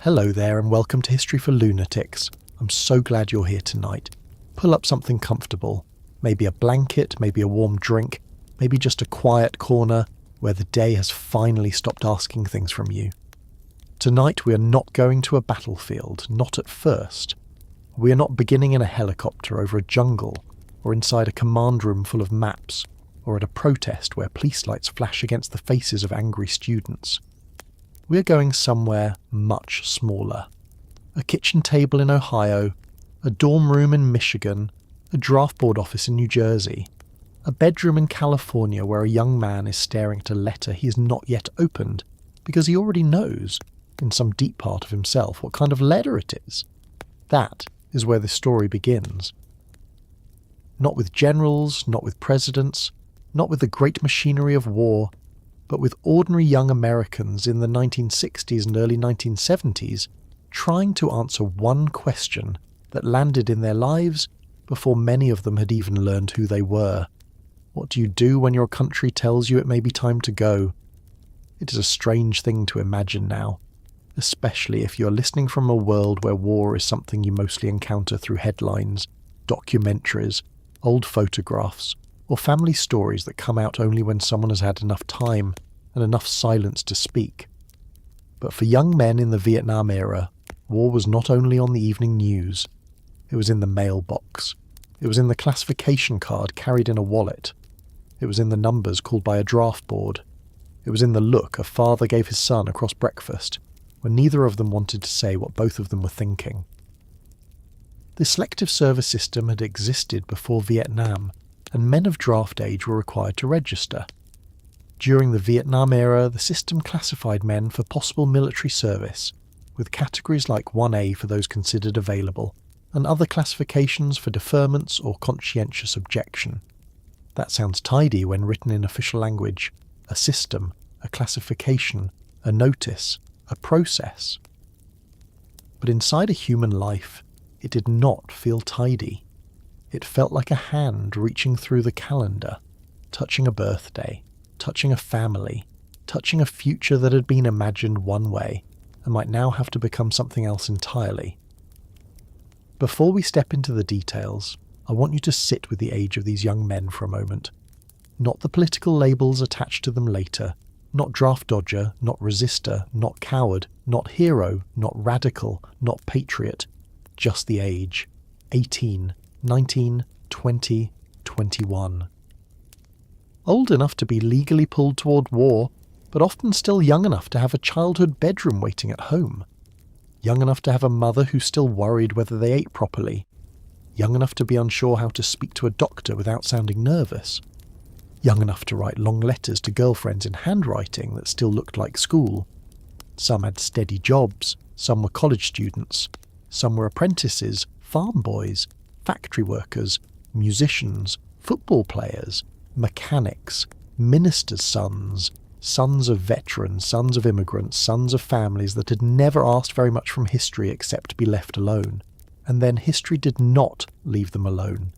Hello there and welcome to History for Lunatics. I'm so glad you're here tonight. Pull up something comfortable. Maybe a blanket, maybe a warm drink, maybe just a quiet corner where the day has finally stopped asking things from you. Tonight we are not going to a battlefield, not at first. We are not beginning in a helicopter over a jungle, or inside a command room full of maps, or at a protest where police lights flash against the faces of angry students. We are going somewhere much smaller. A kitchen table in Ohio, a dorm room in Michigan, a draft board office in New Jersey, a bedroom in California where a young man is staring at a letter he has not yet opened because he already knows, in some deep part of himself, what kind of letter it is. That is where this story begins. Not with generals, not with presidents, not with the great machinery of war, but with ordinary young Americans in the 1960s and early 1970s trying to answer one question that landed in their lives before many of them had even learned who they were. What do you do when your country tells you it may be time to go? It is a strange thing to imagine now, especially if you are listening from a world where war is something you mostly encounter through headlines, documentaries, old photographs, or family stories that come out only when someone has had enough time and enough silence to speak. But for young men in the Vietnam era, war was not only on the evening news. It was in the mailbox. It was in the classification card carried in a wallet. It was in the numbers called by a draft board. It was in the look a father gave his son across breakfast, when neither of them wanted to say what both of them were thinking. The selective service system had existed before Vietnam, and men of draft age were required to register. During the Vietnam era, the system classified men for possible military service, with categories like 1A for those considered available, and other classifications for deferments or conscientious objection. That sounds tidy when written in official language. A system, a classification, a notice, a process. But inside a human life, it did not feel tidy. It felt like a hand reaching through the calendar, touching a birthday, touching a family, touching a future that had been imagined one way and might now have to become something else entirely. Before we step into the details, I want you to sit with the age of these young men for a moment. Not the political labels attached to them later, not draft dodger, not resistor, not coward, not hero, not radical, not patriot, just the age. 18, 19, 20, 21. Old enough to be legally pulled toward war, but often still young enough to have a childhood bedroom waiting at home. Young enough to have a mother who still worried whether they ate properly. Young enough to be unsure how to speak to a doctor without sounding nervous. Young enough to write long letters to girlfriends in handwriting that still looked like school. Some had steady jobs, some were college students, some were apprentices, farm boys, factory workers, musicians, football players, mechanics, ministers' sons, sons of veterans, sons of immigrants, sons of families that had never asked very much from history except to be left alone. And then history did not leave them alone.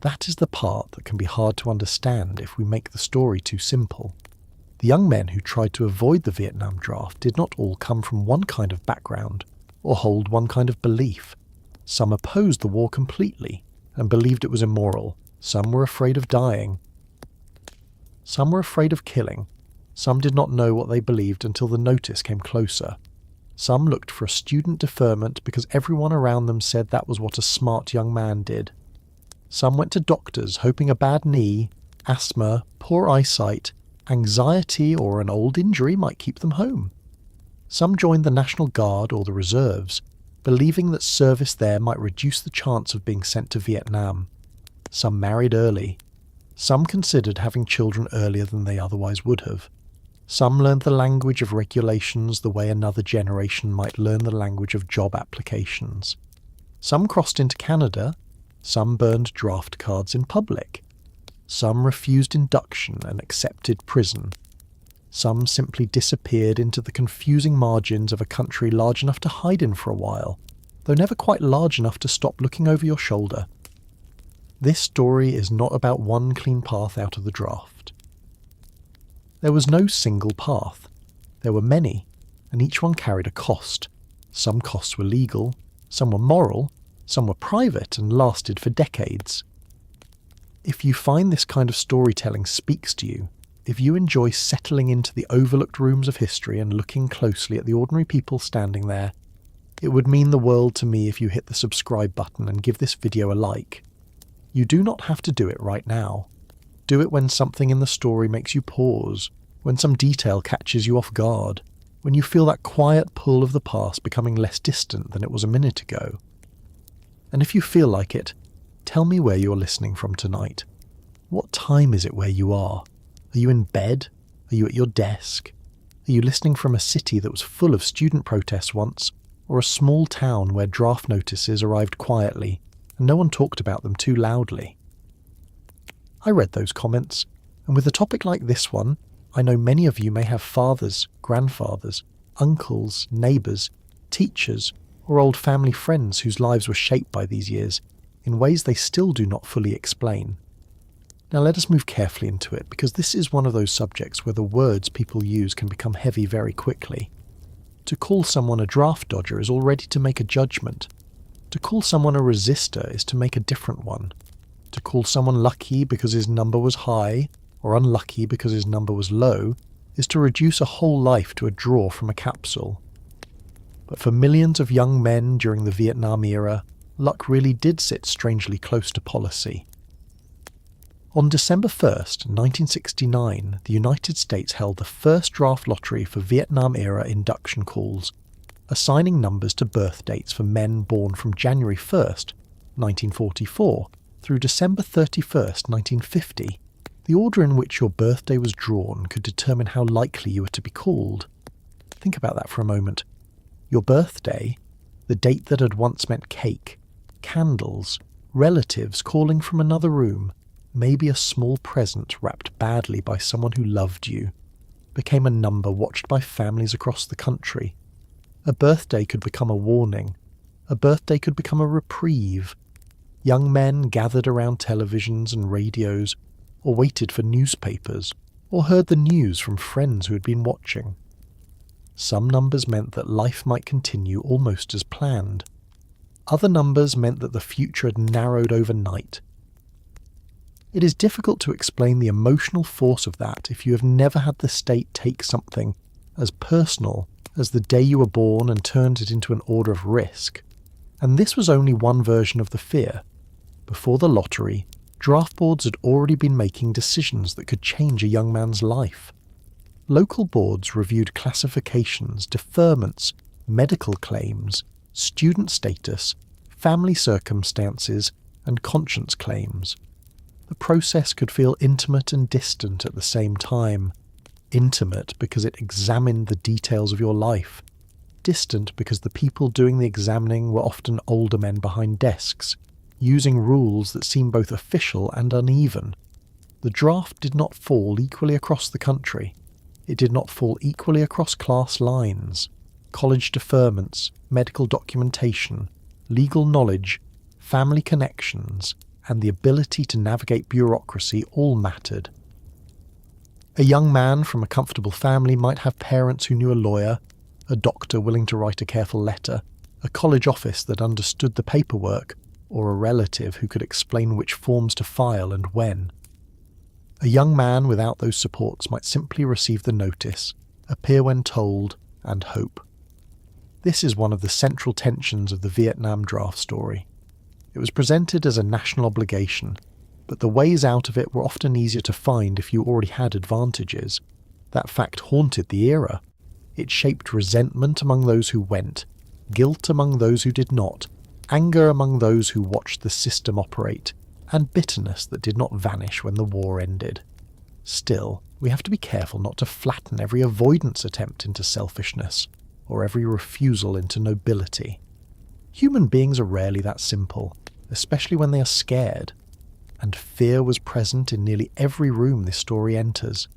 That is the part that can be hard to understand if we make the story too simple. The young men who tried to avoid the Vietnam draft did not all come from one kind of background or hold one kind of belief. Some opposed the war completely and believed it was immoral. Some were afraid of dying. Some were afraid of killing. Some did not know what they believed until the notice came closer. Some looked for a student deferment because everyone around them said that was what a smart young man did. Some went to doctors hoping a bad knee, asthma, poor eyesight, anxiety or an old injury might keep them home. Some joined the National Guard or the Reserves, believing that service there might reduce the chance of being sent to Vietnam. Some married early. Some considered having children earlier than they otherwise would have. Some learned the language of regulations the way another generation might learn the language of job applications. Some crossed into Canada. Some burned draft cards in public. Some refused induction and accepted prison. Some simply disappeared into the confusing margins of a country large enough to hide in for a while, though never quite large enough to stop looking over your shoulder. This story is not about one clean path out of the draft. There was no single path. There were many, and each one carried a cost. Some costs were legal, some were moral, some were private and lasted for decades. If you find this kind of storytelling speaks to you, if you enjoy settling into the overlooked rooms of history and looking closely at the ordinary people standing there, it would mean the world to me if you hit the subscribe button and give this video a like. You do not have to do it right now. Do it when something in the story makes you pause, when some detail catches you off guard, when you feel that quiet pull of the past becoming less distant than it was a minute ago. And if you feel like it, tell me where you're listening from tonight. What time is it where you are? Are you in bed? Are you at your desk? Are you listening from a city that was full of student protests once, or a small town where draft notices arrived quietly and no one talked about them too loudly? I read those comments, and with a topic like this one, I know many of you may have fathers, grandfathers, uncles, neighbours, teachers, or old family friends whose lives were shaped by these years in ways they still do not fully explain. Now let us move carefully into it, because this is one of those subjects where the words people use can become heavy very quickly. To call someone a draft dodger is already to make a judgment. To call someone a resistor is to make a different one. To call someone lucky because his number was high, or unlucky because his number was low, is to reduce a whole life to a draw from a capsule. But for millions of young men during the Vietnam era, luck really did sit strangely close to policy. On December 1st, 1969, the United States held the first draft lottery for Vietnam-era induction calls, assigning numbers to birth dates for men born from January 1st, 1944, through December 31st, 1950. The order in which your birthday was drawn could determine how likely you were to be called. Think about that for a moment. Your birthday, the date that had once meant cake, candles, relatives calling from another room, maybe a small present wrapped badly by someone who loved you, became a number watched by families across the country. A birthday could become a warning. A birthday could become a reprieve. Young men gathered around televisions and radios, or waited for newspapers, or heard the news from friends who had been watching. Some numbers meant that life might continue almost as planned. Other numbers meant that the future had narrowed overnight. It is difficult to explain the emotional force of that if you have never had the state take something as personal as the day you were born and turned it into an order of risk. And this was only one version of the fear. Before the lottery, draft boards had already been making decisions that could change a young man's life. Local boards reviewed classifications, deferments, medical claims, student status, family circumstances, and conscience claims. The process could feel intimate and distant at the same time. Intimate because it examined the details of your life. Distant because the people doing the examining were often older men behind desks, using rules that seemed both official and uneven. The draft did not fall equally across the country. It did not fall equally across class lines. College deferments, medical documentation, legal knowledge, family connections, and the ability to navigate bureaucracy all mattered. A young man from a comfortable family might have parents who knew a lawyer, a doctor willing to write a careful letter, a college office that understood the paperwork, or a relative who could explain which forms to file and when. A young man without those supports might simply receive the notice, appear when told, and hope. This is one of the central tensions of the Vietnam draft story. It was presented as a national obligation, but the ways out of it were often easier to find if you already had advantages. That fact haunted the era. It shaped resentment among those who went, guilt among those who did not, anger among those who watched the system operate, and bitterness that did not vanish when the war ended. Still, we have to be careful not to flatten every avoidance attempt into selfishness, or every refusal into nobility. Human beings are rarely that simple, especially when they are scared, and fear was present in nearly every room this story enters.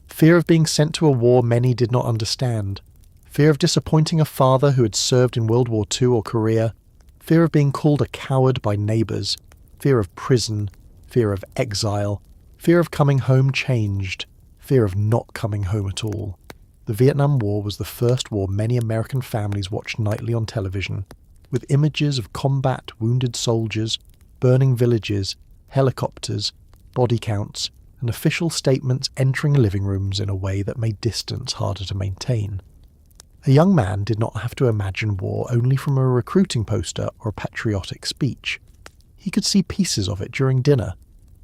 Fear of being sent to a war many did not understand, fear of disappointing a father who had served in World War II or Korea, fear of being called a coward by neighbours, fear of prison, fear of exile, fear of coming home changed, fear of not coming home at all. The Vietnam War was the first war many American families watched nightly on television, with images of combat, wounded soldiers, burning villages, helicopters, body counts, and official statements entering living rooms in a way that made distance harder to maintain. A young man did not have to imagine war only from a recruiting poster or a patriotic speech. He could see pieces of it during dinner.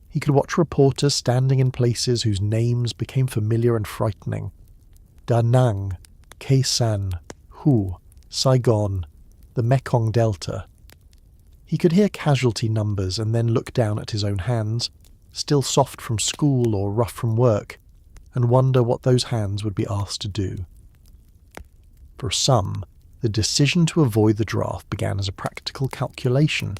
He could watch reporters standing in places whose names became familiar and frightening. Da Nang, Khe San, Hue, Saigon, the Mekong Delta. He could hear casualty numbers and then look down at his own hands, still soft from school or rough from work, and wonder what those hands would be asked to do. For some, the decision to avoid the draft began as a practical calculation.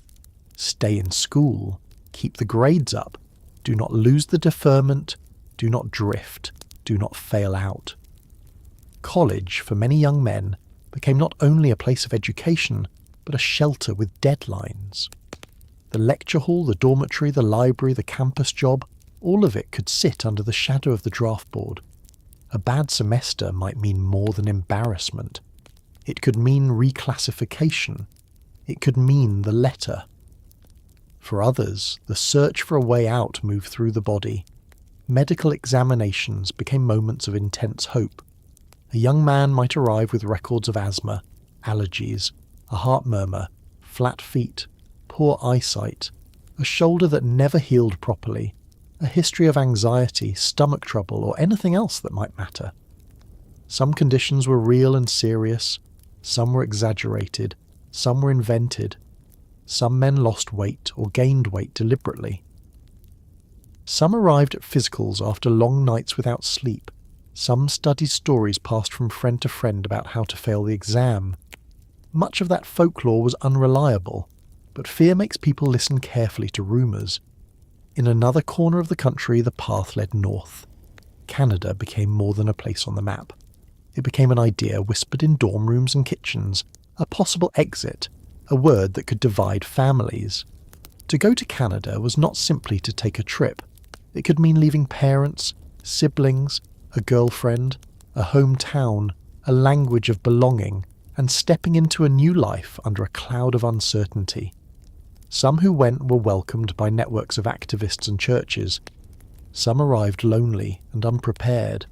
Stay in school, keep the grades up, do not lose the deferment, do not drift, do not fail out. College, for many young men, became not only a place of education, but a shelter with deadlines. The lecture hall, the dormitory, the library, the campus job, all of it could sit under the shadow of the draft board. A bad semester might mean more than embarrassment. It could mean reclassification. It could mean the letter. For others, the search for a way out moved through the body. Medical examinations became moments of intense hope. A young man might arrive with records of asthma, allergies, a heart murmur, flat feet, poor eyesight, a shoulder that never healed properly, a history of anxiety, stomach trouble, or anything else that might matter. Some conditions were real and serious, some were exaggerated, some were invented. Some men lost weight or gained weight deliberately. Some arrived at physicals after long nights without sleep. Some studied stories passed from friend to friend about how to fail the exam. Much of that folklore was unreliable, but fear makes people listen carefully to rumours. In another corner of the country, the path led north. Canada became more than a place on the map. It became an idea whispered in dorm rooms and kitchens, a possible exit, a word that could divide families. To go to Canada was not simply to take a trip. It could mean leaving parents, siblings, a girlfriend, a hometown, a language of belonging, and stepping into a new life under a cloud of uncertainty. Some who went were welcomed by networks of activists and churches. Some arrived lonely and unprepared.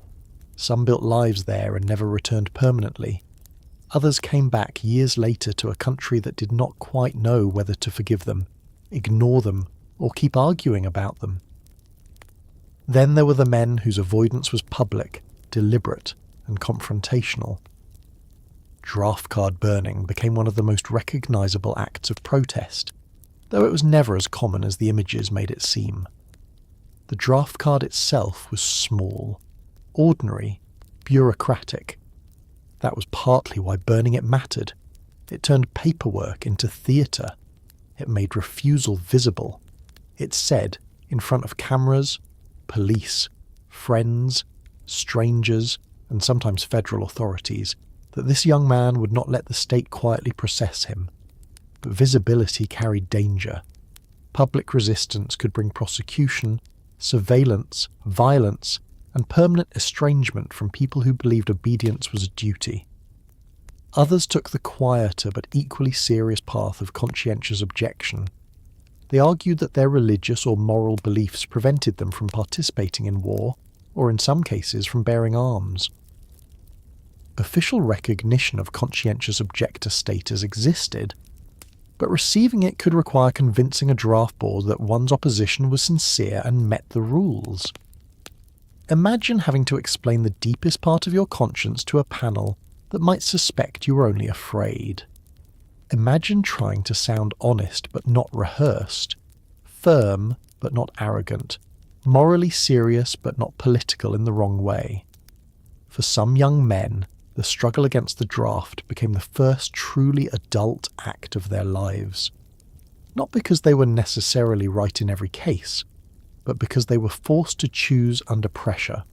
Some built lives there and never returned permanently. Others came back years later to a country that did not quite know whether to forgive them, ignore them, or keep arguing about them. Then there were the men whose avoidance was public, deliberate, and confrontational. Draft card burning became one of the most recognisable acts of protest, though it was never as common as the images made it seem. The draft card itself was small, ordinary, bureaucratic. That was partly why burning it mattered. It turned paperwork into theatre. It made refusal visible. It said, in front of cameras, police, friends, strangers, and sometimes federal authorities, that this young man would not let the state quietly process him. But visibility carried danger. Public resistance could bring prosecution, surveillance, violence, and permanent estrangement from people who believed obedience was a duty. Others took the quieter but equally serious path of conscientious objection. They argued that their religious or moral beliefs prevented them from participating in war, or in some cases from bearing arms. Official recognition of conscientious objector status existed, but receiving it could require convincing a draft board that one's opposition was sincere and met the rules. Imagine having to explain the deepest part of your conscience to a panel that might suspect you were only afraid. Imagine trying to sound honest but not rehearsed, firm but not arrogant, morally serious but not political in the wrong way. For some young men, the struggle against the draft became the first truly adult act of their lives. Not because they were necessarily right in every case, but because they were forced to choose under pressure.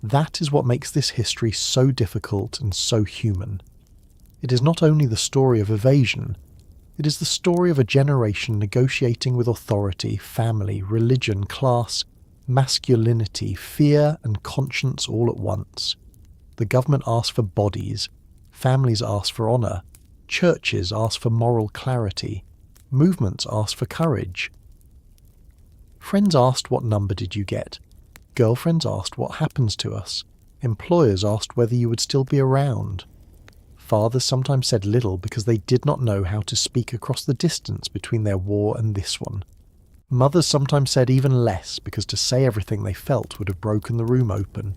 That is what makes this history so difficult and so human. It is not only the story of evasion, it is the story of a generation negotiating with authority, family, religion, class, masculinity, fear, and conscience all at once. The government asked for bodies. Families asked for honour. Churches asked for moral clarity. Movements asked for courage. Friends asked, what number did you get? Girlfriends asked, what happens to us? Employers asked whether you would still be around. Fathers sometimes said little because they did not know how to speak across the distance between their war and this one. Mothers sometimes said even less because to say everything they felt would have broken the room open.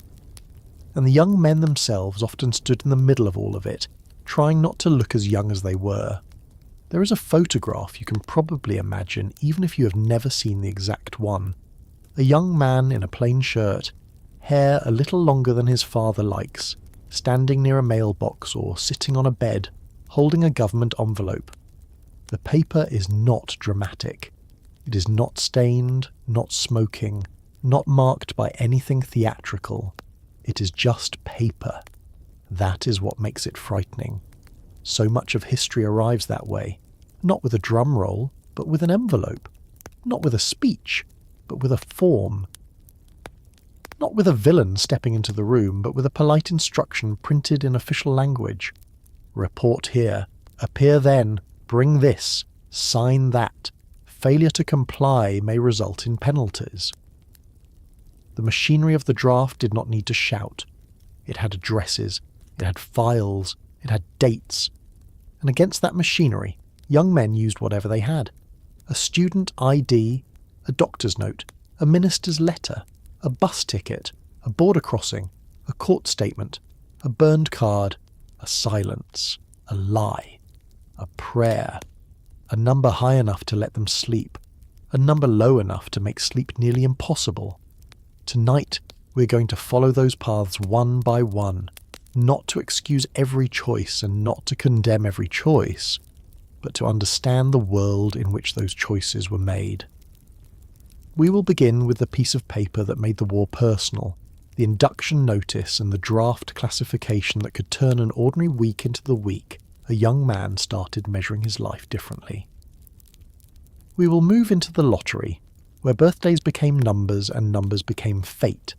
And the young men themselves often stood in the middle of all of it, trying not to look as young as they were. There is a photograph you can probably imagine even if you have never seen the exact one. A young man in a plain shirt, hair a little longer than his father likes, standing near a mailbox or sitting on a bed, holding a government envelope. The paper is not dramatic. It is not stained, not smoking, not marked by anything theatrical. It is just paper. That is what makes it frightening. So much of history arrives that way, not with a drum roll, but with an envelope. Not with a speech, but with a form. Not with a villain stepping into the room, but with a polite instruction printed in official language. Report here. Appear then. Bring this. Sign that. Failure to comply may result in penalties. The machinery of the draft did not need to shout. It had addresses. It had files. It had dates. And against that machinery, young men used whatever they had. A student ID, a doctor's note, a minister's letter, a bus ticket, a border crossing, a court statement, a burned card, a silence, a lie, a prayer, a number high enough to let them sleep, a number low enough to make sleep nearly impossible. Tonight, we're going to follow those paths one by one, not to excuse every choice and not to condemn every choice, but to understand the world in which those choices were made. We will begin with the piece of paper that made the war personal, the induction notice and the draft classification that could turn an ordinary week into the week a young man started measuring his life differently. We will move into the lottery, where birthdays became numbers and numbers became fate.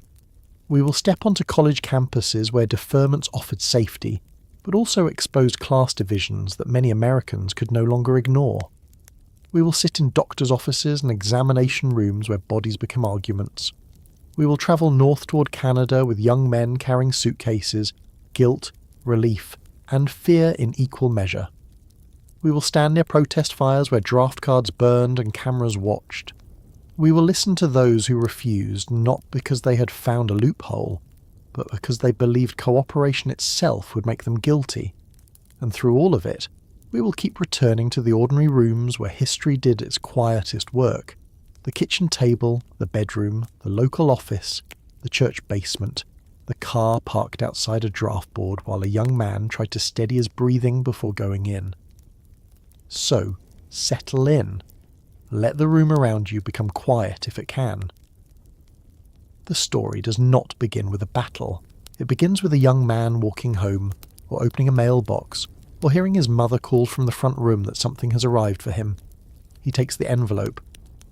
We will step onto college campuses where deferments offered safety, but also exposed class divisions that many Americans could no longer ignore. We will sit in doctors' offices and examination rooms where bodies become arguments. We will travel north toward Canada with young men carrying suitcases, guilt, relief, and fear in equal measure. We will stand near protest fires where draft cards burned and cameras watched. We will listen to those who refused not because they had found a loophole, but because they believed cooperation itself would make them guilty. And through all of it, we will keep returning to the ordinary rooms where history did its quietest work. The kitchen table, the bedroom, the local office, the church basement, the car parked outside a draft board while a young man tried to steady his breathing before going in. So, settle in. Let the room around you become quiet if it can. The story does not begin with a battle. It begins with a young man walking home, or opening a mailbox, or hearing his mother call from the front room that something has arrived for him. He takes the envelope.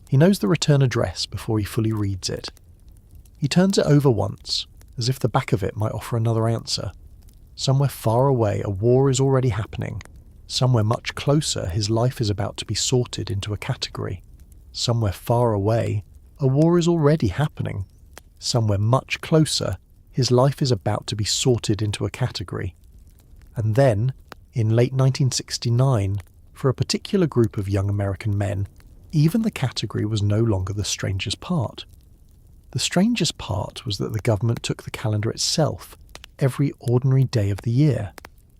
He knows the return address before he fully reads it. He turns it over once, as if the back of it might offer another answer. Somewhere far away, a war is already happening. Somewhere much closer, his life is about to be sorted into a category. Somewhere far away, a war is already happening. Somewhere much closer, his life is about to be sorted into a category. And then, in late 1969, for a particular group of young American men, even the category was no longer the strangest part. The strangest part was that the government took the calendar itself, every ordinary day of the year,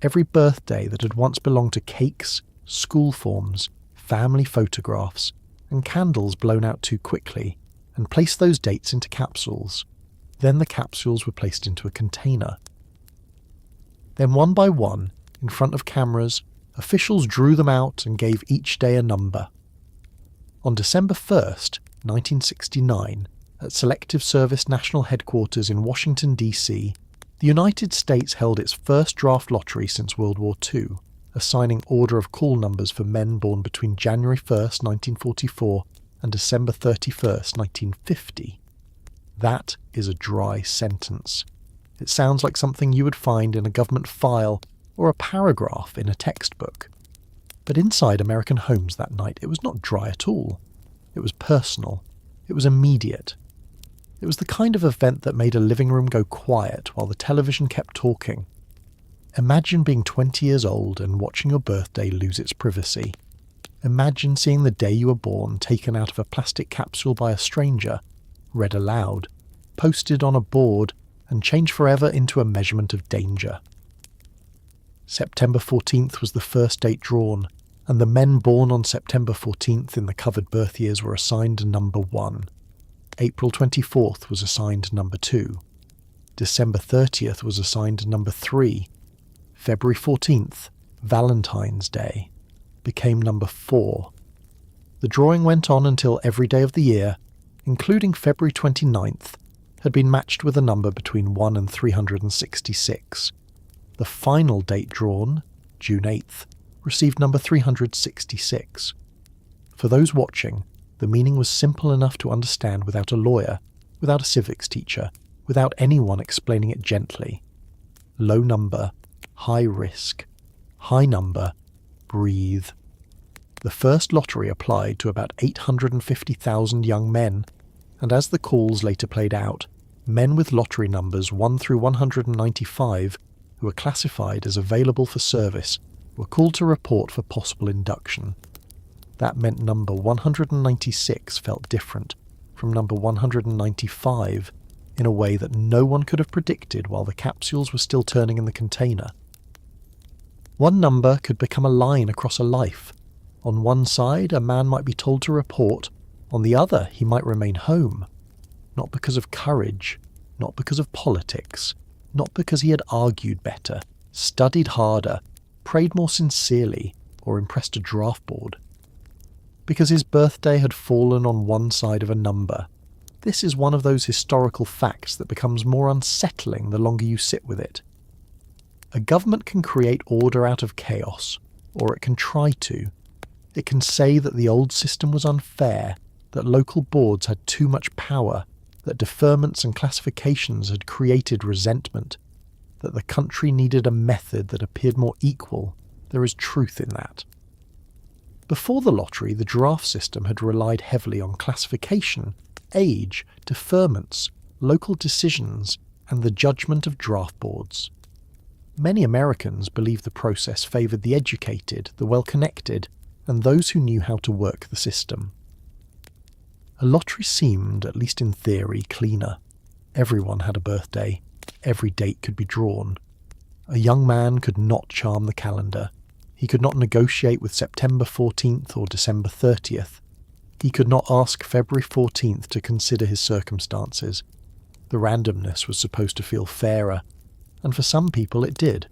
every birthday that had once belonged to cakes, school forms, family photographs, and candles blown out too quickly, and placed those dates into capsules. Then the capsules were placed into a container. Then one by one, in front of cameras, officials drew them out and gave each day a number. On December 1st, 1969, at Selective Service National Headquarters in Washington, D.C., the United States held its first draft lottery since World War II, assigning order of call numbers for men born between January 1st, 1944 and December 31st, 1950. That is a dry sentence. It sounds like something you would find in a government file or a paragraph in a textbook. But inside American homes that night, it was not dry at all. It was personal. It was immediate. It was the kind of event that made a living room go quiet while the television kept talking. Imagine being 20 years old and watching your birthday lose its privacy. Imagine seeing the day you were born taken out of a plastic capsule by a stranger, read aloud, posted on a board, and changed forever into a measurement of danger. September 14th was the first date drawn, and the men born on September 14th in the covered birth years were assigned number 1. April 24th was assigned number 2. December 30th was assigned number 3. February 14th, Valentine's Day, became number 4. The drawing went on until every day of the year, including February 29th, had been matched with a number between 1 and 366. The final date drawn, June 8th, received number 366. For those watching, the meaning was simple enough to understand without a lawyer, without a civics teacher, without anyone explaining it gently. Low number, high risk. High number, breathe. The first lottery applied to about 850,000 young men, and as the calls later played out, men with lottery numbers 1 through 195, who were classified as available for service, were called to report for possible induction. That meant number 196 felt different from number 195 in a way that no one could have predicted while the capsules were still turning in the container. One number could become a line across a life. On one side, a man might be told to report. On the other, he might remain home. Not because of courage, not because of politics, not because he had argued better, studied harder, prayed more sincerely, or impressed a draft board. Because his birthday had fallen on one side of a number. This is one of those historical facts that becomes more unsettling the longer you sit with it. A government can create order out of chaos, or it can try to. It can say that the old system was unfair, that local boards had too much power, that deferments and classifications had created resentment, that the country needed a method that appeared more equal. There is truth in that. Before the lottery, the draft system had relied heavily on classification, age, deferments, local decisions, and the judgment of draft boards. Many Americans believed the process favoured the educated, the well-connected, and those who knew how to work the system. A lottery seemed, at least in theory, cleaner. Everyone had a birthday. Every date could be drawn. A young man could not charm the calendar. He could not negotiate with September 14th or December 30th. He could not ask February 14th to consider his circumstances. The randomness was supposed to feel fairer, and for some people it did.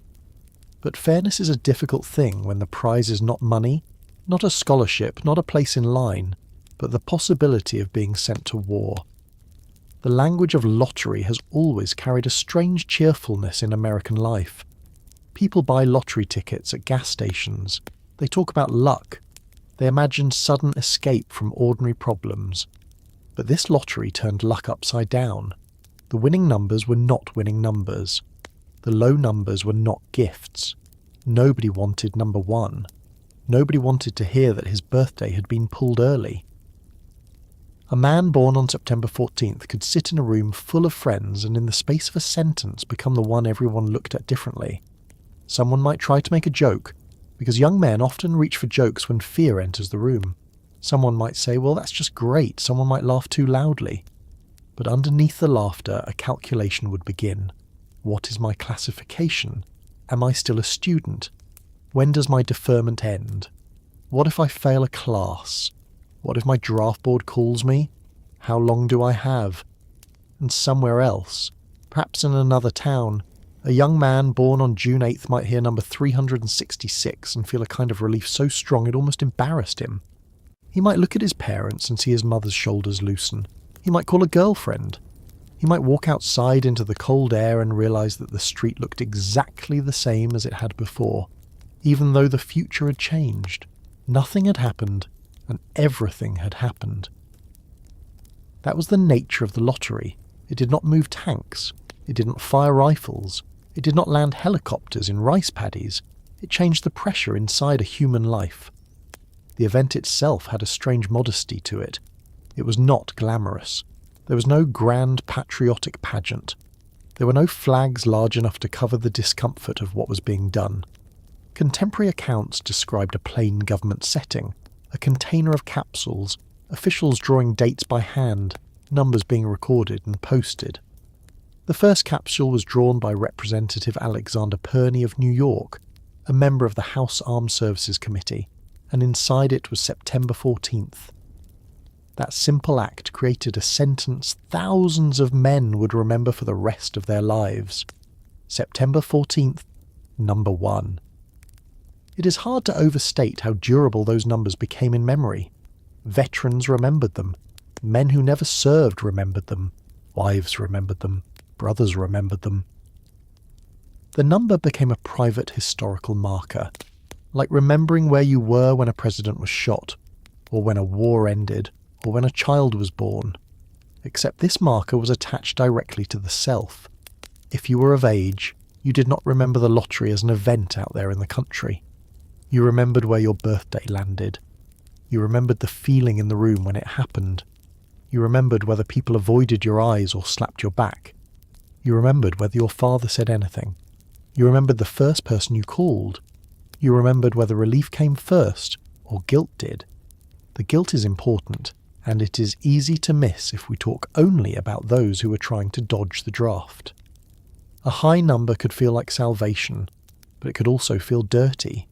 But fairness is a difficult thing when the prize is not money, not a scholarship, not a place in line, but the possibility of being sent to war. The language of lottery has always carried a strange cheerfulness in American life. People buy lottery tickets at gas stations. They talk about luck. They imagine sudden escape from ordinary problems. But this lottery turned luck upside down. The winning numbers were not winning numbers. The low numbers were not gifts. Nobody wanted number 1. Nobody wanted to hear that his birthday had been pulled early. A man born on September 14th could sit in a room full of friends and in the space of a sentence become the one everyone looked at differently. Someone might try to make a joke, because young men often reach for jokes when fear enters the room. Someone might say, well, that's just great. Someone might laugh too loudly. But underneath the laughter, a calculation would begin. What is my classification? Am I still a student? When does my deferment end? What if I fail a class? What if my draft board calls me? How long do I have? And somewhere else, perhaps in another town, a young man born on June 8th might hear number 366 and feel a kind of relief so strong it almost embarrassed him. He might look at his parents and see his mother's shoulders loosen. He might call a girlfriend. He might walk outside into the cold air and realise that the street looked exactly the same as it had before, even though the future had changed. Nothing had happened, and everything had happened. That was the nature of the lottery. It did not move tanks. It didn't fire rifles. It did not land helicopters in rice paddies. It changed the pressure inside a human life. The event itself had a strange modesty to it. It was not glamorous. There was no grand patriotic pageant. There were no flags large enough to cover the discomfort of what was being done. Contemporary accounts described a plain government setting, a container of capsules, officials drawing dates by hand, numbers being recorded and posted. The first capsule was drawn by Representative Alexander Perney of New York, a member of the House Armed Services Committee, and inside it was September 14th. That simple act created a sentence thousands of men would remember for the rest of their lives. September 14th, number 1. It is hard to overstate how durable those numbers became in memory. Veterans remembered them. Men who never served remembered them. Wives remembered them. Brothers remembered them. The number became a private historical marker, like remembering where you were when a president was shot, or when a war ended, or when a child was born. Except this marker was attached directly to the self. If you were of age, you did not remember the lottery as an event out there in the country. You remembered where your birthday landed. You remembered the feeling in the room when it happened. You remembered whether people avoided your eyes or slapped your back. You remembered whether your father said anything. You remembered the first person you called. You remembered whether relief came first or guilt did. The guilt is important, and it is easy to miss if we talk only about those who are trying to dodge the draft. A high number could feel like salvation, but it could also feel dirty.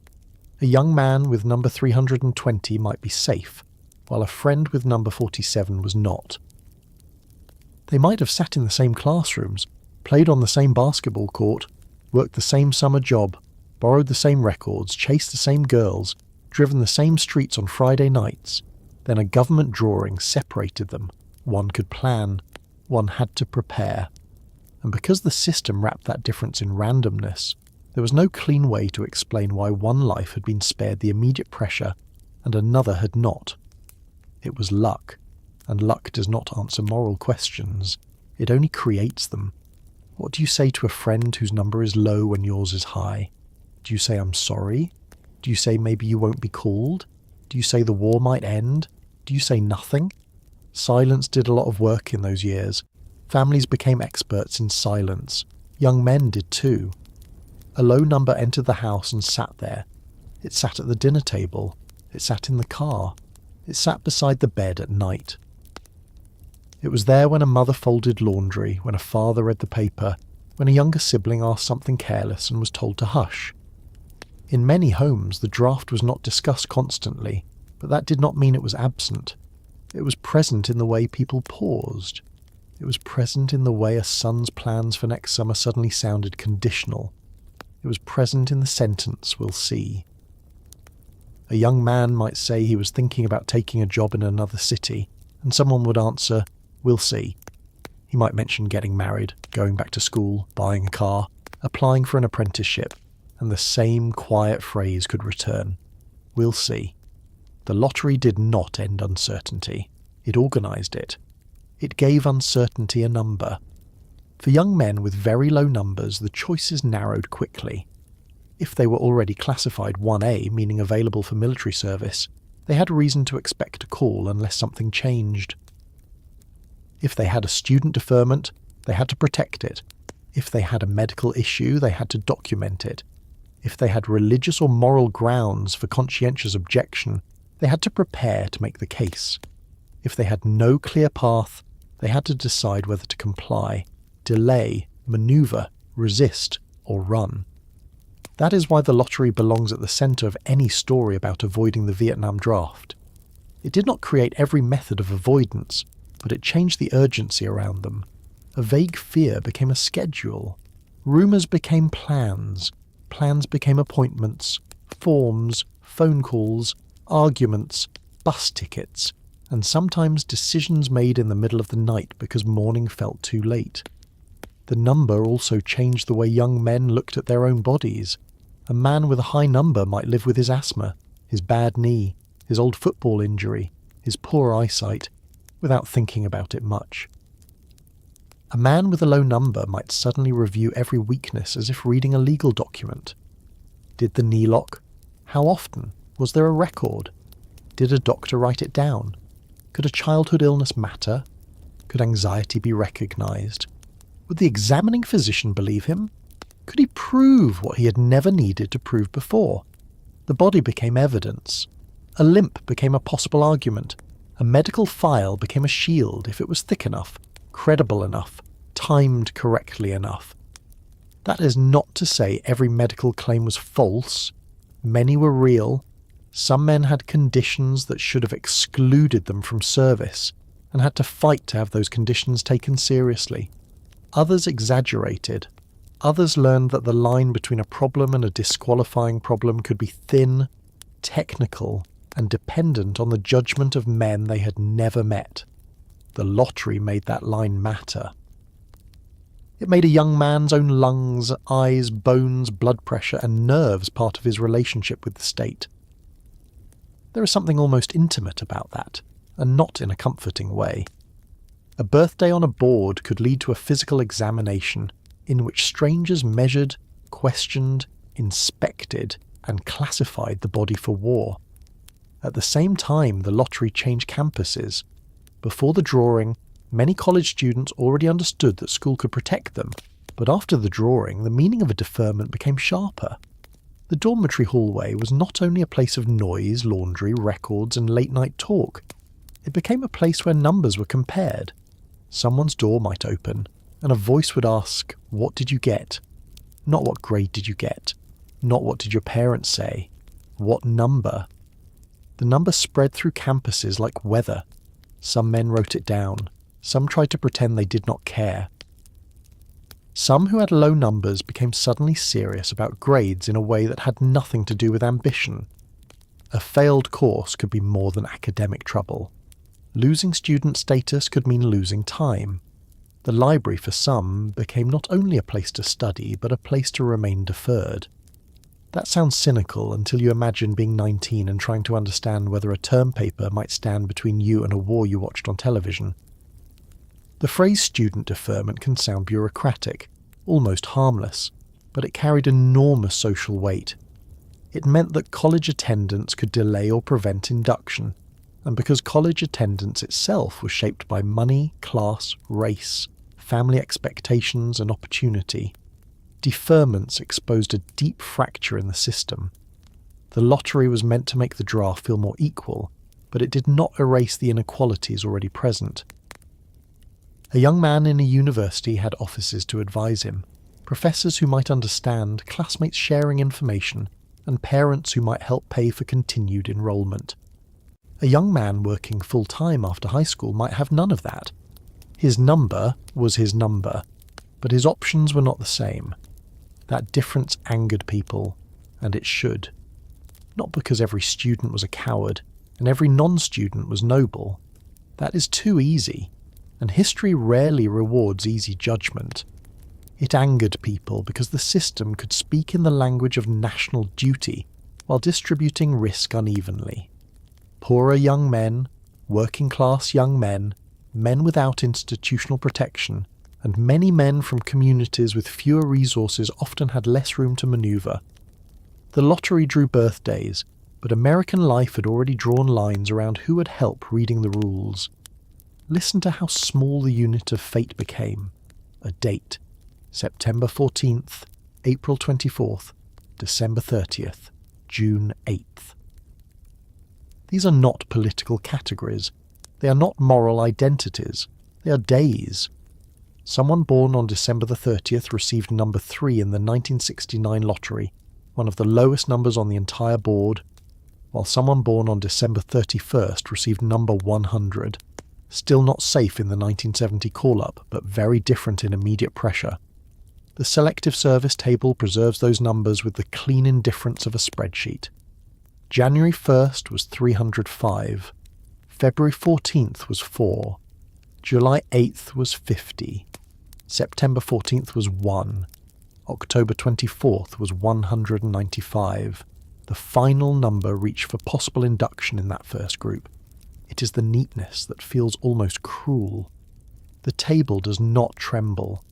A young man with number 320 might be safe, while a friend with number 47 was not. They might have sat in the same classrooms, played on the same basketball court, worked the same summer job, borrowed the same records, chased the same girls, driven the same streets on Friday nights. Then a government drawing separated them. One could plan. One had to prepare. And because the system wrapped that difference in randomness, there was no clean way to explain why one life had been spared the immediate pressure and another had not. It was luck, and luck does not answer moral questions. It only creates them. What do you say to a friend whose number is low when yours is high? Do you say, "I'm sorry"? Do you say maybe you won't be called? Do you say the war might end? Do you say nothing? Silence did a lot of work in those years. Families became experts in silence. Young men did too. A low number entered the house and sat there. It sat at the dinner table. It sat in the car. It sat beside the bed at night. It was there when a mother folded laundry, when a father read the paper, when a younger sibling asked something careless and was told to hush. In many homes, the draft was not discussed constantly, but that did not mean it was absent. It was present in the way people paused. It was present in the way a son's plans for next summer suddenly sounded conditional. It was present in the sentence, "We'll see." A young man might say he was thinking about taking a job in another city, and someone would answer, "We'll see." He might mention getting married, going back to school, buying a car, applying for an apprenticeship, and the same quiet phrase could return, "We'll see." The lottery did not end uncertainty. It organised it. It gave uncertainty a number. For young men with very low numbers, the choices narrowed quickly. If they were already classified 1A, meaning available for military service, they had reason to expect a call unless something changed. If they had a student deferment, they had to protect it. If they had a medical issue, they had to document it. If they had religious or moral grounds for conscientious objection, they had to prepare to make the case. If they had no clear path, they had to decide whether to comply, delay, maneuver, resist, or run. That is why the lottery belongs at the centre of any story about avoiding the Vietnam draft. It did not create every method of avoidance, but it changed the urgency around them. A vague fear became a schedule. Rumours became plans. Plans became appointments, forms, phone calls, arguments, bus tickets, and sometimes decisions made in the middle of the night because morning felt too late. The number also changed the way young men looked at their own bodies. A man with a high number might live with his asthma, his bad knee, his old football injury, his poor eyesight, without thinking about it much. A man with a low number might suddenly review every weakness as if reading a legal document. Did the knee lock? How often? Was there a record? Did a doctor write it down? Could a childhood illness matter? Could anxiety be recognised? Would the examining physician believe him? Could he prove what he had never needed to prove before? The body became evidence. A limp became a possible argument. A medical file became a shield if it was thick enough, credible enough, timed correctly enough. That is not to say every medical claim was false. Many were real. Some men had conditions that should have excluded them from service, and had to fight to have those conditions taken seriously. Others exaggerated. Others learned that the line between a problem and a disqualifying problem could be thin, technical, and dependent on the judgment of men they had never met. The lottery made that line matter. It made a young man's own lungs, eyes, bones, blood pressure, and nerves part of his relationship with the state. There is something almost intimate about that, and not in a comforting way. A birthday on a board could lead to a physical examination in which strangers measured, questioned, inspected, and classified the body for war. At the same time, the lottery changed campuses. Before the drawing, many college students already understood that school could protect them, but after the drawing, the meaning of a deferment became sharper. The dormitory hallway was not only a place of noise, laundry, records, and late-night talk. It became a place where numbers were compared. Someone's door might open, and a voice would ask, "What did you get?" Not what grade did you get? Not what did your parents say? What number? The number spread through campuses like weather. Some men wrote it down. Some tried to pretend they did not care. Some who had low numbers became suddenly serious about grades in a way that had nothing to do with ambition. A failed course could be more than academic trouble. Losing student status could mean losing time. The library for some became not only a place to study, but a place to remain deferred. That sounds cynical until you imagine being 19 and trying to understand whether a term paper might stand between you and a war you watched on television. The phrase student deferment can sound bureaucratic, almost harmless, but it carried enormous social weight. It meant that college attendance could delay or prevent induction, and because college attendance itself was shaped by money, class, race, family expectations, and opportunity, deferments exposed a deep fracture in the system. The lottery was meant to make the draft feel more equal, but it did not erase the inequalities already present. A young man in a university had officers to advise him, professors who might understand, classmates sharing information, and parents who might help pay for continued enrollment. A young man working full-time after high school might have none of that. His number was his number, but his options were not the same. That difference angered people, and it should. Not because every student was a coward, and every non-student was noble. That is too easy, and history rarely rewards easy judgment. It angered people because the system could speak in the language of national duty while distributing risk unevenly. Poorer young men, working-class young men, men without institutional protection, and many men from communities with fewer resources often had less room to manoeuvre. The lottery drew birthdays, but American life had already drawn lines around who would help reading the rules. Listen to how small the unit of fate became. A date. September 14th, April 24th, December 30th, June 8th. These are not political categories. They are not moral identities. They are days. Someone born on December the 30th received number 3 in the 1969 lottery, one of the lowest numbers on the entire board, while someone born on December 31st received number 100. Still not safe in the 1970 call-up, but very different in immediate pressure. The selective service table preserves those numbers with the clean indifference of a spreadsheet. January 1st was 305. February 14th was 4. July 8th was 50. September 14th was 1. October 24th was 195. The final number reached for possible induction in that first group. It is the neatness that feels almost cruel. The table does not tremble.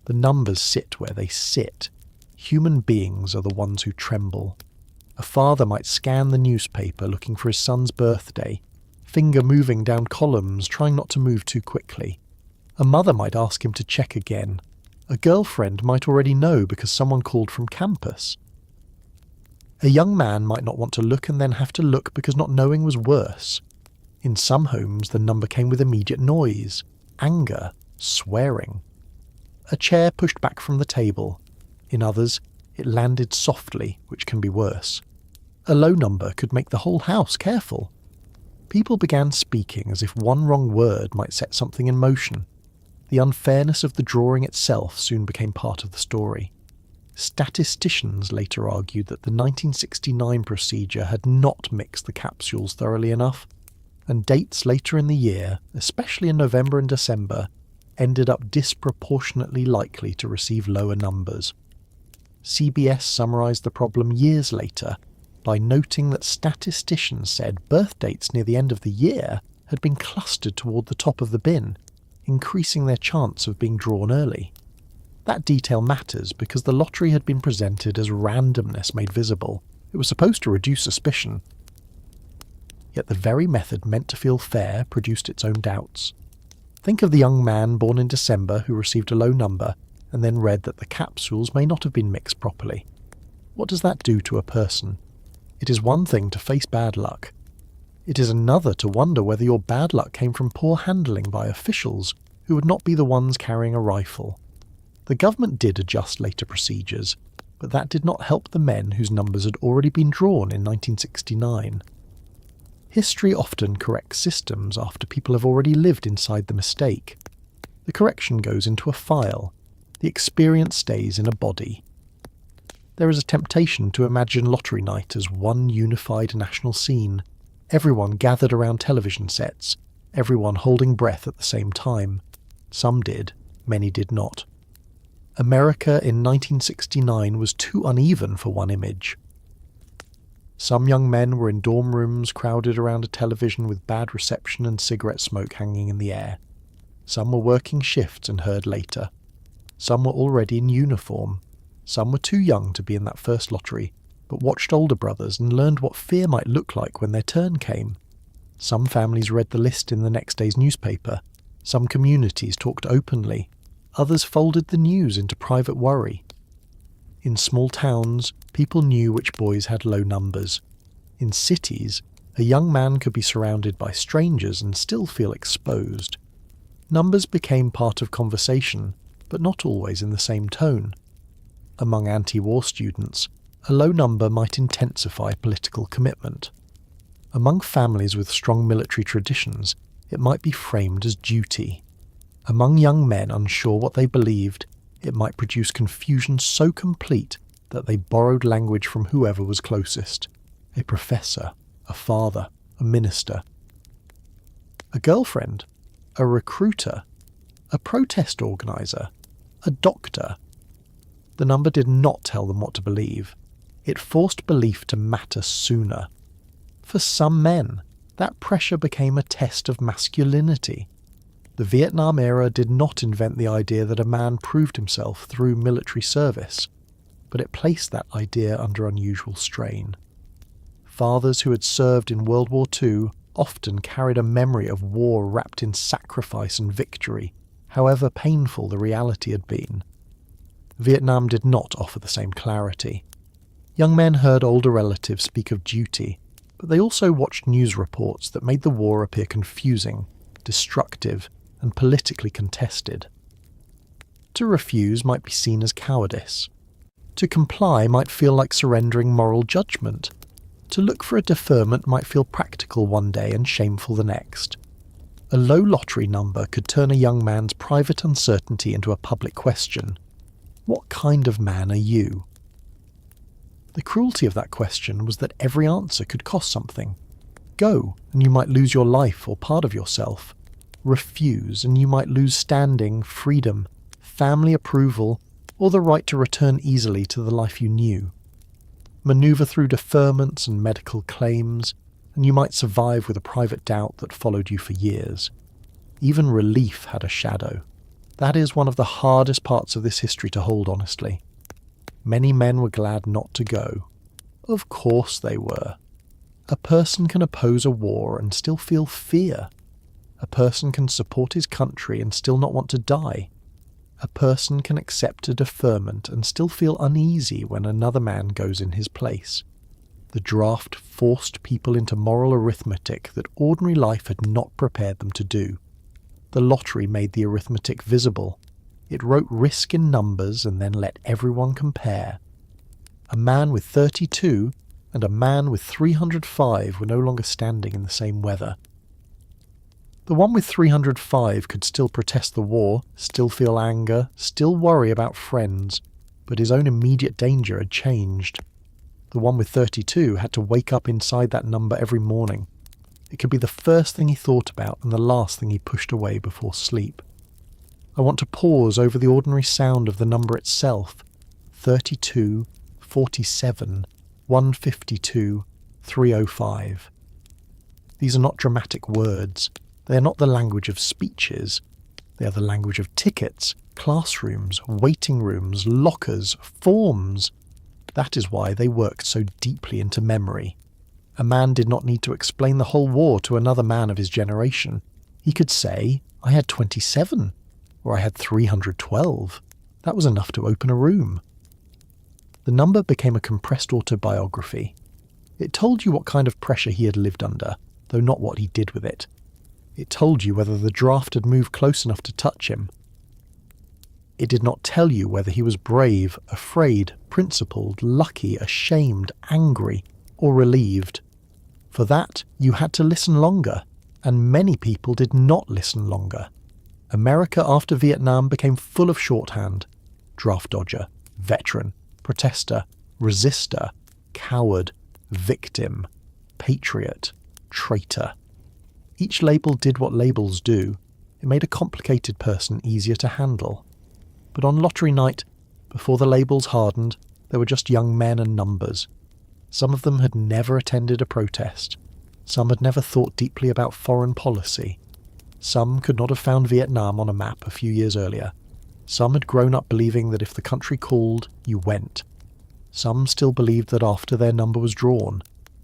The numbers sit where they sit. Human beings are the ones who tremble. A father might scan the newspaper looking for his son's birthday, finger moving down columns, trying not to move too quickly. A mother might ask him to check again. A girlfriend might already know because someone called from campus. A young man might not want to look and then have to look because not knowing was worse. In some homes, the number came with immediate noise, anger, swearing. A chair pushed back from the table. In others, it landed softly, which can be worse. A low number could make the whole house careful. People began speaking as if one wrong word might set something in motion. The unfairness of the drawing itself soon became part of the story. Statisticians later argued that the 1969 procedure had not mixed the capsules thoroughly enough, and dates later in the year, especially in November and December, ended up disproportionately likely to receive lower numbers. CBS summarised the problem years later by noting that statisticians said birth dates near the end of the year had been clustered toward the top of the bin, increasing their chance of being drawn early. That detail matters because the lottery had been presented as randomness made visible. It was supposed to reduce suspicion. Yet the very method meant to feel fair produced its own doubts. Think of the young man born in December who received a low number and then read that the capsules may not have been mixed properly. What does that do to a person? It is one thing to face bad luck. It is another to wonder whether your bad luck came from poor handling by officials who would not be the ones carrying a rifle. The government did adjust later procedures, but that did not help the men whose numbers had already been drawn in 1969. History often corrects systems after people have already lived inside the mistake. The correction goes into a file. The experience stays in a body. There is a temptation to imagine lottery night as one unified national scene. Everyone gathered around television sets, everyone holding breath at the same time. Some did, many did not. America in 1969 was too uneven for one image. Some young men were in dorm rooms crowded around a television with bad reception and cigarette smoke hanging in the air. Some were working shifts and heard later. Some were already in uniform. Some were too young to be in that first lottery, but watched older brothers and learned what fear might look like when their turn came. Some families read the list in the next day's newspaper. Some communities talked openly. Others folded the news into private worry. In small towns, people knew which boys had low numbers. In cities, a young man could be surrounded by strangers and still feel exposed. Numbers became part of conversation, but not always in the same tone. Among anti-war students, a low number might intensify political commitment. Among families with strong military traditions, it might be framed as duty. Among young men unsure what they believed, it might produce confusion so complete that they borrowed language from whoever was closest: a professor, a father, a minister. A girlfriend, a recruiter, a protest organizer, a doctor. The number did not tell them what to believe. It forced belief to matter sooner. For some men, that pressure became a test of masculinity. The Vietnam era did not invent the idea that a man proved himself through military service, but it placed that idea under unusual strain. Fathers who had served in World War II often carried a memory of war wrapped in sacrifice and victory, however painful the reality had been. Vietnam did not offer the same clarity. Young men heard older relatives speak of duty, but they also watched news reports that made the war appear confusing, destructive, and politically contested. To refuse might be seen as cowardice. To comply might feel like surrendering moral judgment. To look for a deferment might feel practical one day and shameful the next. A low lottery number could turn a young man's private uncertainty into a public question. What kind of man are you? The cruelty of that question was that every answer could cost something. Go, and you might lose your life or part of yourself. Refuse, and you might lose standing, freedom, family approval, or the right to return easily to the life you knew. Maneuver through deferments and medical claims, and you might survive with a private doubt that followed you for years. Even relief had a shadow. That is one of the hardest parts of this history to hold honestly. Many men were glad not to go. Of course they were. A person can oppose a war and still feel fear. A person can support his country and still not want to die. A person can accept a deferment and still feel uneasy when another man goes in his place. The draft forced people into moral arithmetic that ordinary life had not prepared them to do. The lottery made the arithmetic visible. It wrote risk in numbers and then let everyone compare. A man with 32 and a man with 305 were no longer standing in the same weather. The one with 305 could still protest the war, still feel anger, still worry about friends, but his own immediate danger had changed. The one with 32 had to wake up inside that number every morning. It could be the first thing he thought about and the last thing he pushed away before sleep. I want to pause over the ordinary sound of the number itself. 32, 47, 152, 305. These are not dramatic words. They are not the language of speeches. They are the language of tickets, classrooms, waiting rooms, lockers, forms. That is why they worked so deeply into memory. A man did not need to explain the whole war to another man of his generation. He could say, I had 27, or I had 312. That was enough to open a room. The number became a compressed autobiography. It told you what kind of pressure he had lived under, though not what he did with it. It told you whether the draft had moved close enough to touch him. It did not tell you whether he was brave, afraid, principled, lucky, ashamed, angry, or relieved. For that, you had to listen longer, and many people did not listen longer. America after Vietnam became full of shorthand. Draft dodger, veteran, protester, resistor, coward, victim, patriot, traitor. Each label did what labels do. It made a complicated person easier to handle. But on lottery night, before the labels hardened, there were just young men and numbers. Some of them had never attended a protest. Some had never thought deeply about foreign policy. Some could not have found Vietnam on a map a few years earlier. Some had grown up believing that if the country called, you went. Some still believed that after their number was drawn,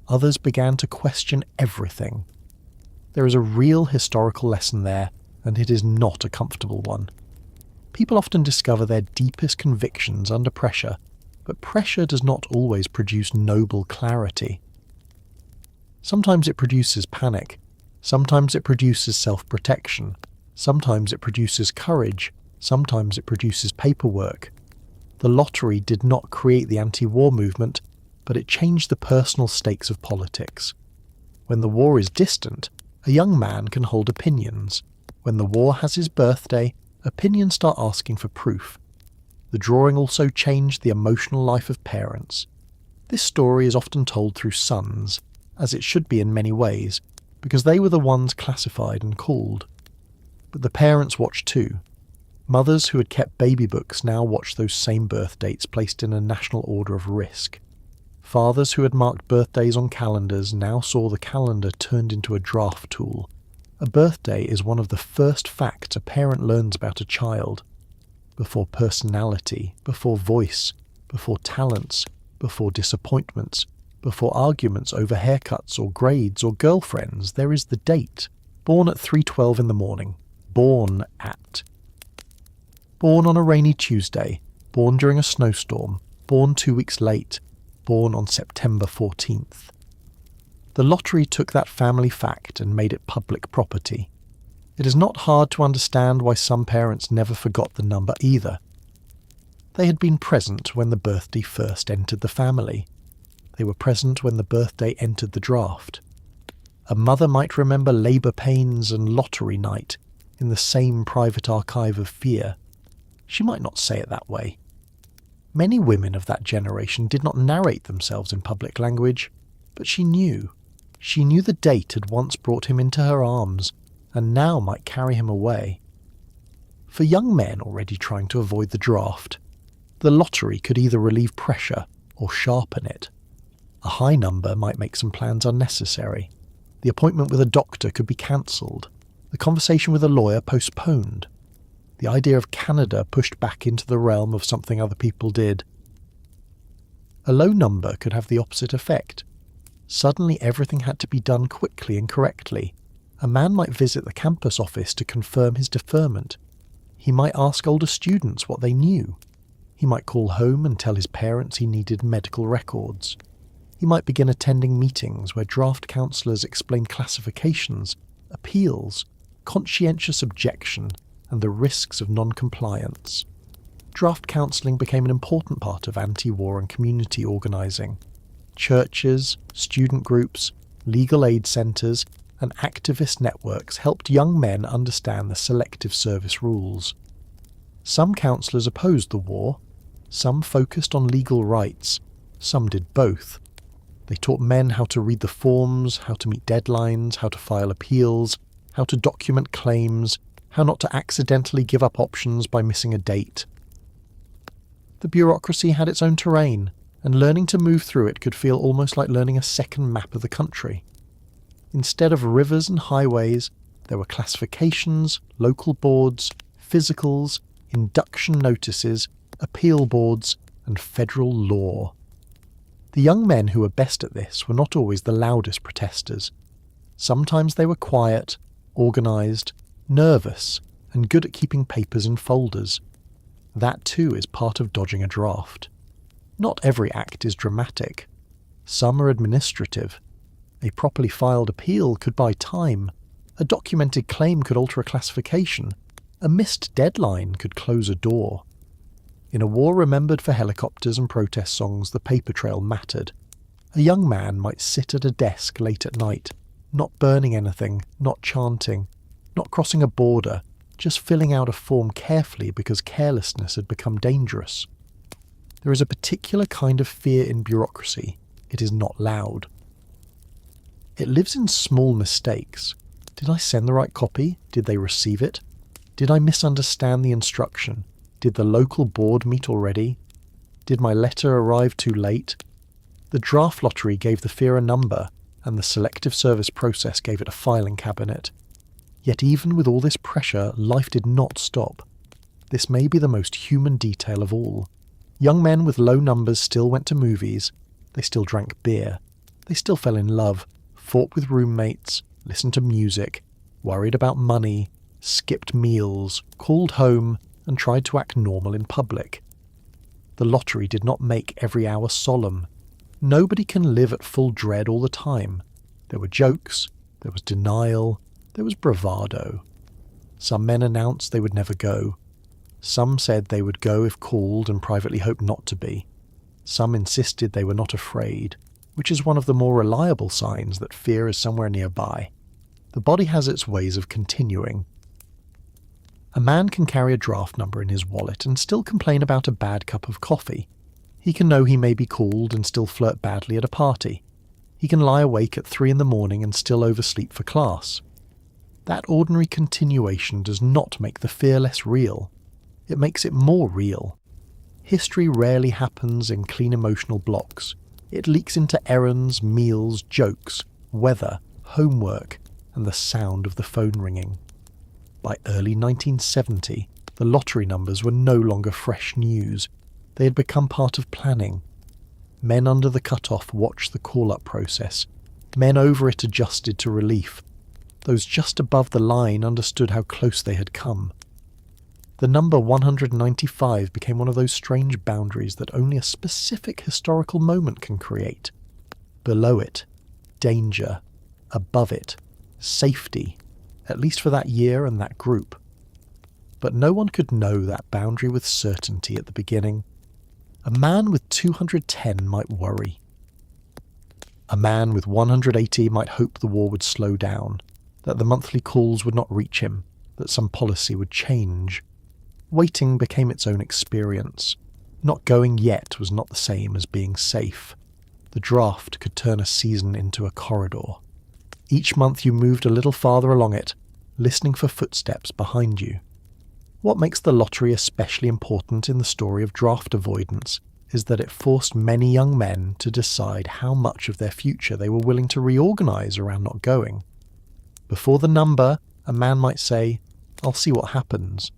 others began to question everything. There is a real historical lesson there, and it is not a comfortable one. People often discover their deepest convictions under pressure, but pressure does not always produce noble clarity. Sometimes it produces panic. Sometimes it produces self-protection. Sometimes it produces courage. Sometimes it produces paperwork. The lottery did not create the anti-war movement, but it changed the personal stakes of politics. When the war is distant, a young man can hold opinions. When the war has his birthday, opinions start asking for proof. The drawing also changed the emotional life of parents. This story is often told through sons, as it should be in many ways, because they were the ones classified and called. But the parents watched too. Mothers who had kept baby books now watched those same birth dates placed in a national order of risk. Fathers who had marked birthdays on calendars now saw the calendar turned into a draft tool. A birthday is one of the first facts a parent learns about a child. Before personality, before voice, before talents, before disappointments, before arguments over haircuts or grades or girlfriends, there is the date. Born at 3:12 in the morning. Born at. Born on a rainy Tuesday. Born during a snowstorm. Born 2 weeks late. Born on September 14th. The lottery took that family fact and made it public property. It is not hard to understand why some parents never forgot the number either. They had been present when the birthday first entered the family. They were present when the birthday entered the draft. A mother might remember labour pains and lottery night in the same private archive of fear. She might not say it that way. Many women of that generation did not narrate themselves in public language, but she knew. She knew the date had once brought him into her arms, and now might carry him away. For young men already trying to avoid the draft, the lottery could either relieve pressure or sharpen it. A high number might make some plans unnecessary. The appointment with a doctor could be cancelled. The conversation with a lawyer postponed. The idea of Canada pushed back into the realm of something other people did. A low number could have the opposite effect. Suddenly everything had to be done quickly and correctly. A man might visit the campus office to confirm his deferment. He might ask older students what they knew. He might call home and tell his parents he needed medical records. He might begin attending meetings where draft counsellors explain classifications, appeals, conscientious objection, and the risks of non-compliance. Draft counselling became an important part of anti-war and community organising. Churches, student groups, legal aid centres, and activist networks helped young men understand the selective service rules. Some counsellors opposed the war, some focused on legal rights, some did both. They taught men how to read the forms, how to meet deadlines, how to file appeals, how to document claims, how not to accidentally give up options by missing a date. The bureaucracy had its own terrain, and learning to move through it could feel almost like learning a second map of the country. Instead of rivers and highways, there were classifications, local boards, physicals, induction notices, appeal boards, and federal law. The young men who were best at this were not always the loudest protesters. Sometimes they were quiet, organised, nervous, and good at keeping papers in folders. That too is part of dodging a draft. Not every act is dramatic. Some are administrative. A properly filed appeal could buy time. A documented claim could alter a classification. A missed deadline could close a door. In a war remembered for helicopters and protest songs, the paper trail mattered. A young man might sit at a desk late at night, not burning anything, not chanting, not crossing a border, just filling out a form carefully because carelessness had become dangerous. There is a particular kind of fear in bureaucracy. It is not loud. It lives in small mistakes. Did I send the right copy? Did they receive it? Did I misunderstand the instruction? Did the local board meet already? Did my letter arrive too late? The draft lottery gave the fear a number, and the selective service process gave it a filing cabinet. Yet even with all this pressure, life did not stop. This may be the most human detail of all. Young men with low numbers still went to movies. They still drank beer. They still fell in love, fought with roommates, listened to music, worried about money, skipped meals, called home, and tried to act normal in public. The lottery did not make every hour solemn. Nobody can live at full dread all the time. There were jokes, there was denial, there was bravado. Some men announced they would never go. Some said they would go if called and privately hoped not to be. Some insisted they were not afraid, which is one of the more reliable signs that fear is somewhere nearby. The body has its ways of continuing. A man can carry a draft number in his wallet and still complain about a bad cup of coffee. He can know he may be called and still flirt badly at a party. He can lie awake at 3 a.m. and still oversleep for class. That ordinary continuation does not make the fear less real. It makes it more real. History rarely happens in clean emotional blocks. It leaks into errands, meals, jokes, weather, homework, and the sound of the phone ringing. By early 1970, the lottery numbers were no longer fresh news. They had become part of planning. Men under the cutoff watched the call-up process. Men over it adjusted to relief. Those just above the line understood how close they had come. The number 195 became one of those strange boundaries that only a specific historical moment can create. Below it, danger. Above it, safety. At least for that year and that group. But no one could know that boundary with certainty at the beginning. A man with 210 might worry. A man with 180 might hope the war would slow down, that the monthly calls would not reach him, that some policy would change. Waiting became its own experience. Not going yet was not the same as being safe. The draft could turn a season into a corridor. Each month you moved a little farther along it, listening for footsteps behind you. What makes the lottery especially important in the story of draft avoidance is that it forced many young men to decide how much of their future they were willing to reorganise around not going. Before the number, A man might say, "I'll see what happens."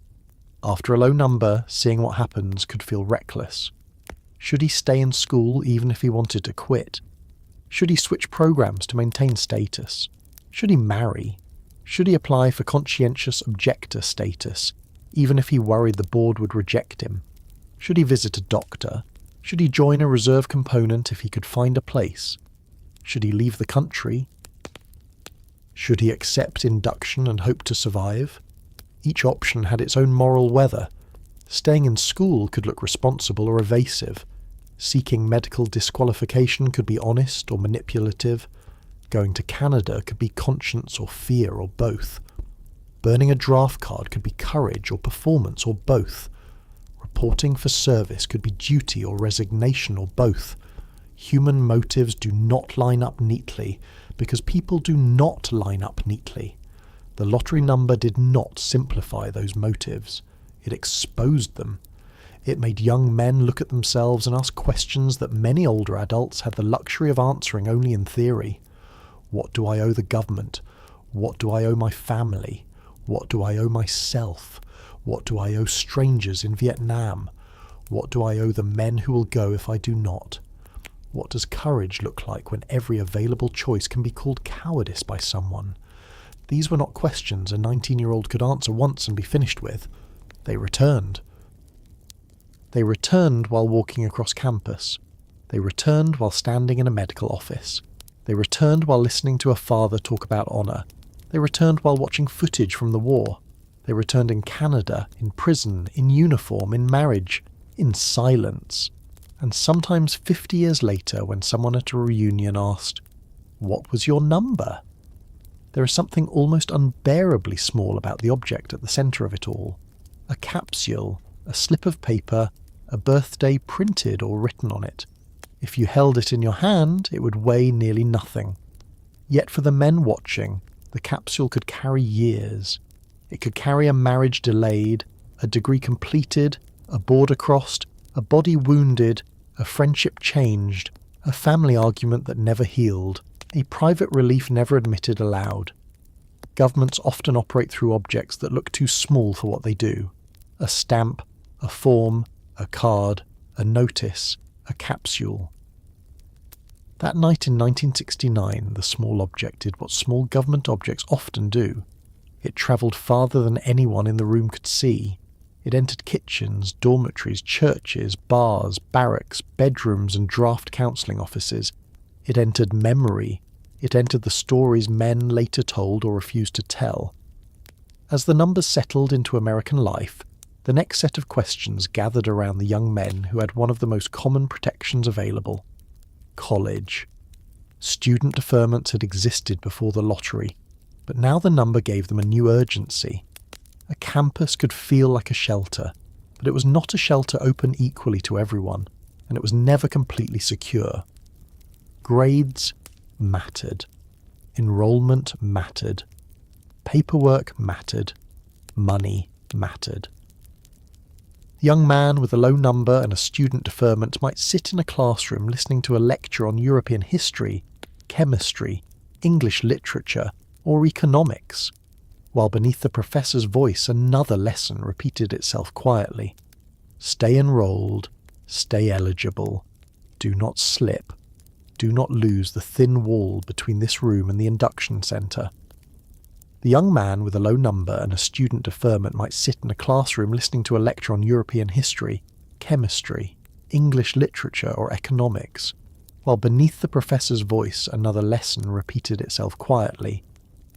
After a low number, seeing what happens could feel reckless. Should he stay in school even if he wanted to quit? Should he switch programs to maintain status? Should he marry? Should he apply for conscientious objector status, even if he worried the board would reject him? Should he visit a doctor? Should he join a reserve component if he could find a place? Should he leave the country? Should he accept induction and hope to survive? Each option had its own moral weather. Staying in school could look responsible or evasive. Seeking medical disqualification could be honest or manipulative. Going to Canada could be conscience or fear or both. Burning a draft card could be courage or performance or both. Reporting for service could be duty or resignation or both. Human motives do not line up neatly because people do not line up neatly. The lottery number did not simplify those motives. It exposed them. It made young men look at themselves and ask questions that many older adults had the luxury of answering only in theory. What do I owe the government? What do I owe my family? What do I owe myself? What do I owe strangers in Vietnam? What do I owe the men who will go if I do not? What does courage look like when every available choice can be called cowardice by someone? These were not questions a 19-year-old could answer once and be finished with. They returned. They returned while walking across campus. They returned while standing in a medical office. They returned while listening to a father talk about honour. They returned while watching footage from the war. They returned in Canada, in prison, in uniform, in marriage, in silence. And sometimes 50 years later, when someone at a reunion asked, "What was your number?" There is something almost unbearably small about the object at the centre of it all. A capsule, a slip of paper, a birthday printed or written on it. If you held it in your hand, it would weigh nearly nothing. Yet for the men watching, the capsule could carry years. It could carry a marriage delayed, a degree completed, a border crossed, a body wounded, a friendship changed, a family argument that never healed, a private relief never admitted aloud. Governments often operate through objects that look too small for what they do. A stamp, a form, a card, a notice, a capsule. That night in 1969, the small object did what small government objects often do. It travelled farther than anyone in the room could see. It entered kitchens, dormitories, churches, bars, barracks, bedrooms and draft counselling offices. It entered memory. It entered the stories men later told or refused to tell. As the numbers settled into American life, the next set of questions gathered around the young men who had one of the most common protections available: college. Student deferments had existed before the lottery, but now the number gave them a new urgency. A campus could feel like a shelter, but it was not a shelter open equally to everyone, and it was never completely secure. Grades mattered. Enrollment mattered. Paperwork mattered. Money mattered. The young man with a low number and a student deferment might sit in a classroom listening to a lecture on European history, chemistry, English literature, or economics, while beneath the professor's voice another lesson repeated itself quietly. Stay enrolled, stay eligible, do not slip, do not lose the thin wall between this room and the induction centre. The young man with a low number and a student deferment might sit in a classroom listening to a lecture on European history, chemistry, English literature or economics, while beneath the professor's voice another lesson repeated itself quietly.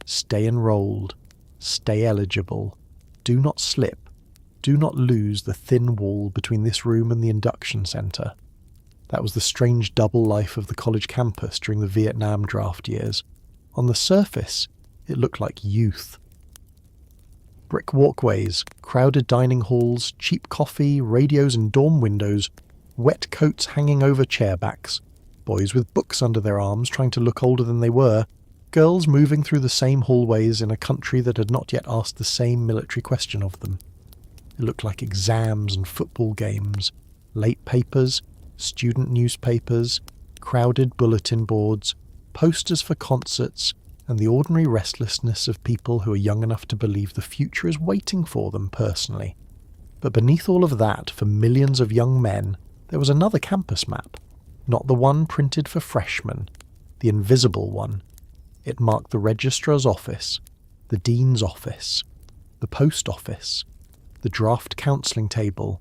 Stay enrolled, stay eligible, do not slip, do not lose the thin wall between this room and the induction centre. That was the strange double life of the college campus during the Vietnam draft years. On the surface, it looked like youth. Brick walkways, crowded dining halls, cheap coffee, radios in dorm windows, wet coats hanging over chairbacks, boys with books under their arms trying to look older than they were, girls moving through the same hallways in a country that had not yet asked the same military question of them. It looked like exams and football games, late papers, student newspapers, crowded bulletin boards, posters for concerts, and the ordinary restlessness of people who are young enough to believe the future is waiting for them personally. But beneath all of that, for millions of young men, there was another campus map. Not the one printed for freshmen, the invisible one. It marked the registrar's office, the dean's office, the post office, the draft counselling table,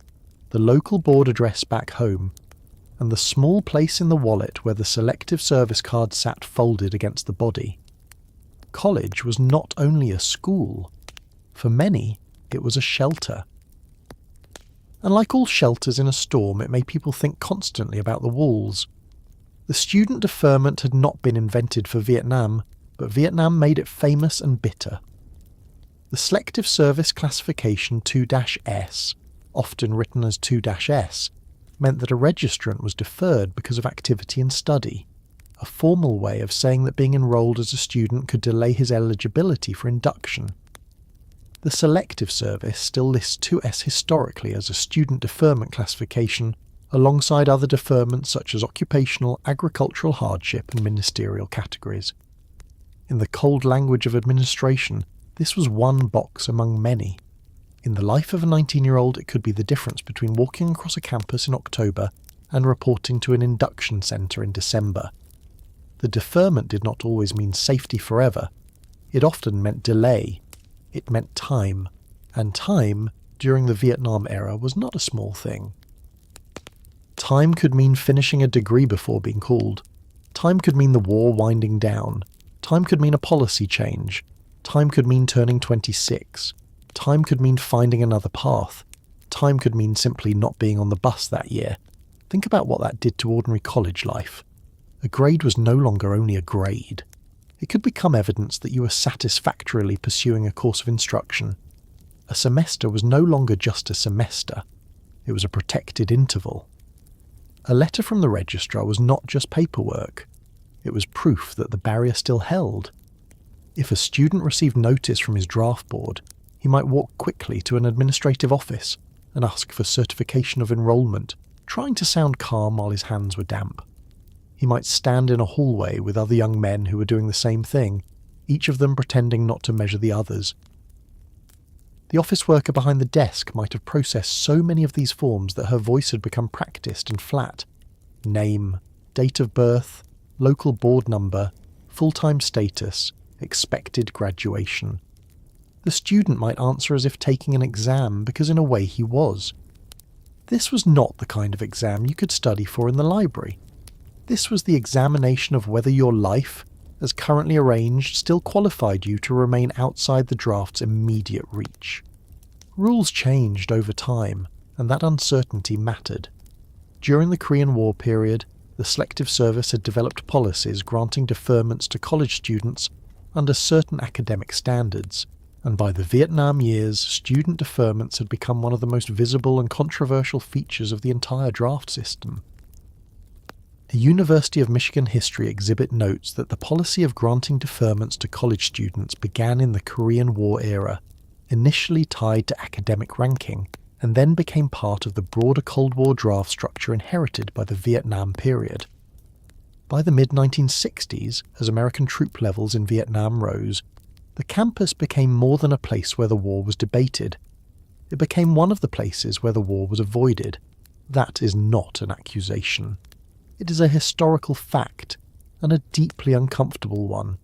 the local board address back home, and the small place in the wallet where the selective service card sat folded against the body. College was not only a school. For many, it was a shelter. And like all shelters in a storm, it made people think constantly about the walls. The student deferment had not been invented for Vietnam, but Vietnam made it famous and bitter. The selective service classification 2-S, often written as 2-S, meant that a registrant was deferred because of activity and study, a formal way of saying that being enrolled as a student could delay his eligibility for induction. The selective service still lists 2S historically as a student deferment classification, alongside other deferments such as occupational, agricultural hardship and ministerial categories. In the cold language of administration, this was one box among many. In the life of a 19-year-old, it could be the difference between walking across a campus in October and reporting to an induction centre in December. The deferment did not always mean safety forever. It often meant delay. It meant time. And time, during the Vietnam era, was not a small thing. Time could mean finishing a degree before being called. Time could mean the war winding down. Time could mean a policy change. Time could mean turning 26. Time could mean finding another path. Time could mean simply not being on the bus that year. Think about what that did to ordinary college life. A grade was no longer only a grade. It could become evidence that you were satisfactorily pursuing a course of instruction. A semester was no longer just a semester. It was a protected interval. A letter from the registrar was not just paperwork. It was proof that the barrier still held. If a student received notice from his draft board, he might walk quickly to an administrative office and ask for certification of enrolment, trying to sound calm while his hands were damp. He might stand in a hallway with other young men who were doing the same thing, each of them pretending not to measure the others. The office worker behind the desk might have processed so many of these forms that her voice had become practiced and flat. Name, date of birth, local board number, full-time status, expected graduation. The student might answer as if taking an exam because in a way he was. This was not the kind of exam you could study for in the library. This was the examination of whether your life, as currently arranged, still qualified you to remain outside the draft's immediate reach. Rules changed over time, and that uncertainty mattered. During the Korean War period, the Selective Service had developed policies granting deferments to college students under certain academic standards, and by the Vietnam years, student deferments had become one of the most visible and controversial features of the entire draft system. A University of Michigan history exhibit notes that the policy of granting deferments to college students began in the Korean War era, initially tied to academic ranking, and then became part of the broader Cold War draft structure inherited by the Vietnam period. By the mid-1960s, as American troop levels in Vietnam rose, the campus became more than a place where the war was debated. It became one of the places where the war was avoided. That is not an accusation. It is a historical fact, and a deeply uncomfortable one.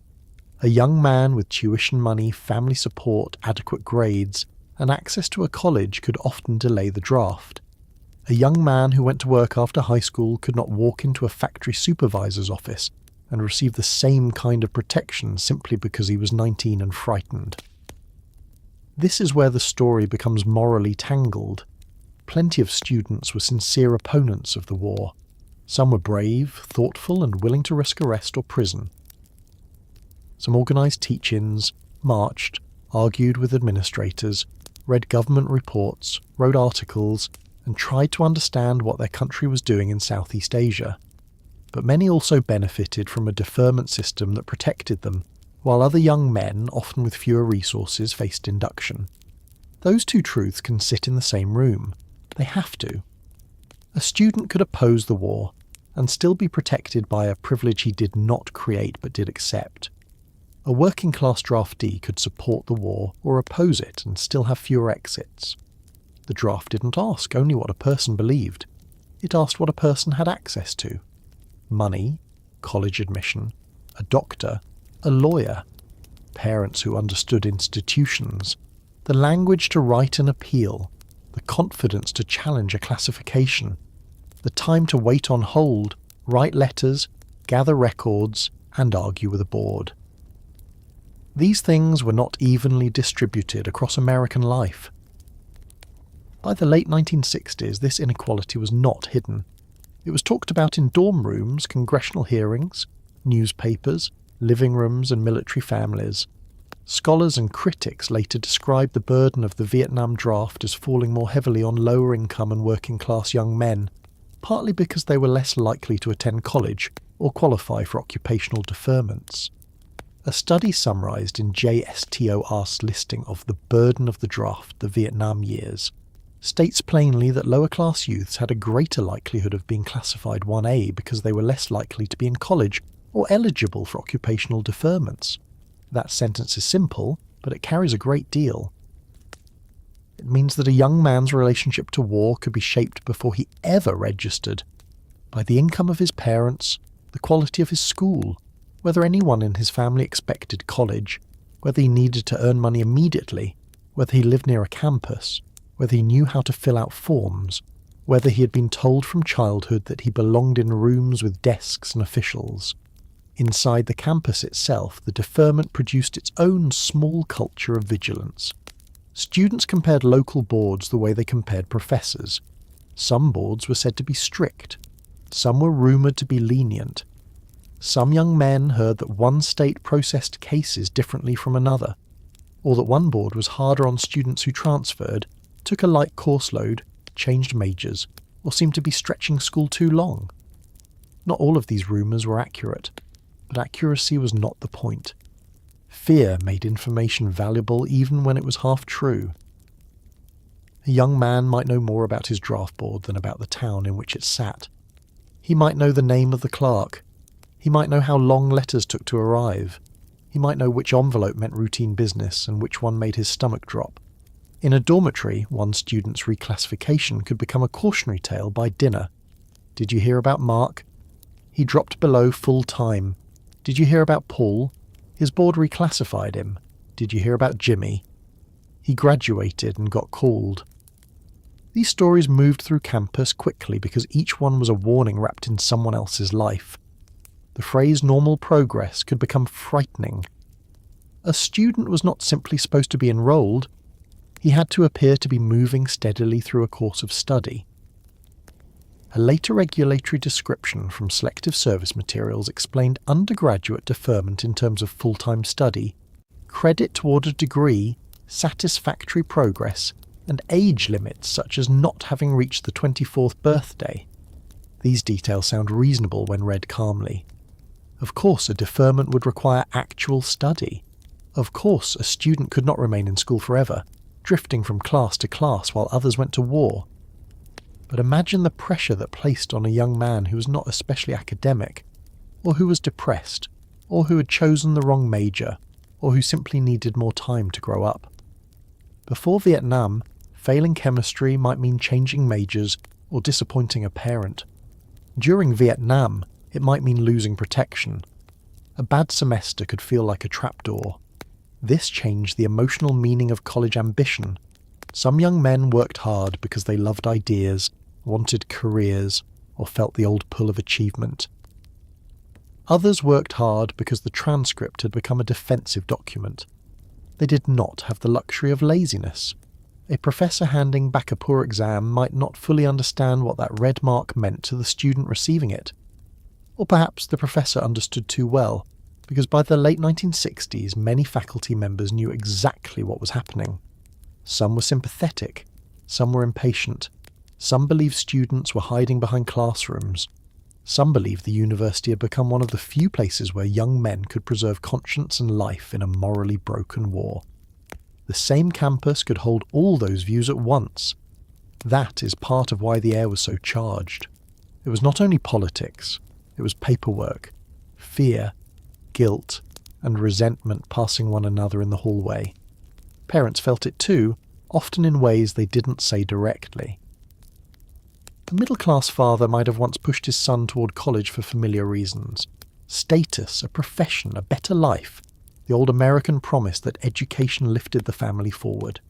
A young man with tuition money, family support, adequate grades, and access to a college could often delay the draft. A young man who went to work after high school could not walk into a factory supervisor's office and receive the same kind of protection simply because he was 19 and frightened. This is where the story becomes morally tangled. Plenty of students were sincere opponents of the war. Some were brave, thoughtful, and willing to risk arrest or prison. Some organised teach-ins, marched, argued with administrators, read government reports, wrote articles, and tried to understand what their country was doing in Southeast Asia. But many also benefited from a deferment system that protected them, while other young men, often with fewer resources, faced induction. Those two truths can sit in the same room. They have to. A student could oppose the war and still be protected by a privilege he did not create but did accept. A working-class draftee could support the war or oppose it and still have fewer exits. The draft didn't ask only what a person believed. It asked what a person had access to. Money, college admission, a doctor, a lawyer, parents who understood institutions, the language to write an appeal, the confidence to challenge a classification, the time to wait on hold, write letters, gather records, and argue with a board. These things were not evenly distributed across American life. By the late 1960s, this inequality was not hidden. It was talked about in dorm rooms, congressional hearings, newspapers, living rooms, and military families. Scholars and critics later described the burden of the Vietnam draft as falling more heavily on lower-income and working-class young men, partly because they were less likely to attend college or qualify for occupational deferments. A study summarised in JSTOR's listing of the burden of the draft, the Vietnam years, states plainly that lower-class youths had a greater likelihood of being classified 1A because they were less likely to be in college or eligible for occupational deferments. That sentence is simple, but it carries a great deal. It means that a young man's relationship to war could be shaped before he ever registered by the income of his parents, the quality of his school, whether anyone in his family expected college, whether he needed to earn money immediately, whether he lived near a campus, whether he knew how to fill out forms, whether he had been told from childhood that he belonged in rooms with desks and officials. Inside the campus itself, the deferment produced its own small culture of vigilance. Students compared local boards the way they compared professors. Some boards were said to be strict. Some were rumoured to be lenient. Some young men heard that one state processed cases differently from another, or that one board was harder on students who transferred, took a light course load, changed majors, or seemed to be stretching school too long. Not all of these rumours were accurate, but accuracy was not the point. Fear made information valuable even when it was half true. A young man might know more about his draft board than about the town in which it sat. He might know the name of the clerk. He might know how long letters took to arrive. He might know which envelope meant routine business and which one made his stomach drop. In a dormitory, one student's reclassification could become a cautionary tale by dinner. Did you hear about Mark? He dropped below full time. Did you hear about Paul? His board reclassified him. Did you hear about Jimmy? He graduated and got called. These stories moved through campus quickly because each one was a warning wrapped in someone else's life. The phrase normal progress could become frightening. A student was not simply supposed to be enrolled. He had to appear to be moving steadily through a course of study. A later regulatory description from selective service materials explained undergraduate deferment in terms of full-time study, credit toward a degree, satisfactory progress, and age limits such as not having reached the 24th birthday. These details sound reasonable when read calmly. Of course, a deferment would require actual study. Of course, a student could not remain in school forever, drifting from class to class while others went to war. But imagine the pressure that placed on a young man who was not especially academic, or who was depressed, or who had chosen the wrong major, or who simply needed more time to grow up. Before Vietnam, failing chemistry might mean changing majors or disappointing a parent. During Vietnam, it might mean losing protection. A bad semester could feel like a trapdoor. This changed the emotional meaning of college ambition. Some young men worked hard because they loved ideas, wanted careers, or felt the old pull of achievement. Others worked hard because the transcript had become a defensive document. They did not have the luxury of laziness. A professor handing back a poor exam might not fully understand what that red mark meant to the student receiving it. Or perhaps the professor understood too well, because by the late 1960s many faculty members knew exactly what was happening. Some were sympathetic, some were impatient, some believed students were hiding behind classrooms, some believed the university had become one of the few places where young men could preserve conscience and life in a morally broken war. The same campus could hold all those views at once. That is part of why the air was so charged. It was not only politics, it was paperwork, fear, guilt, and resentment passing one another in the hallway. Parents felt it too, often in ways they didn't say directly. The middle-class father might have once pushed his son toward college for familiar reasons. Status, a profession, a better life. The old American promise that education lifted the family forward.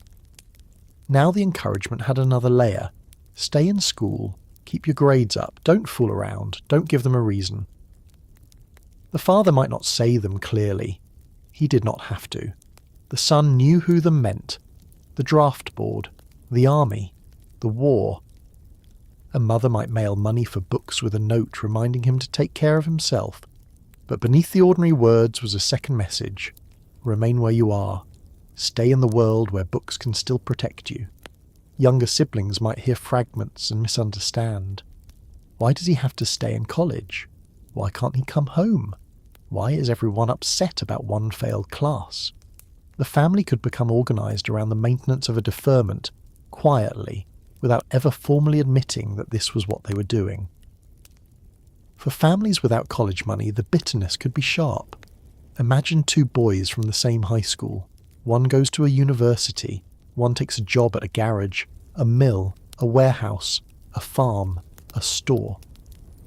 Now the encouragement had another layer. Stay in school, keep your grades up, don't fool around, don't give them a reason. The father might not say them clearly. He did not have to. The son knew who them meant. The draft board, the army, the war. A mother might mail money for books with a note reminding him to take care of himself. But beneath the ordinary words was a second message. Remain where you are. Stay in the world where books can still protect you. Younger siblings might hear fragments and misunderstand. Why does he have to stay in college? Why can't he come home? Why is everyone upset about one failed class? The family could become organised around the maintenance of a deferment, quietly, without ever formally admitting that this was what they were doing. For families without college money, the bitterness could be sharp. Imagine two boys from the same high school. One goes to a university, one takes a job at a garage, a mill, a warehouse, a farm, a store.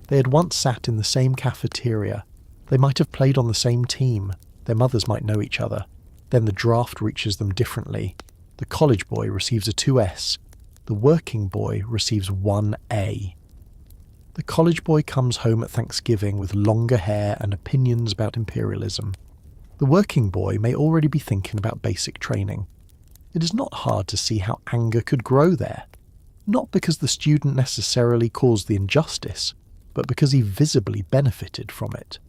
They had once sat in the same cafeteria. They might have played on the same team. Their mothers might know each other. Then the draft reaches them differently. The college boy receives a 2S. The working boy receives 1A. The college boy comes home at Thanksgiving with longer hair and opinions about imperialism. The working boy may already be thinking about basic training. It is not hard to see how anger could grow there. Not because the student necessarily caused the injustice, but because he visibly benefited from it.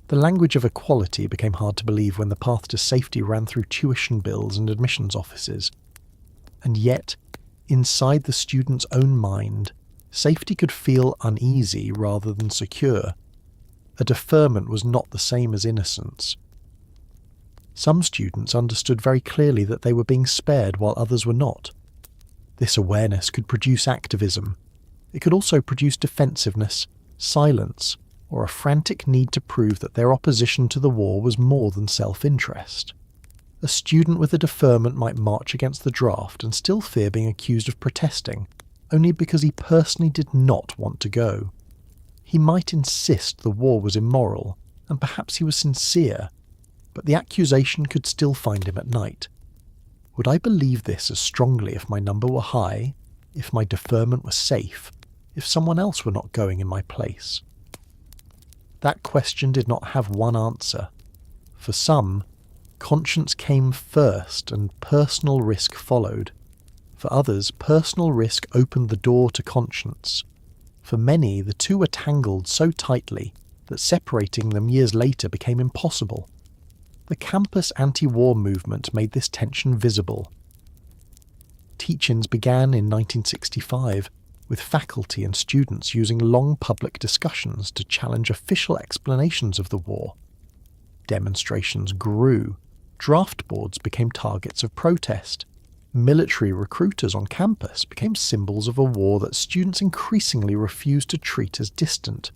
The language of equality became hard to believe when the path to safety ran through tuition bills and admissions offices. And yet, inside the student's own mind, safety could feel uneasy rather than secure. A deferment was not the same as innocence. Some students understood very clearly that they were being spared while others were not. This awareness could produce activism. It could also produce defensiveness, silence, or a frantic need to prove that their opposition to the war was more than self-interest. A student with a deferment might march against the draft and still fear being accused of protesting, only because he personally did not want to go. He might insist the war was immoral, and perhaps he was sincere, but the accusation could still find him at night. Would I believe this as strongly if my number were high, if my deferment was safe, if someone else were not going in my place? That question did not have one answer. For some, conscience came first and personal risk followed. For others, personal risk opened the door to conscience. For many, the two were tangled so tightly that separating them years later became impossible. The campus anti-war movement made this tension visible. Teach-ins began in 1965, with faculty and students using long public discussions to challenge official explanations of the war. Demonstrations grew. Draft boards became targets of protest. Military recruiters on campus became symbols of a war that students increasingly refused to treat as distant.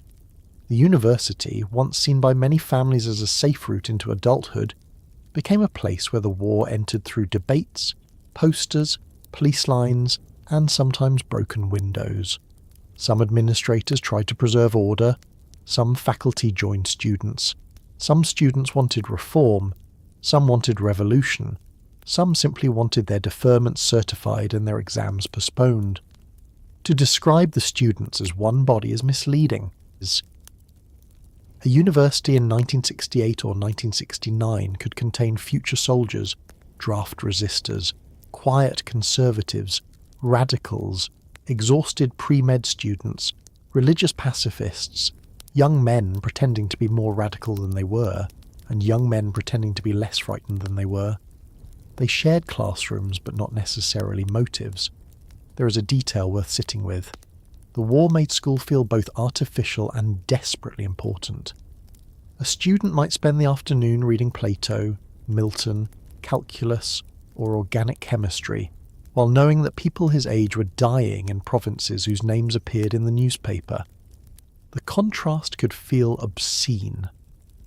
The university, once seen by many families as a safe route into adulthood, became a place where the war entered through debates, posters, police lines, and sometimes broken windows. Some administrators tried to preserve order, some faculty joined students, some students wanted reform, some wanted revolution, some simply wanted their deferments certified and their exams postponed. To describe the students as one body is misleading. A university in 1968 or 1969 could contain future soldiers, draft resistors, quiet conservatives, radicals, exhausted pre-med students, religious pacifists, young men pretending to be more radical than they were, and young men pretending to be less frightened than they were. They shared classrooms, but not necessarily motives. There is a detail worth sitting with. The war made school feel both artificial and desperately important. A student might spend the afternoon reading Plato, Milton, calculus, or organic chemistry, while knowing that people his age were dying in provinces whose names appeared in the newspaper. The contrast could feel obscene.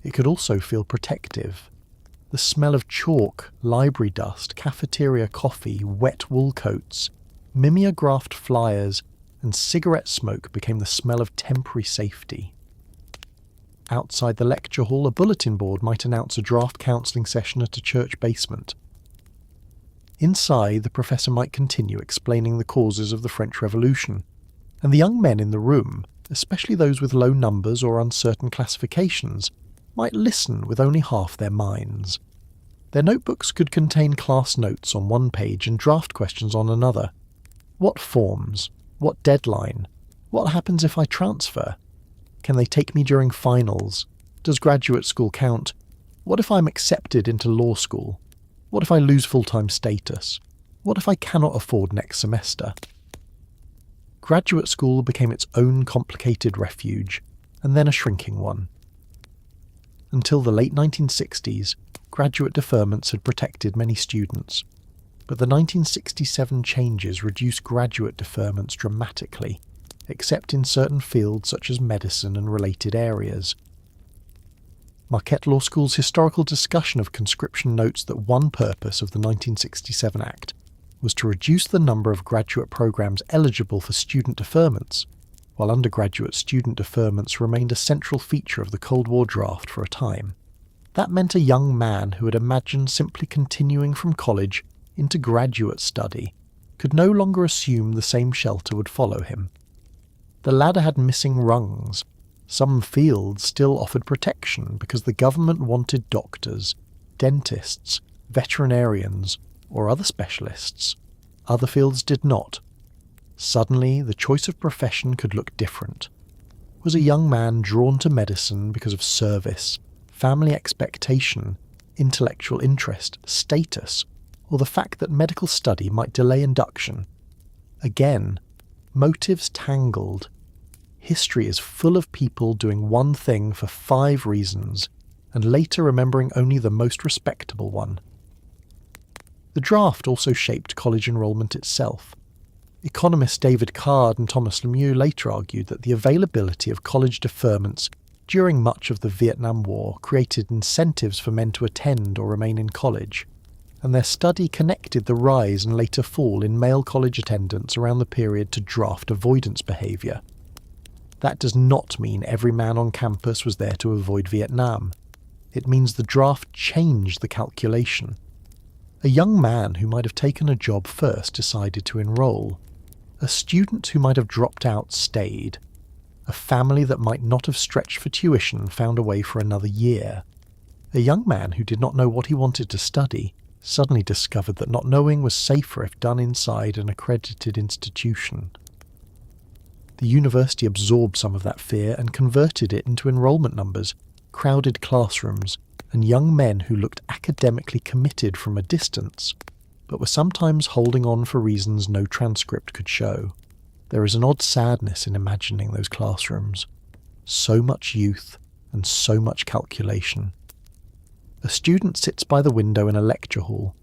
It could also feel protective. The smell of chalk, library dust, cafeteria coffee, wet wool coats, mimeographed flyers, and cigarette smoke became the smell of temporary safety. Outside the lecture hall, a bulletin board might announce a draft counselling session at a church basement. Inside, the professor might continue explaining the causes of the French Revolution, and the young men in the room, especially those with low numbers or uncertain classifications, might listen with only half their minds. Their notebooks could contain class notes on one page and draft questions on another. What forms? What deadline? What happens if I transfer? Can they take me during finals? Does graduate school count? What if I'm accepted into law school? What if I lose full-time status? What if I cannot afford next semester? Graduate school became its own complicated refuge, and then a shrinking one. Until the late 1960s, graduate deferments had protected many students, but the 1967 changes reduced graduate deferments dramatically, except in certain fields such as medicine and related areas. Marquette Law School's historical discussion of conscription notes that one purpose of the 1967 Act was to reduce the number of graduate programs eligible for student deferments, while undergraduate student deferments remained a central feature of the Cold War draft for a time. That meant a young man who had imagined simply continuing from college into graduate study could no longer assume the same shelter would follow him. The ladder had missing rungs. Some fields still offered protection because the government wanted doctors, dentists, veterinarians, or other specialists. Other fields did not. Suddenly, the choice of profession could look different. Was a young man drawn to medicine because of service, family expectation, intellectual interest, status, or the fact that medical study might delay induction? Again, motives tangled. History is full of people doing one thing for 5 reasons, and later remembering only the most respectable one. The draft also shaped college enrollment itself. Economists David Card and Thomas Lemieux later argued that the availability of college deferments during much of the Vietnam War created incentives for men to attend or remain in college, and their study connected the rise and later fall in male college attendance around the period to draft avoidance behaviour. That does not mean every man on campus was there to avoid Vietnam. It means the draft changed the calculation. A young man who might have taken a job first decided to enroll. A student who might have dropped out stayed. A family that might not have stretched for tuition found a way for another year. A young man who did not know what he wanted to study suddenly discovered that not knowing was safer if done inside an accredited institution. The university absorbed some of that fear and converted it into enrollment numbers, crowded classrooms, and young men who looked academically committed from a distance, but were sometimes holding on for reasons no transcript could show. There is an odd sadness in imagining those classrooms. So much youth and so much calculation. A student sits by the window in a lecture hall.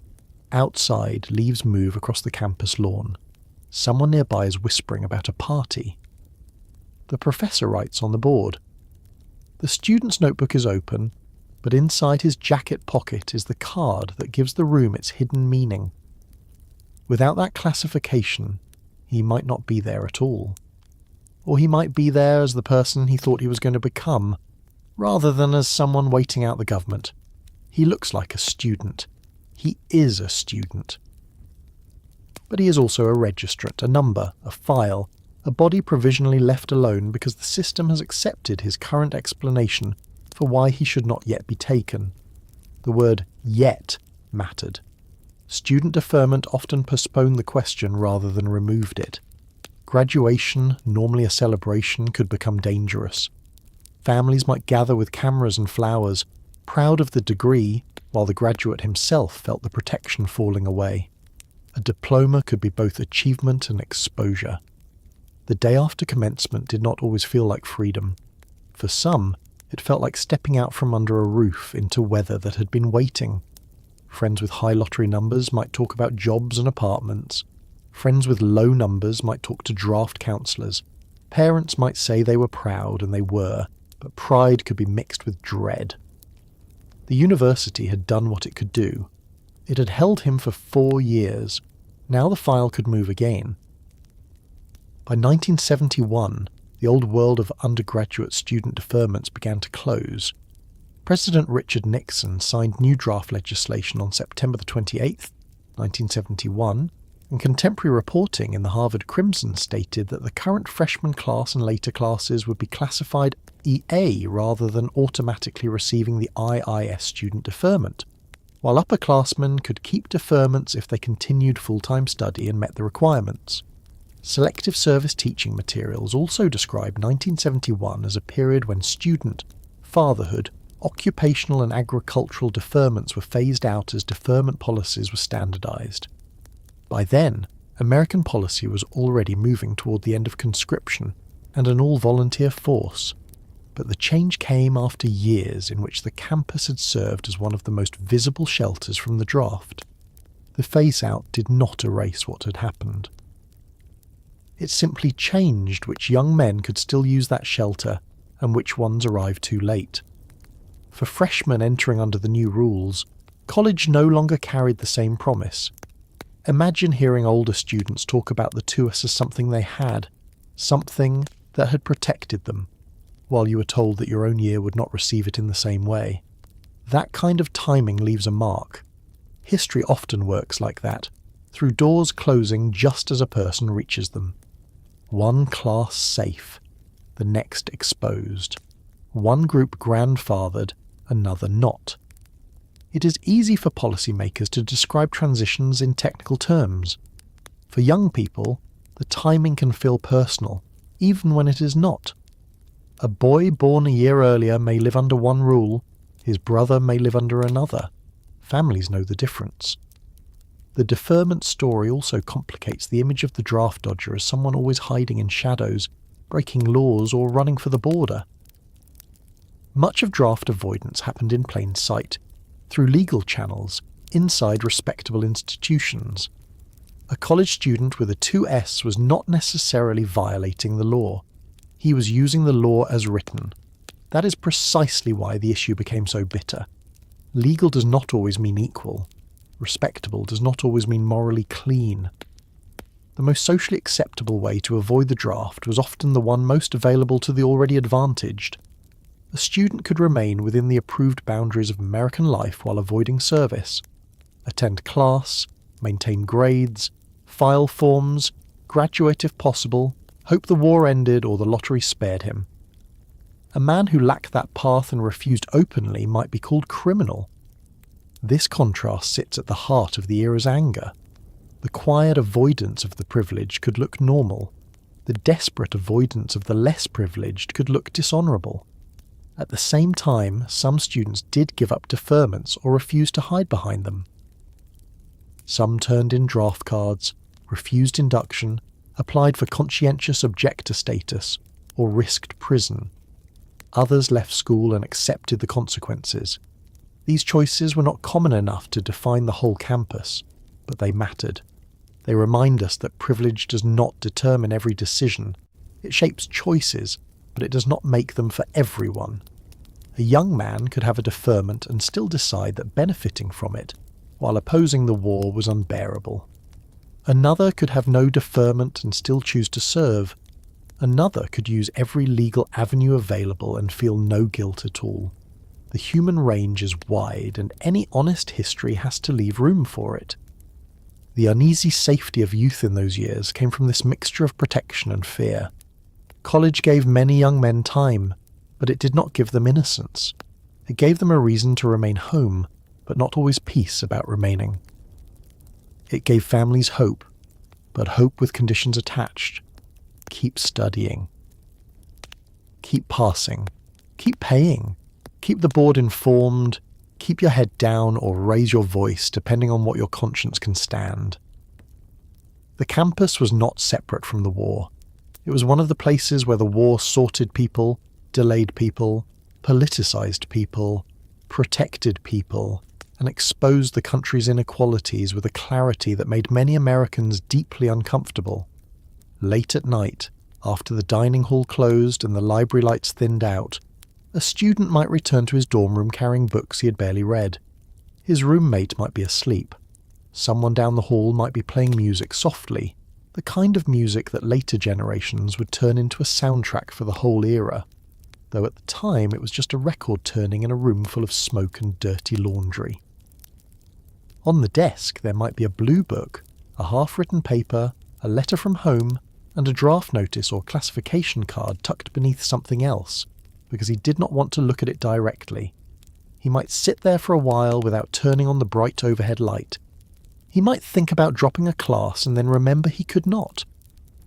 Outside, leaves move across the campus lawn. Someone nearby is whispering about a party. The professor writes on the board. The student's notebook is open, but inside his jacket pocket is the card that gives the room its hidden meaning. Without that classification, he might not be there at all. Or he might be there as the person he thought he was going to become, rather than as someone waiting out the government. He looks like a student. He is a student. But he is also a registrant, a number, a file, a body provisionally left alone because the system has accepted his current explanation for why he should not yet be taken. The word yet mattered. Student deferment often postponed the question rather than removed it. Graduation, normally a celebration, could become dangerous. Families might gather with cameras and flowers, proud of the degree, while the graduate himself felt the protection falling away. A diploma could be both achievement and exposure. The day after commencement did not always feel like freedom. For some, it felt like stepping out from under a roof into weather that had been waiting. Friends with high lottery numbers might talk about jobs and apartments. Friends with low numbers might talk to draft counsellors. Parents might say they were proud, and they were, but pride could be mixed with dread. The university had done what it could do. It had held him for 4 years. Now the file could move again. By 1971, the old world of undergraduate student deferments began to close. President Richard Nixon signed new draft legislation on September 28, 1971, and contemporary reporting in the Harvard Crimson stated that the current freshman class and later classes would be classified EA rather than automatically receiving the IIS student deferment, while upperclassmen could keep deferments if they continued full-time study and met the requirements. Selective service teaching materials also describe 1971 as a period when student, fatherhood, occupational and agricultural deferments were phased out as deferment policies were standardized. By then, American policy was already moving toward the end of conscription and an all-volunteer force, but the change came after years in which the campus had served as one of the most visible shelters from the draft. The phase-out did not erase what had happened. It simply changed which young men could still use that shelter and which ones arrived too late. For freshmen entering under the new rules, college no longer carried the same promise. Imagine hearing older students talk about the TUS as something they had, something that had protected them, while you were told that your own year would not receive it in the same way. That kind of timing leaves a mark. History often works like that, through doors closing just as a person reaches them. One class safe, the next exposed. One group grandfathered, another not. It is easy for policymakers to describe transitions in technical terms. For young people, the timing can feel personal, even when it is not. A boy born a year earlier may live under one rule, his brother may live under another. Families know the difference. The deferment story also complicates the image of the draft dodger as someone always hiding in shadows, breaking laws or running for the border. Much of draft avoidance happened in plain sight, through legal channels, inside respectable institutions. A college student with a 2S was not necessarily violating the law. He was using the law as written. That is precisely why the issue became so bitter. Legal does not always mean equal. Respectable does not always mean morally clean. The most socially acceptable way to avoid the draft was often the one most available to the already advantaged. A student could remain within the approved boundaries of American life while avoiding service. Attend class, maintain grades, file forms, graduate if possible, hope the war ended or the lottery spared him. A man who lacked that path and refused openly might be called criminal. This contrast sits at the heart of the era's anger. The quiet avoidance of the privileged could look normal. The desperate avoidance of the less privileged could look dishonourable. At the same time, some students did give up deferments or refused to hide behind them. Some turned in draft cards, refused induction, applied for conscientious objector status, or risked prison. Others left school and accepted the consequences. These choices were not common enough to define the whole campus, but they mattered. They remind us that privilege does not determine every decision. It shapes choices, but it does not make them for everyone. A young man could have a deferment and still decide that benefiting from it, while opposing the war, was unbearable. Another could have no deferment and still choose to serve. Another could use every legal avenue available and feel no guilt at all. The human range is wide, and any honest history has to leave room for it. The uneasy safety of youth in those years came from this mixture of protection and fear. College gave many young men time, but it did not give them innocence. It gave them a reason to remain home, but not always peace about remaining. It gave families hope, but hope with conditions attached. Keep studying. Keep passing. Keep paying. Keep the board informed. Keep your head down or raise your voice, depending on what your conscience can stand. The campus was not separate from the war. It was one of the places where the war sorted people, delayed people, politicized people, protected people, and exposed the country's inequalities with a clarity that made many Americans deeply uncomfortable. Late at night, after the dining hall closed and the library lights thinned out, A student might return to his dorm room carrying books he had barely read. His roommate might be asleep. Someone down the hall might be playing music softly, the kind of music that later generations would turn into a soundtrack for the whole era, though at the time it was just a record turning in a room full of smoke and dirty laundry. On the desk there might be a blue book, a half-written paper, a letter from home, and a draft notice or classification card tucked beneath something else, because he did not want to look at it directly. He might sit there for a while without turning on the bright overhead light. He might think about dropping a class and then remember he could not.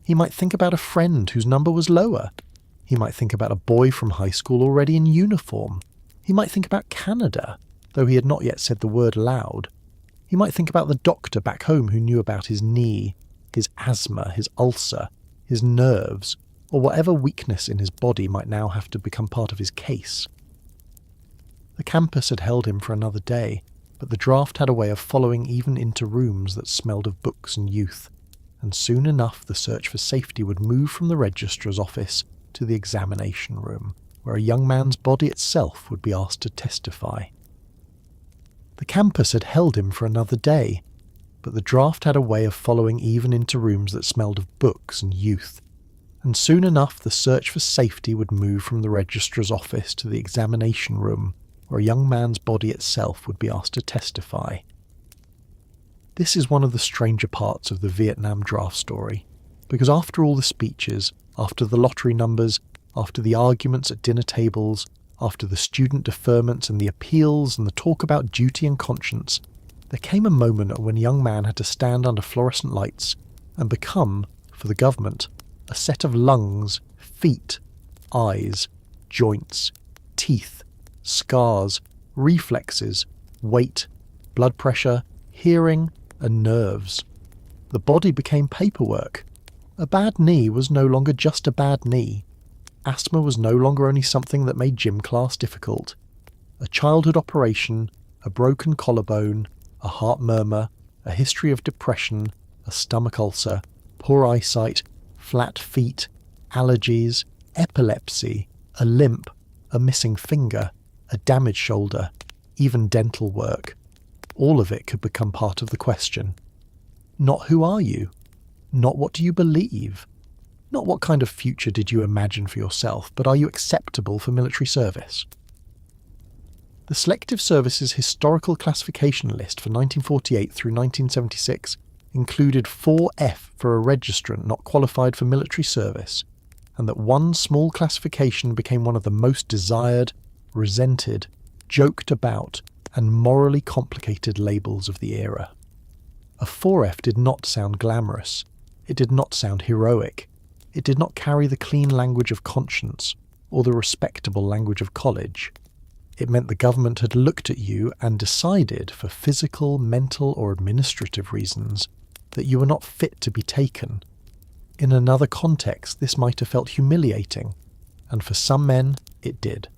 He might think about a friend whose number was lower. He might think about a boy from high school already in uniform. He might think about Canada, though he had not yet said the word aloud. He might think about the doctor back home who knew about his knee, his asthma, his ulcer, his nerves, or whatever weakness in his body might now have to become part of his case. The campus had held him for another day, but the draft had a way of following even into rooms that smelled of books and youth, and soon enough the search for safety would move from the registrar's office to the examination room, where a young man's body itself would be asked to testify. The campus had held him for another day, but the draft had a way of following even into rooms that smelled of books and youth, and soon enough the search for safety would move from the registrar's office to the examination room, where a young man's body itself would be asked to testify. This is one of the stranger parts of the Vietnam draft story, because after all the speeches, after the lottery numbers, after the arguments at dinner tables, after the student deferments and the appeals and the talk about duty and conscience, there came a moment when a young man had to stand under fluorescent lights and become, for the government, a set of lungs, feet, eyes, joints, teeth, scars, reflexes, weight, blood pressure, hearing, and nerves. The body became paperwork. A bad knee was no longer just a bad knee. Asthma was no longer only something that made gym class difficult. A childhood operation, a broken collarbone, a heart murmur, a history of depression, a stomach ulcer, poor eyesight, flat feet, allergies, epilepsy, a limp, a missing finger, a damaged shoulder, even dental work. All of it could become part of the question. Not who are you? Not what do you believe? Not what kind of future did you imagine for yourself, but are you acceptable for military service? The Selective Service's historical classification list for 1948 through 1976 included 4F for a registrant not qualified for military service, and that one small classification became one of the most desired, resented, joked about, and morally complicated labels of the era. A 4F did not sound glamorous. It did not sound heroic. It did not carry the clean language of conscience or the respectable language of college. It meant the government had looked at you and decided, for physical, mental, or administrative reasons, that you were not fit to be taken. In another context, this might have felt humiliating, and for some men, it did.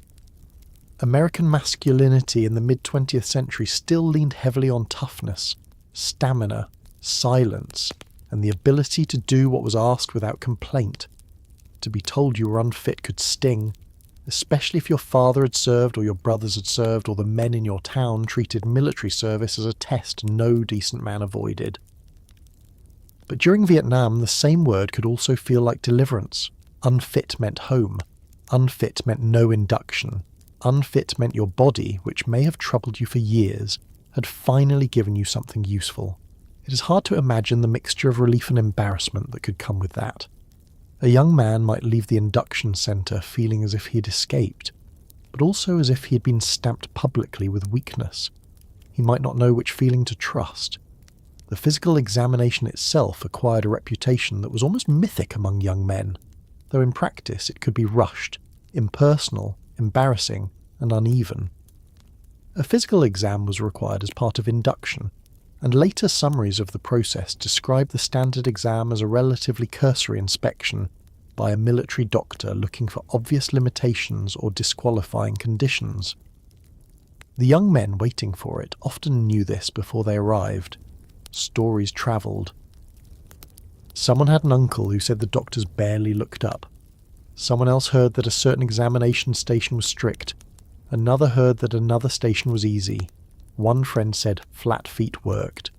American masculinity in the mid-20th century still leaned heavily on toughness, stamina, silence, and the ability to do what was asked without complaint. To be told you were unfit could sting, especially if your father had served or your brothers had served or the men in your town treated military service as a test no decent man avoided. But during Vietnam, the same word could also feel like deliverance. Unfit meant home. Unfit meant no induction. Unfit meant your body, which may have troubled you for years, had finally given you something useful. It is hard to imagine the mixture of relief and embarrassment that could come with that. A young man might leave the induction centre feeling as if he had escaped, but also as if he had been stamped publicly with weakness. He might not know which feeling to trust. The physical examination itself acquired a reputation that was almost mythic among young men, though in practice it could be rushed, impersonal, embarrassing, and uneven. A physical exam was required as part of induction, and later summaries of the process describe the standard exam as a relatively cursory inspection by a military doctor looking for obvious limitations or disqualifying conditions. The young men waiting for it often knew this before they arrived. Stories travelled. Someone had an uncle who said the doctors barely looked up. Someone else heard that a certain examination station was strict. Another heard that another station was easy. One friend said flat feet worked.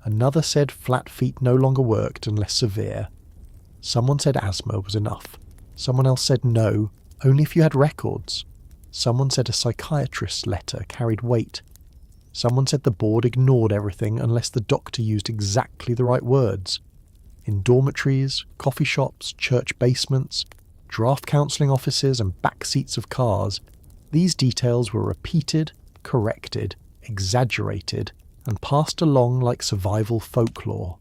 Another said flat feet no longer worked unless severe. Someone said asthma was enough. Someone else said no, only if you had records. Someone said a psychiatrist's letter carried weight. Someone said the board ignored everything unless the doctor used exactly the right words. In dormitories, coffee shops, church basements, draft counselling offices and back seats of cars, these details were repeated, corrected, exaggerated, and passed along like survival folklore.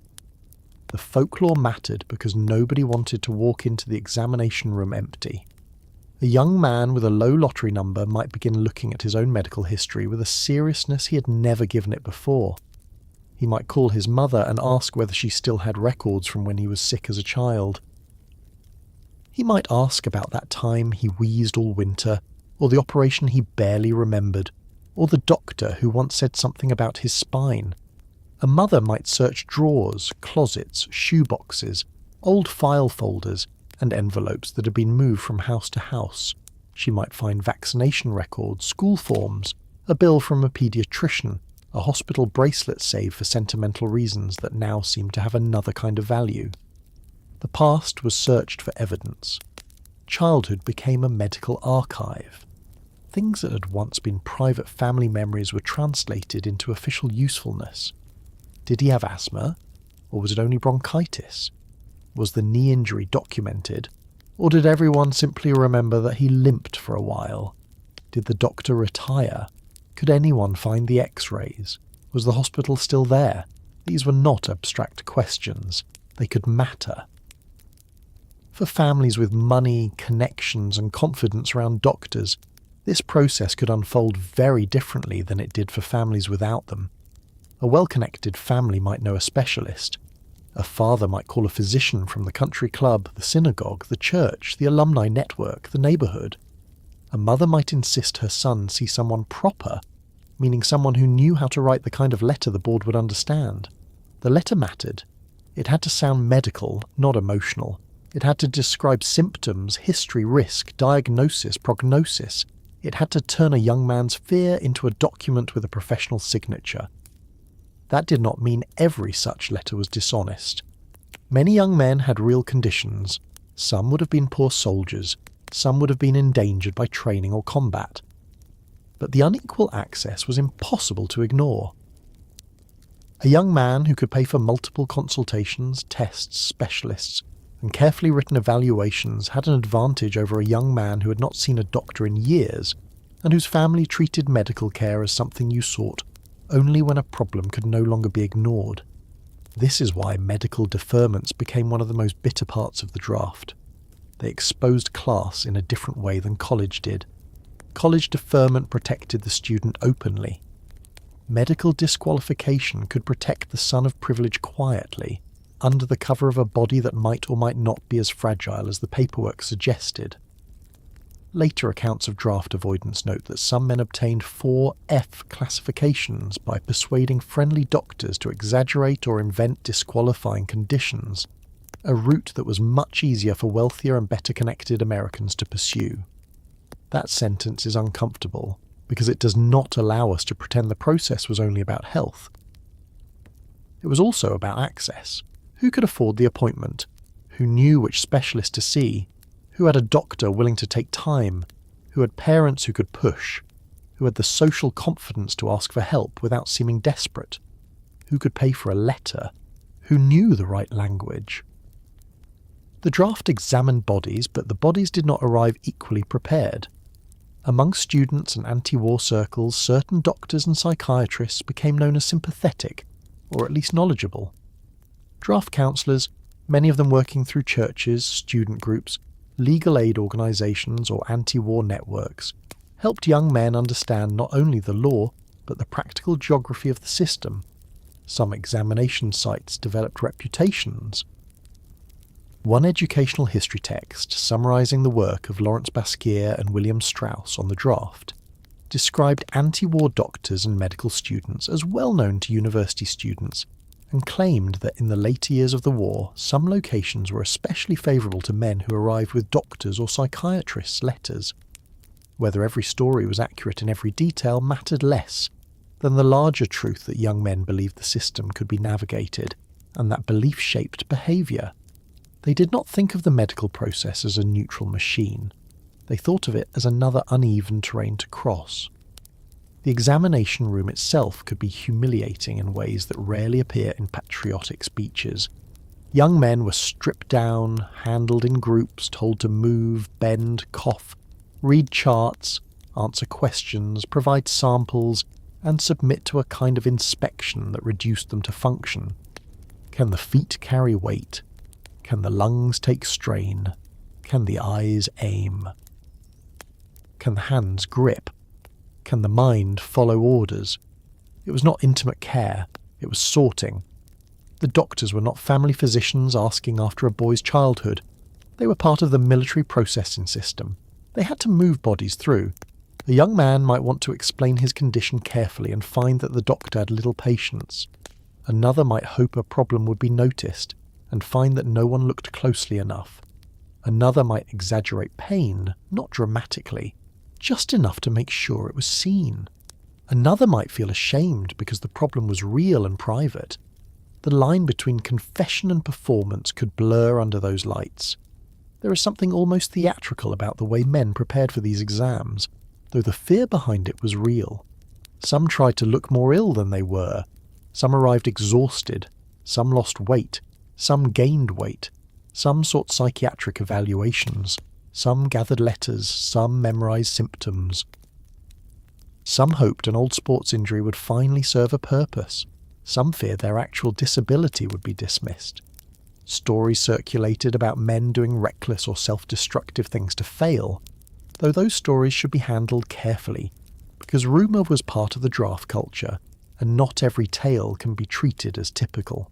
The folklore mattered because nobody wanted to walk into the examination room empty. A young man with a low lottery number might begin looking at his own medical history with a seriousness he had never given it before. He might call his mother and ask whether she still had records from when he was sick as a child. He might ask about that time he wheezed all winter, or the operation he barely remembered, or the doctor who once said something about his spine. A mother might search drawers, closets, shoeboxes, old file folders, and envelopes that had been moved from house to house. She might find vaccination records, school forms, a bill from a paediatrician, a hospital bracelet saved for sentimental reasons that now seemed to have another kind of value. The past was searched for evidence. Childhood became a medical archive. Things that had once been private family memories were translated into official usefulness. Did he have asthma? Or was it only bronchitis? Was the knee injury documented? Or did everyone simply remember that he limped for a while? Did the doctor retire? Could anyone find the x-rays? Was the hospital still there? These were not abstract questions. They could matter. For families with money, connections, and confidence around doctors, this process could unfold very differently than it did for families without them. A well-connected family might know a specialist. A father might call a physician from the country club, the synagogue, the church, the alumni network, the neighbourhood. A mother might insist her son see someone proper, meaning someone who knew how to write the kind of letter the board would understand. The letter mattered. It had to sound medical, not emotional. It had to describe symptoms, history, risk, diagnosis, prognosis. It had to turn a young man's fear into a document with a professional signature. That did not mean every such letter was dishonest. Many young men had real conditions. Some would have been poor soldiers. Some would have been endangered by training or combat. But the unequal access was impossible to ignore. A young man who could pay for multiple consultations, tests, specialists, and carefully written evaluations had an advantage over a young man who had not seen a doctor in years, and whose family treated medical care as something you sought only when a problem could no longer be ignored. This is why medical deferments became one of the most bitter parts of the draft. They exposed class in a different way than college did. College deferment protected the student openly. Medical disqualification could protect the son of privilege quietly, under the cover of a body that might or might not be as fragile as the paperwork suggested. Later accounts of draft avoidance note that some men obtained 4 F classifications by persuading friendly doctors to exaggerate or invent disqualifying conditions, a route that was much easier for wealthier and better connected Americans to pursue. That sentence is uncomfortable because it does not allow us to pretend the process was only about health. It was also about access. Who could afford the appointment? Who knew which specialist to see? Who had a doctor willing to take time? Who had parents who could push? Who had the social confidence to ask for help without seeming desperate? Who could pay for a letter? Who knew the right language? The draft examined bodies, but the bodies did not arrive equally prepared. Among students and anti-war circles, certain doctors and psychiatrists became known as sympathetic, or at least knowledgeable. Draft counsellors, many of them working through churches, student groups, legal aid organisations or anti-war networks, helped young men understand not only the law, but the practical geography of the system. Some examination sites developed reputations. One educational history text, summarising the work of Lawrence Basquiat and William Strauss on the draft, described anti-war doctors and medical students as well known to university students, and claimed that in the later years of the war, some locations were especially favourable to men who arrived with doctors' or psychiatrists' letters. Whether every story was accurate in every detail mattered less than the larger truth that young men believed the system could be navigated, and that belief shaped behaviour. They did not think of the medical process as a neutral machine. They thought of it as another uneven terrain to cross. The examination room itself could be humiliating in ways that rarely appear in patriotic speeches. Young men were stripped down, handled in groups, told to move, bend, cough, read charts, answer questions, provide samples, and submit to a kind of inspection that reduced them to function. Can the feet carry weight? Can the lungs take strain? Can the eyes aim? Can the hands grip? Can the mind follow orders? It was not intimate care, it was sorting. The doctors were not family physicians asking after a boy's childhood. They were part of the military processing system. They had to move bodies through. A young man might want to explain his condition carefully and find that the doctor had little patience. Another might hope a problem would be noticed and find that no one looked closely enough. Another might exaggerate pain, not dramatically, just enough to make sure it was seen. Another might feel ashamed because the problem was real and private. The line between confession and performance could blur under those lights. There is something almost theatrical about the way men prepared for these exams, though the fear behind it was real. Some tried to look more ill than they were. Some arrived exhausted. Some lost weight. Some gained weight. Some sought psychiatric evaluations. Some gathered letters, some memorised symptoms. Some hoped an old sports injury would finally serve a purpose. Some feared their actual disability would be dismissed. Stories circulated about men doing reckless or self-destructive things to fail, though those stories should be handled carefully, because rumour was part of the draft culture, and not every tale can be treated as typical.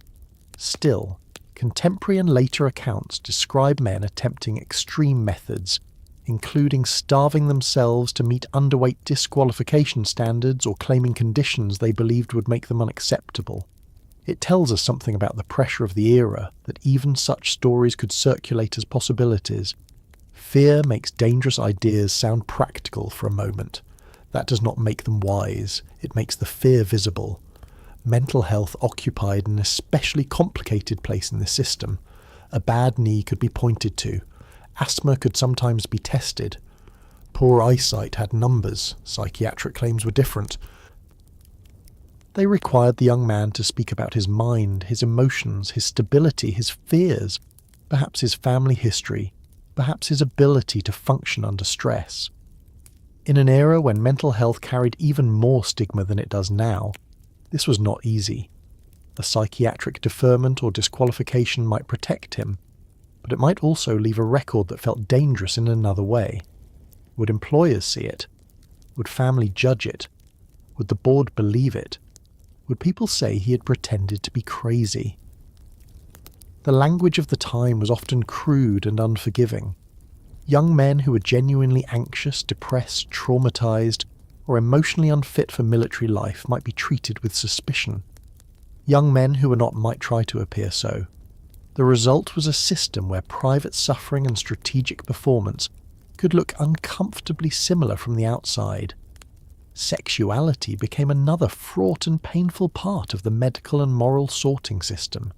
Still, contemporary and later accounts describe men attempting extreme methods, including starving themselves to meet underweight disqualification standards or claiming conditions they believed would make them unacceptable. It tells us something about the pressure of the era that even such stories could circulate as possibilities. Fear makes dangerous ideas sound practical for a moment. That does not make them wise, it makes the fear visible. Mental health occupied an especially complicated place in the system. A bad knee could be pointed to. Asthma could sometimes be tested. Poor eyesight had numbers. Psychiatric claims were different. They required the young man to speak about his mind, his emotions, his stability, his fears, perhaps his family history, perhaps his ability to function under stress. In an era when mental health carried even more stigma than it does now, this was not easy. A psychiatric deferment or disqualification might protect him, but it might also leave a record that felt dangerous in another way. Would employers see it? Would family judge it? Would the board believe it? Would people say he had pretended to be crazy? The language of the time was often crude and unforgiving. Young men who were genuinely anxious, depressed, traumatized, or emotionally unfit for military life might be treated with suspicion. Young men who were not might try to appear so. The result was a system where private suffering and strategic performance could look uncomfortably similar from the outside. Sexuality became another fraught and painful part of the medical and moral sorting system.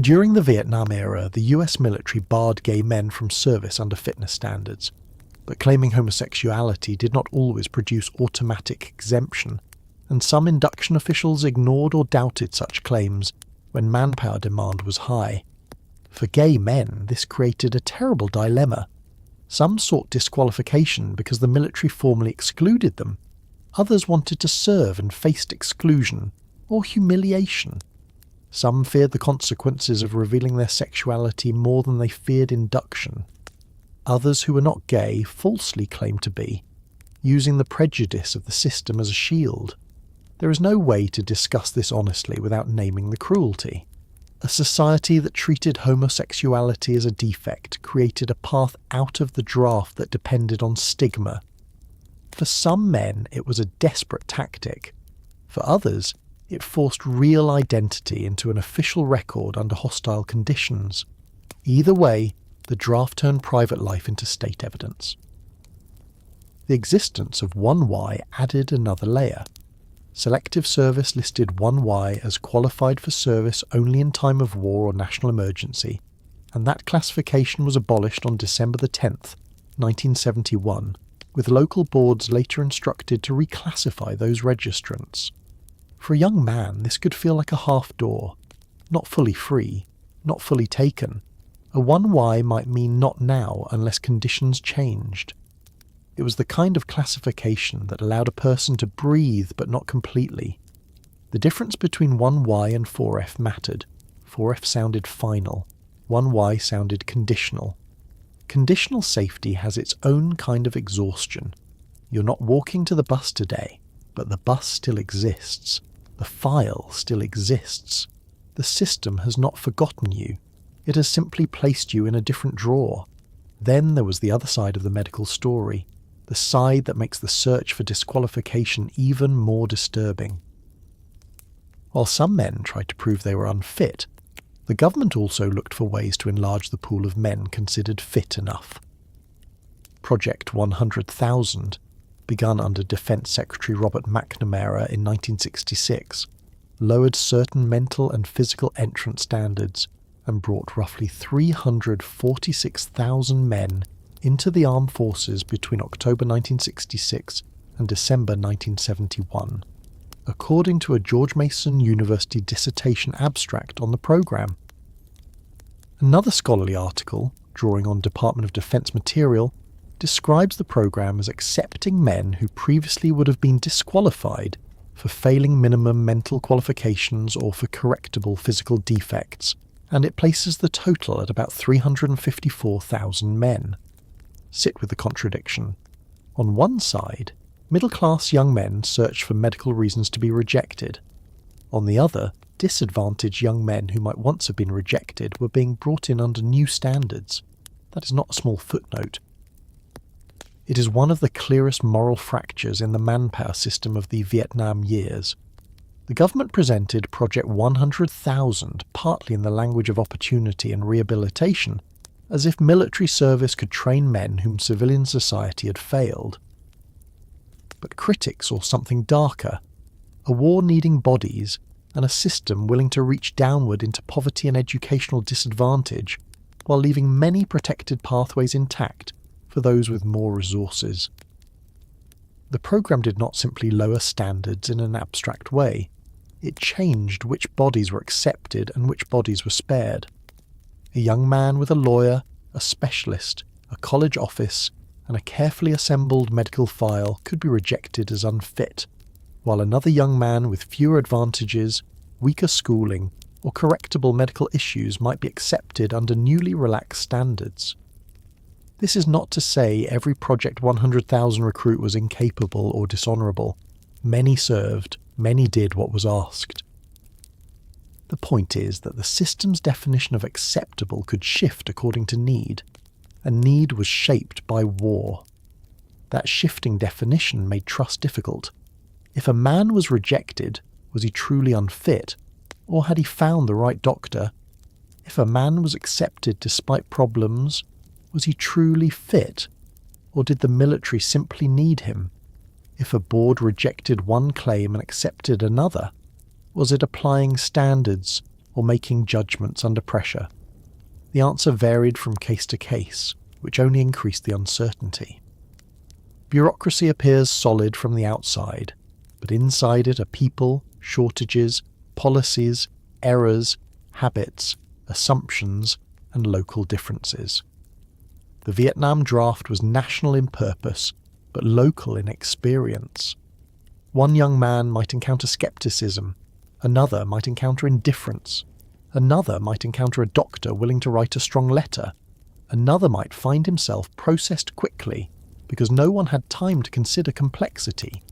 During the Vietnam era, the US military barred gay men from service under fitness standards, but claiming homosexuality did not always produce automatic exemption, and some induction officials ignored or doubted such claims when manpower demand was high. For gay men, this created a terrible dilemma. Some sought disqualification because the military formally excluded them. Others wanted to serve and faced exclusion or humiliation. Some feared the consequences of revealing their sexuality more than they feared induction. Others who were not gay falsely claimed to be, using the prejudice of the system as a shield. There is no way to discuss this honestly without naming the cruelty. A society that treated homosexuality as a defect created a path out of the draft that depended on stigma. For some men, it was a desperate tactic. For others, It forced real identity into an official record under hostile conditions. Either way, the draft turned private life into state evidence. The existence of 1Y added another layer. Selective Service listed 1Y as qualified for service only in time of war or national emergency, and that classification was abolished on December 10th, 1971, with local boards later instructed to reclassify those registrants. For a young man, this could feel like a half door, not fully free, not fully taken. A 1Y might mean not now unless conditions changed. It was the kind of classification that allowed a person to breathe but not completely. The difference between 1Y and 4F mattered. 4F sounded final. 1Y sounded conditional. Conditional safety has its own kind of exhaustion. You're not walking to the bus today, but the bus still exists. The file still exists. The system has not forgotten you. It has simply placed you in a different drawer. Then there was the other side of the medical story, the side that makes the search for disqualification even more disturbing. While some men tried to prove they were unfit, the government also looked for ways to enlarge the pool of men considered fit enough. Project 100,000, begun under Defence Secretary Robert McNamara in 1966, lowered certain mental and physical entrance standards and brought roughly 346,000 men into the armed forces between October 1966 and December 1971, according to a George Mason University dissertation abstract on the programme. Another scholarly article, drawing on Department of Defence material, describes the programme as accepting men who previously would have been disqualified for failing minimum mental qualifications or for correctable physical defects, and it places the total at about 354,000 men. Sit with the contradiction. On one side, middle-class young men search for medical reasons to be rejected. On the other, disadvantaged young men who might once have been rejected were being brought in under new standards. That is not a small footnote. It is one of the clearest moral fractures in the manpower system of the Vietnam years. The government presented Project 100,000 partly in the language of opportunity and rehabilitation, as if military service could train men whom civilian society had failed. But critics saw something darker, a war needing bodies and a system willing to reach downward into poverty and educational disadvantage while leaving many protected pathways intact for those with more resources. The programme did not simply lower standards in an abstract way. It changed which bodies were accepted and which bodies were spared. A young man with a lawyer, a specialist, a college office, and a carefully assembled medical file could be rejected as unfit, while another young man with fewer advantages, weaker schooling, or correctable medical issues might be accepted under newly relaxed standards. This is not to say every Project 100,000 recruit was incapable or dishonourable. Many served, many did what was asked. The point is that the system's definition of acceptable could shift according to need, and need was shaped by war. That shifting definition made trust difficult. If a man was rejected, was he truly unfit, or had he found the right doctor? If a man was accepted despite problems, was he truly fit, or did the military simply need him? If a board rejected one claim and accepted another, was it applying standards or making judgments under pressure? The answer varied from case to case, which only increased the uncertainty. Bureaucracy appears solid from the outside, but inside it are people, shortages, policies, errors, habits, assumptions, and local differences. The Vietnam draft was national in purpose, but local in experience. One young man might encounter skepticism, another might encounter indifference, another might encounter a doctor willing to write a strong letter, another might find himself processed quickly because no one had time to consider complexity.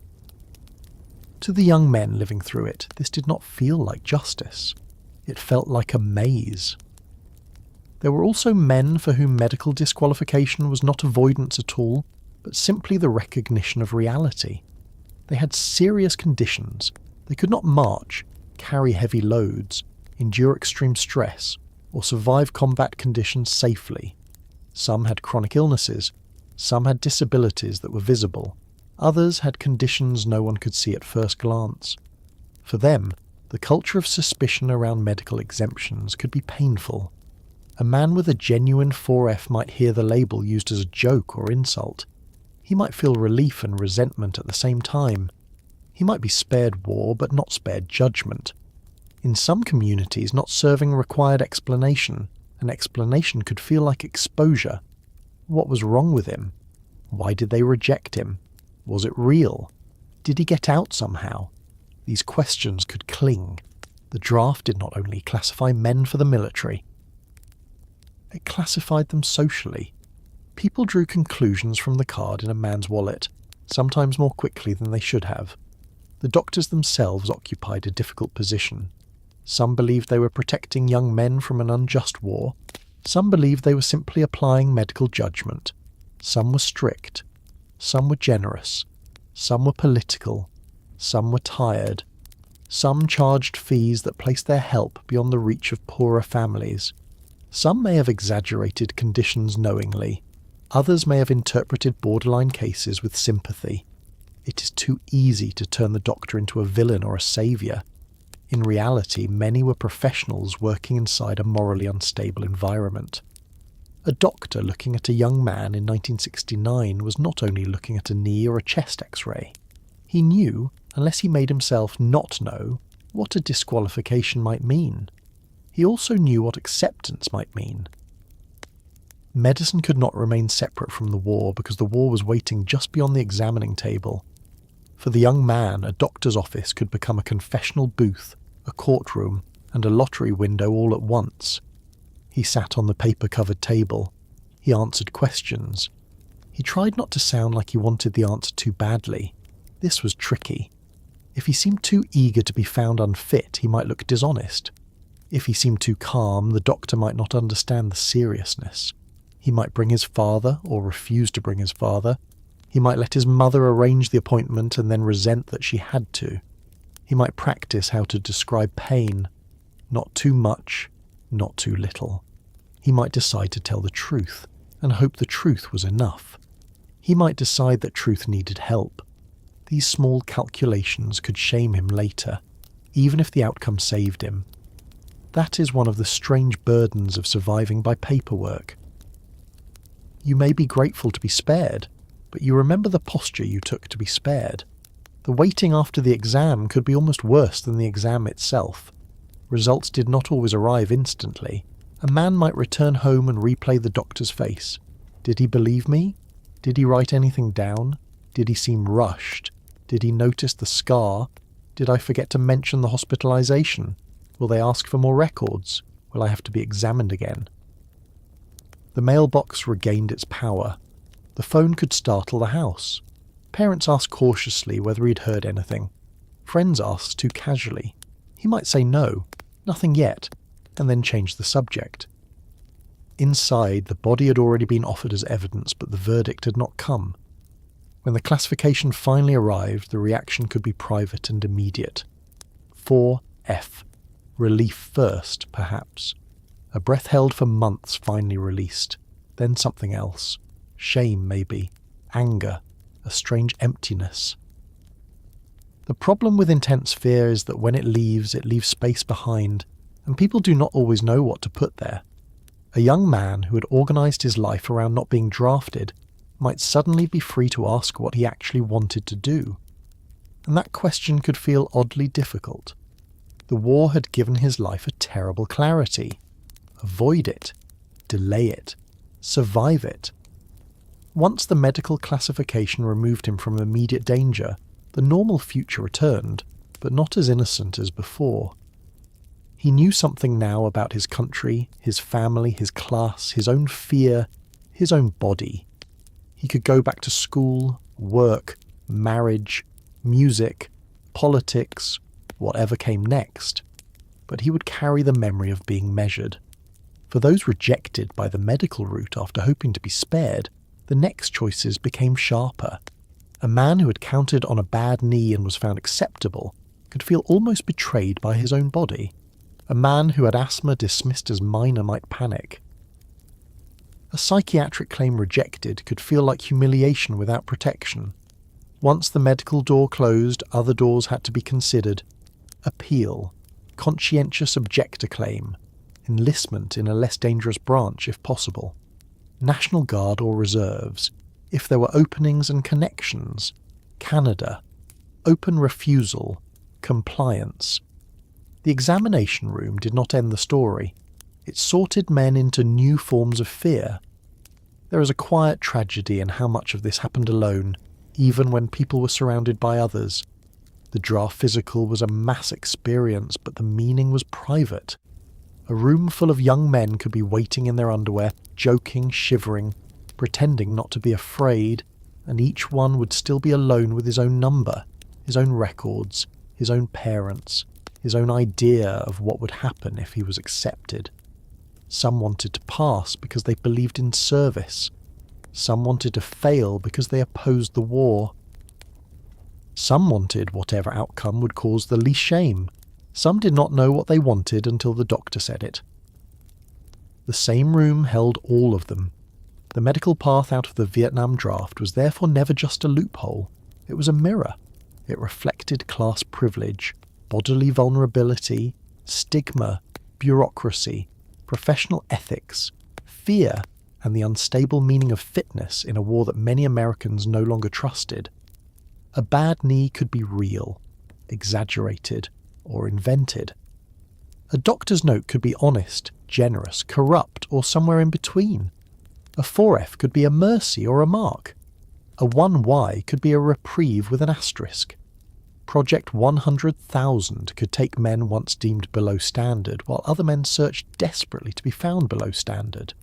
To the young men living through it, this did not feel like justice. It felt like a maze. There were also men for whom medical disqualification was not avoidance at all, but simply the recognition of reality. They had serious conditions, They could not march, carry heavy loads, endure extreme stress, or survive combat conditions safely. Some had chronic illnesses, some had disabilities that were visible, others had conditions no one could see at first glance. For them, the culture of suspicion around medical exemptions could be painful. A man with a genuine 4F might hear the label used as a joke or insult. He might feel relief and resentment at the same time. He might be spared war but not spared judgment. In some communities, not serving required explanation. An explanation could feel like exposure. What was wrong with him? Why did they reject him? Was it real? Did he get out somehow? These questions could cling. The draft did not only classify men for the military, it classified them socially. People drew conclusions from the card in a man's wallet, sometimes more quickly than they should have. The doctors themselves occupied a difficult position. Some believed they were protecting young men from an unjust war. Some believed they were simply applying medical judgment. Some were strict. Some were generous. Some were political. Some were tired. Some charged fees that placed their help beyond the reach of poorer families. Some may have exaggerated conditions knowingly. Others may have interpreted borderline cases with sympathy. It is too easy to turn the doctor into a villain or a saviour. In reality, many were professionals working inside a morally unstable environment. A doctor looking at a young man in 1969 was not only looking at a knee or a chest X-ray. He knew, unless he made himself not know, what a disqualification might mean. He also knew what acceptance might mean. Medicine could not remain separate from the war because the war was waiting just beyond the examining table. For the young man, a doctor's office could become a confessional booth, a courtroom, and a lottery window all at once. He sat on the paper-covered table. He answered questions. He tried not to sound like he wanted the answer too badly. This was tricky. If he seemed too eager to be found unfit, he might look dishonest. If he seemed too calm, the doctor might not understand the seriousness. He might bring his father, or refuse to bring his father. He might let his mother arrange the appointment and then resent that she had to. He might practice how to describe pain. Not too much, not too little. He might decide to tell the truth, and hope the truth was enough. He might decide that truth needed help. These small calculations could shame him later, even if the outcome saved him. That is one of the strange burdens of surviving by paperwork. You may be grateful to be spared, but you remember the posture you took to be spared. The waiting after the exam could be almost worse than the exam itself. Results did not always arrive instantly. A man might return home and replay the doctor's face. Did he believe me? Did he write anything down? Did he seem rushed? Did he notice the scar? Did I forget to mention the hospitalization? Will they ask for more records? Will I have to be examined again? The mailbox regained its power. The phone could startle the house. Parents asked cautiously whether he'd heard anything. Friends asked too casually. He might say no, nothing yet, and then change the subject. Inside, the body had already been offered as evidence, but the verdict had not come. When the classification finally arrived, the reaction could be private and immediate. 4F. Relief first, perhaps. A breath held for months finally released. Then something else. Shame, maybe. Anger. A strange emptiness. The problem with intense fear is that when it leaves space behind, and people do not always know what to put there. A young man who had organised his life around not being drafted might suddenly be free to ask what he actually wanted to do. And that question could feel oddly difficult. The war had given his life a terrible clarity. Avoid it. Delay it. Survive it. Once the medical classification removed him from immediate danger, the normal future returned, but not as innocent as before. He knew something now about his country, his family, his class, his own fear, his own body. He could go back to school, work, marriage, music, politics, whatever came next. But he would carry the memory of being measured. For those rejected by the medical route after hoping to be spared, the next choices became sharper. A man who had counted on a bad knee and was found acceptable could feel almost betrayed by his own body. A man who had asthma dismissed as minor might panic. A psychiatric claim rejected could feel like humiliation without protection. Once the medical door closed, other doors had to be considered. Appeal, conscientious objector claim, enlistment in a less dangerous branch if possible, National Guard or reserves, if there were openings and connections, Canada, open refusal, compliance. The examination room did not end the story. It sorted men into new forms of fear. There is a quiet tragedy in how much of this happened alone, even when people were surrounded by others. The draft physical was a mass experience, but the meaning was private. A room full of young men could be waiting in their underwear, joking, shivering, pretending not to be afraid, and each one would still be alone with his own number, his own records, his own parents, his own idea of what would happen if he was accepted. Some wanted to pass because they believed in service. Some wanted to fail because they opposed the war. Some wanted whatever outcome would cause the least shame. Some did not know what they wanted until the doctor said it. The same room held all of them. The medical path out of the Vietnam draft was therefore never just a loophole. It was a mirror. It reflected class privilege, bodily vulnerability, stigma, bureaucracy, professional ethics, fear, and the unstable meaning of fitness in a war that many Americans no longer trusted. A bad knee could be real, exaggerated, or invented. A doctor's note could be honest, generous, corrupt, or somewhere in between. A 4F could be a mercy or a mark. A 1Y could be a reprieve with an asterisk. Project 100,000 could take men once deemed below standard, while other men searched desperately to be found below standard.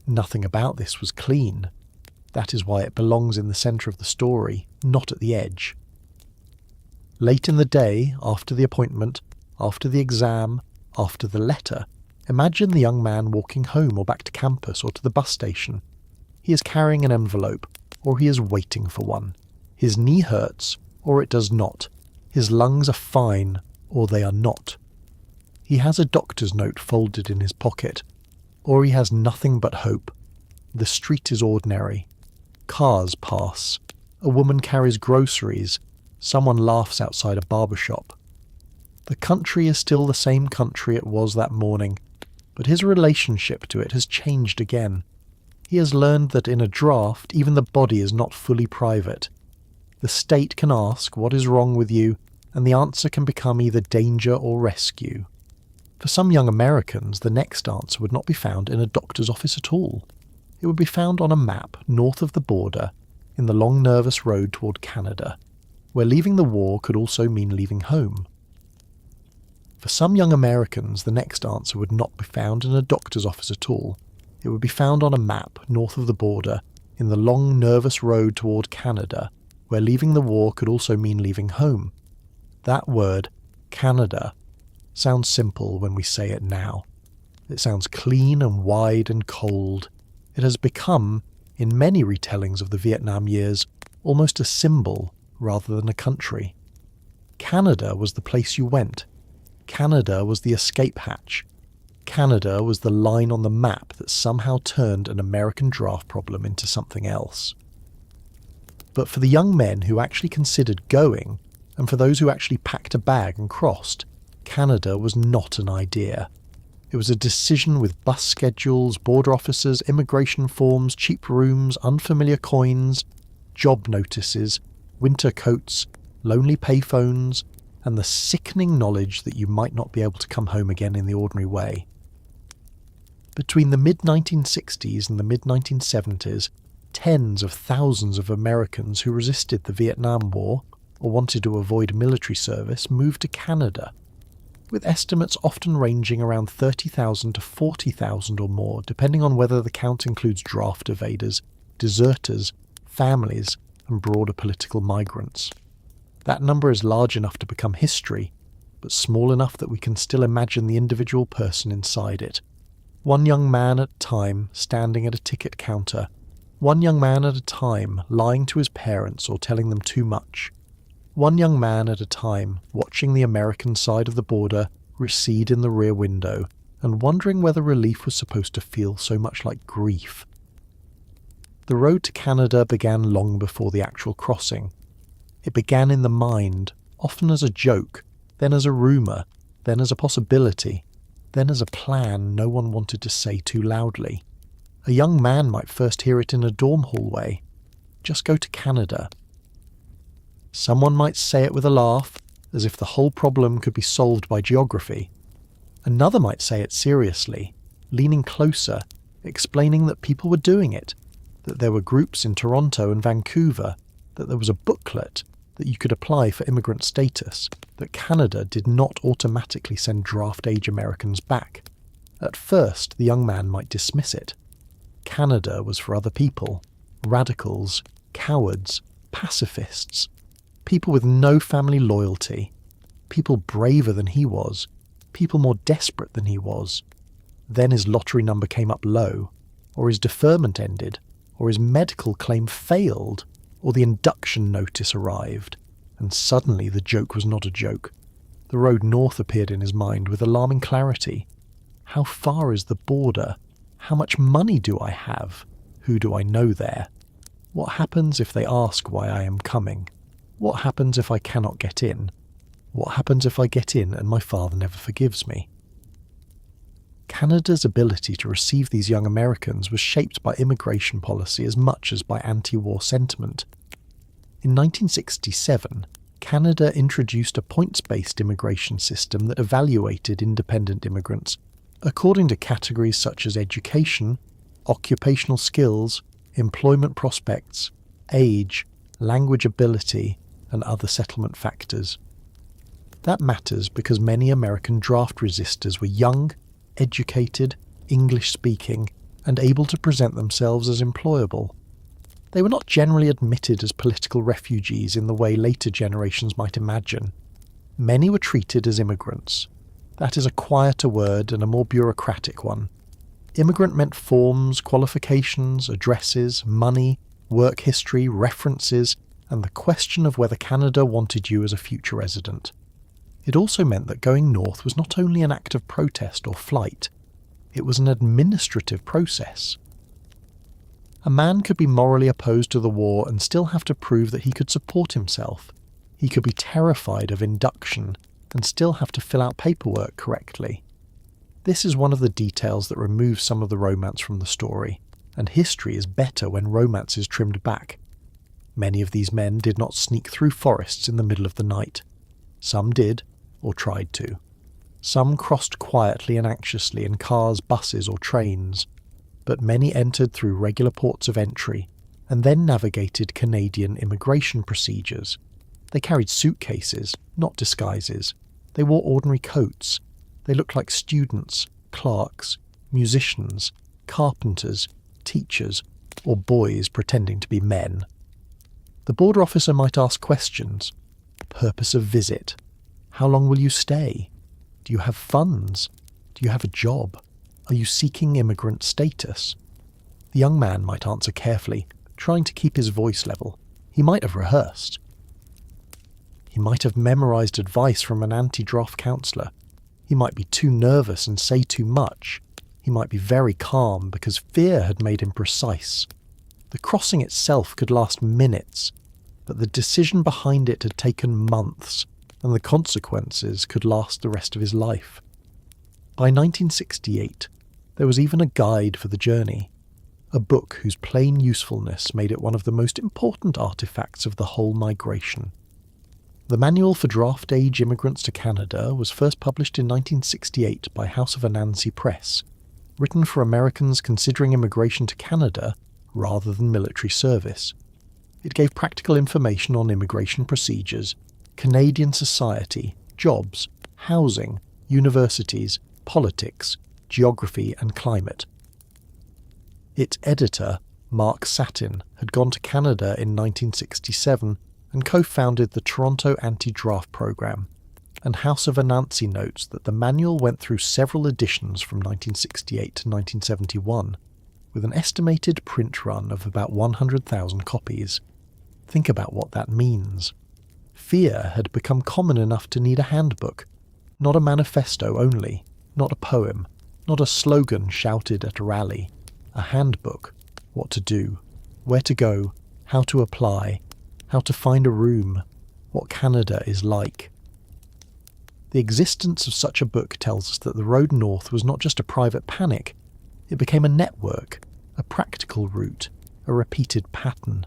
Nothing about this was clean. That is why it belongs in the centre of the story, not at the edge. Late in the day, after the appointment, after the exam, after the letter, imagine the young man walking home or back to campus or to the bus station. He is carrying an envelope, or he is waiting for one. His knee hurts, or it does not. His lungs are fine, or they are not. He has a doctor's note folded in his pocket, or he has nothing but hope. The street is ordinary. Cars pass. A woman carries groceries. Someone laughs outside a barber shop. The country is still the same country it was that morning, but his relationship to it has changed again. He has learned that in a draft, even the body is not fully private. The state can ask what is wrong with you, and the answer can become either danger or rescue. For some young Americans, the next answer would not be found in a doctor's office at all. It would be found on a map north of the border, in the long nervous road toward Canada, where leaving the war could also mean leaving home. For some young Americans, the next answer would not be found in a doctor's office at all. It would be found on a map north of the border, in the long nervous road toward Canada, where leaving the war could also mean leaving home. That word, Canada, sounds simple when we say it now. It sounds clean and wide and cold. It has become, in many retellings of the Vietnam years, almost a symbol rather than a country. Canada was the place you went. Canada was the escape hatch. Canada was the line on the map that somehow turned an American draft problem into something else. But for the young men who actually considered going, and for those who actually packed a bag and crossed, Canada was not an idea. It was a decision with bus schedules, border officers, immigration forms, cheap rooms, unfamiliar coins, job notices, winter coats, lonely payphones, and the sickening knowledge that you might not be able to come home again in the ordinary way. Between the mid-1960s and the mid-1970s, tens of thousands of Americans who resisted the Vietnam War or wanted to avoid military service moved to Canada, with estimates often ranging around 30,000 to 40,000 or more, depending on whether the count includes draft evaders, deserters, families, and broader political migrants. That number is large enough to become history, but small enough that we can still imagine the individual person inside it. One young man at a time standing at a ticket counter, one young man at a time lying to his parents or telling them too much, one young man at a time, watching the American side of the border recede in the rear window and wondering whether relief was supposed to feel so much like grief. The road to Canada began long before the actual crossing. It began in the mind, often as a joke, then as a rumour, then as a possibility, then as a plan no one wanted to say too loudly. A young man might first hear it in a dorm hallway. Just go to Canada. Someone might say it with a laugh, as if the whole problem could be solved by geography. Another might say it seriously, leaning closer, explaining that people were doing it, that there were groups in Toronto and Vancouver, that there was a booklet, that you could apply for immigrant status, that Canada did not automatically send draft-age Americans back. At first, the young man might dismiss it. Canada was for other people, radicals, cowards, pacifists, people with no family loyalty, people braver than he was, people more desperate than he was. Then his lottery number came up low, or his deferment ended, or his medical claim failed, or the induction notice arrived, and suddenly the joke was not a joke. The road north appeared in his mind with alarming clarity. How far is the border? How much money do I have? Who do I know there? What happens if they ask why I am coming? What happens if I cannot get in? What happens if I get in and my father never forgives me? Canada's ability to receive these young Americans was shaped by immigration policy as much as by anti-war sentiment. In 1967, Canada introduced a points-based immigration system that evaluated independent immigrants according to categories such as education, occupational skills, employment prospects, age, language ability, and other settlement factors. That matters because many American draft resistors were young, educated, English-speaking, and able to present themselves as employable. They were not generally admitted as political refugees in the way later generations might imagine. Many were treated as immigrants. That is a quieter word and a more bureaucratic one. Immigrant meant forms, qualifications, addresses, money, work history, references, and the question of whether Canada wanted you as a future resident. It also meant that going north was not only an act of protest or flight, it was an administrative process. A man could be morally opposed to the war and still have to prove that he could support himself. He could be terrified of induction and still have to fill out paperwork correctly. This is one of the details that removes some of the romance from the story, and history is better when romance is trimmed back. Many of these men did not sneak through forests in the middle of the night. Some did, or tried to. Some crossed quietly and anxiously in cars, buses, or trains, but many entered through regular ports of entry and then navigated Canadian immigration procedures. They carried suitcases, not disguises. They wore ordinary coats. They looked like students, clerks, musicians, carpenters, teachers, or boys pretending to be men. The border officer might ask questions. Purpose of visit. How long will you stay? Do you have funds? Do you have a job? Are you seeking immigrant status? The young man might answer carefully, trying to keep his voice level. He might have rehearsed. He might have memorized advice from an anti-draft counsellor. He might be too nervous and say too much. He might be very calm because fear had made him precise. The crossing itself could last minutes, but the decision behind it had taken months, and the consequences could last the rest of his life. By 1968, there was even a guide for the journey, a book whose plain usefulness made it one of the most important artifacts of the whole migration. The Manual for Draft-Age Immigrants to Canada was first published in 1968 by House of Anansi Press, written for Americans considering immigration to Canada rather than military service. It gave practical information on immigration procedures, Canadian society, jobs, housing, universities, politics, geography and climate. Its editor, Mark Satin, had gone to Canada in 1967 and co-founded the Toronto Anti-Draft Program, and House of Anansi notes that the manual went through several editions from 1968 to 1971, with an estimated print run of about 100,000 copies. Think about what that means. fear had become common enough to need a handbook, not a manifesto only, not a poem, not a slogan shouted at a rally. A handbook, what to do, where to go, how to apply, how to find a room, what Canada is like. The existence of such a book tells us that the road north was not just a private panic, it became a network, a practical route, a repeated pattern.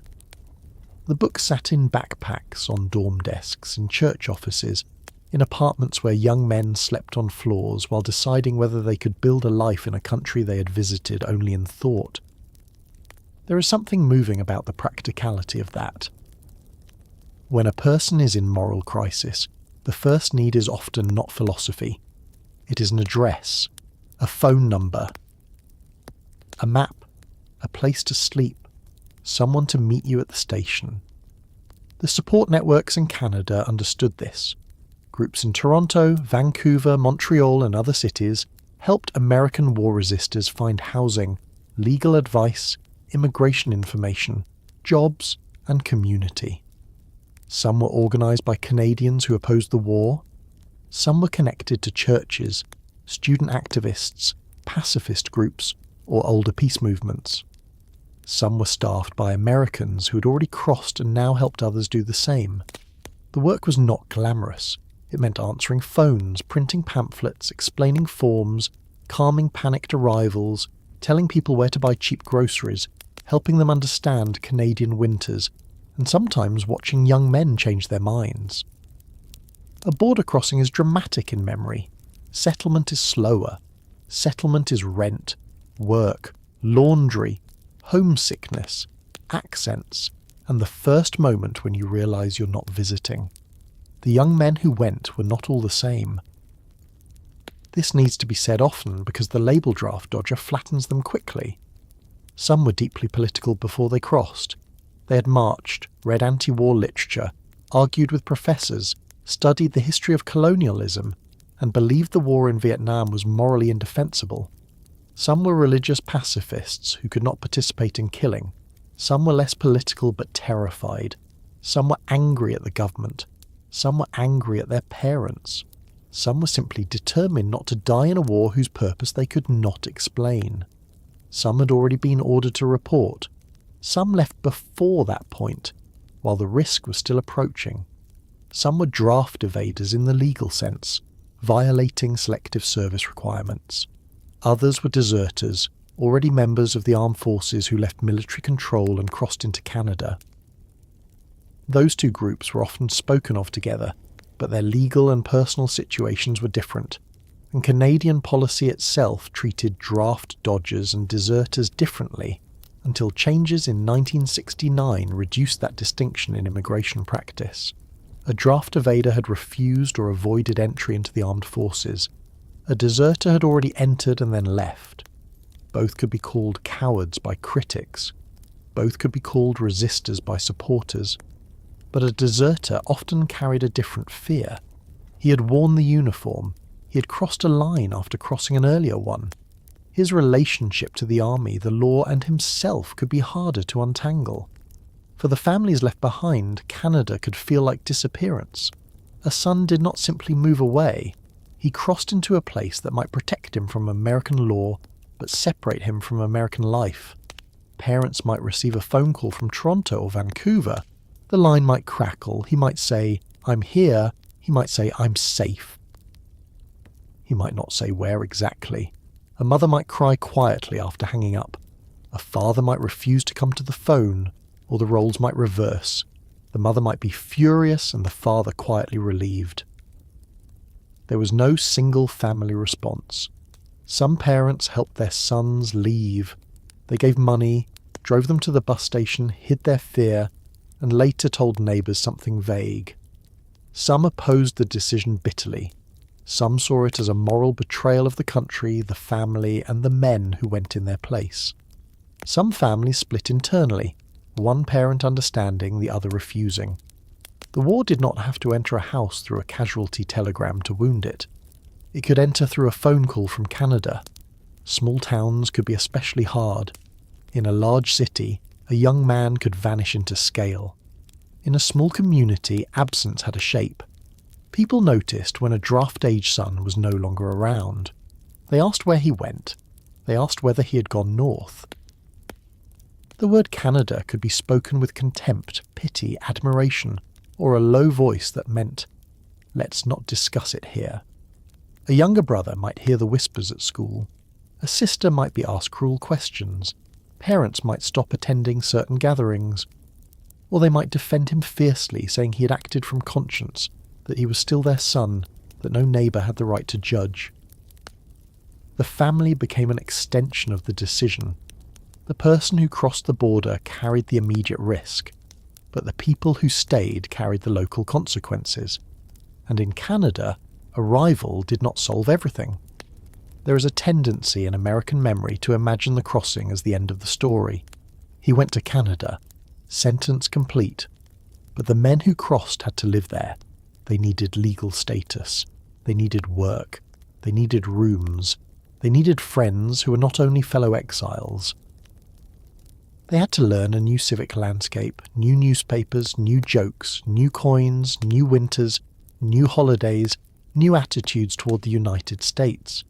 The book sat in backpacks, on dorm desks, in church offices, in apartments where young men slept on floors while deciding whether they could build a life in a country they had visited only in thought. There is something moving about the practicality of that. When a person is in moral crisis, the first need is often not philosophy. It is an address, a phone number, a map, a place to sleep, someone to meet you at the station. The support networks in Canada understood this. Groups in Toronto, Vancouver, Montreal and other cities helped American war resistors find housing, legal advice, immigration information, jobs and community. Some were organised by Canadians who opposed the war. Some were connected to churches, student activists, pacifist groups, or older peace movements. Some were staffed by Americans who had already crossed and now helped others do the same. The work was not glamorous. It meant answering phones, printing pamphlets, explaining forms, calming panicked arrivals, telling people where to buy cheap groceries, helping them understand Canadian winters, and sometimes watching young men change their minds. A border crossing is dramatic in memory. Settlement is slower. Settlement is rent, work, laundry, homesickness, accents, and the first moment when you realise you're not visiting. The young men who went were not all the same. This needs to be said often because the label draft dodger flattens them quickly. Some were deeply political before they crossed. They had marched, read anti-war literature, argued with professors, studied the history of colonialism, and believed the war in Vietnam was morally indefensible. Some were religious pacifists who could not participate in killing. Some were less political but terrified. Some were angry at the government. Some were angry at their parents. Some were simply determined not to die in a war whose purpose they could not explain. Some had already been ordered to report. Some left before that point, while the risk was still approaching. Some were draft evaders in the legal sense, violating selective service requirements. Others were deserters, already members of the armed forces who left military control and crossed into Canada. Those two groups were often spoken of together, but their legal and personal situations were different, and Canadian policy itself treated draft dodgers and deserters differently until changes in 1969 reduced that distinction in immigration practice. A draft evader had refused or avoided entry into the armed forces. A deserter had already entered and then left. Both could be called cowards by critics. Both could be called resistors by supporters. But a deserter often carried a different fear. He had worn the uniform. He had crossed a line after crossing an earlier one. His relationship to the army, the law, and himself could be harder to untangle. For the families left behind, Canada could feel like disappearance. A son did not simply move away. He crossed into a place that might protect him from American law, but separate him from American life. Parents might receive a phone call from Toronto or Vancouver. The line might crackle. He might say, "I'm here." He might say, "I'm safe." He might not say where exactly. A mother might cry quietly after hanging up. A father might refuse to come to the phone, or the roles might reverse. The mother might be furious and the father quietly relieved. There was no single family response. Some parents helped their sons leave. They gave money, drove them to the bus station, hid their fear, and later told neighbours something vague. Some opposed the decision bitterly. Some saw it as a moral betrayal of the country, the family, and the men who went in their place. Some families split internally, one parent understanding, the other refusing. The war did not have to enter a house through a casualty telegram to wound it. It could enter through a phone call from Canada. Small towns could be especially hard. In a large city, a young man could vanish into scale. In a small community, absence had a shape. People noticed when a draft-age son was no longer around. They asked where he went. They asked whether he had gone north. The word Canada could be spoken with contempt, pity, admiration, or a low voice that meant, "Let's not discuss it here." A younger brother might hear the whispers at school. A sister might be asked cruel questions. Parents might stop attending certain gatherings. Or they might defend him fiercely, saying he had acted from conscience, that he was still their son, that no neighbour had the right to judge. The family became an extension of the decision. The person who crossed the border carried the immediate risk, but the people who stayed carried the local consequences. And in Canada, arrival did not solve everything. There is a tendency in American memory to imagine the crossing as the end of the story. He went to Canada. Sentence complete. But the men who crossed had to live there. They needed legal status. They needed work. They needed rooms. They needed friends who were not only fellow exiles. They had to learn a new civic landscape, new newspapers, new jokes, new coins, new winters, new holidays, new attitudes toward the United States.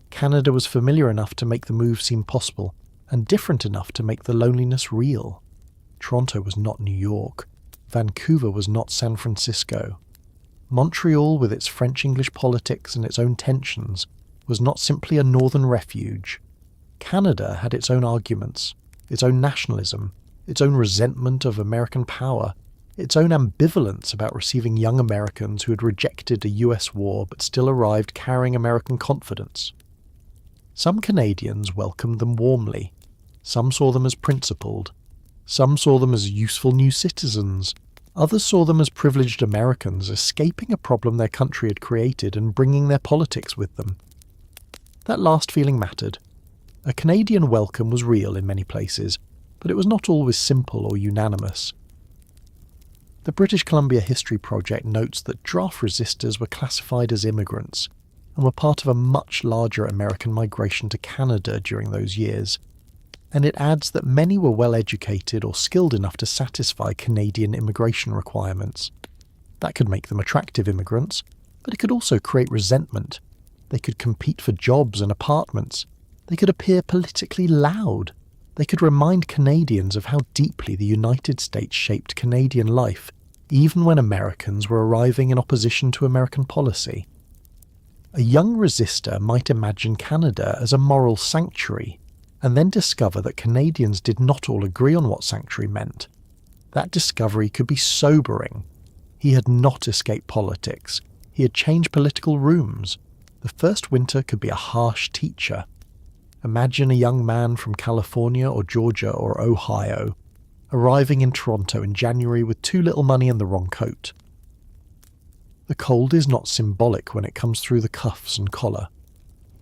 Canada was familiar enough to make the move seem possible, and different enough to make the loneliness real. Toronto was not New York. Vancouver was not San Francisco. Montreal, with its French-English politics and its own tensions, was not simply a northern refuge. Canada had its own arguments, its own nationalism, its own resentment of American power, its own ambivalence about receiving young Americans who had rejected a US war but still arrived carrying American confidence. Some Canadians welcomed them warmly. Some saw them as principled. Some saw them as useful new citizens. Others saw them as privileged Americans escaping a problem their country had created and bringing their politics with them. That last feeling mattered. A Canadian welcome was real in many places, but it was not always simple or unanimous. The British Columbia History Project notes that draft resistors were classified as immigrants and were part of a much larger American migration to Canada during those years. And it adds that many were well educated or skilled enough to satisfy Canadian immigration requirements. That could make them attractive immigrants, but it could also create resentment. They could compete for jobs and apartments. They could appear politically loud. They could remind Canadians of how deeply the United States shaped Canadian life, even when Americans were arriving in opposition to American policy. A young resistor might imagine Canada as a moral sanctuary, and then discover that Canadians did not all agree on what sanctuary meant. That discovery could be sobering. He had not escaped politics. He had changed political rooms. The first winter could be a harsh teacher. Imagine a young man from California or Georgia or Ohio arriving in Toronto in January with too little money and the wrong coat. The cold is not symbolic when it comes through the cuffs and collar.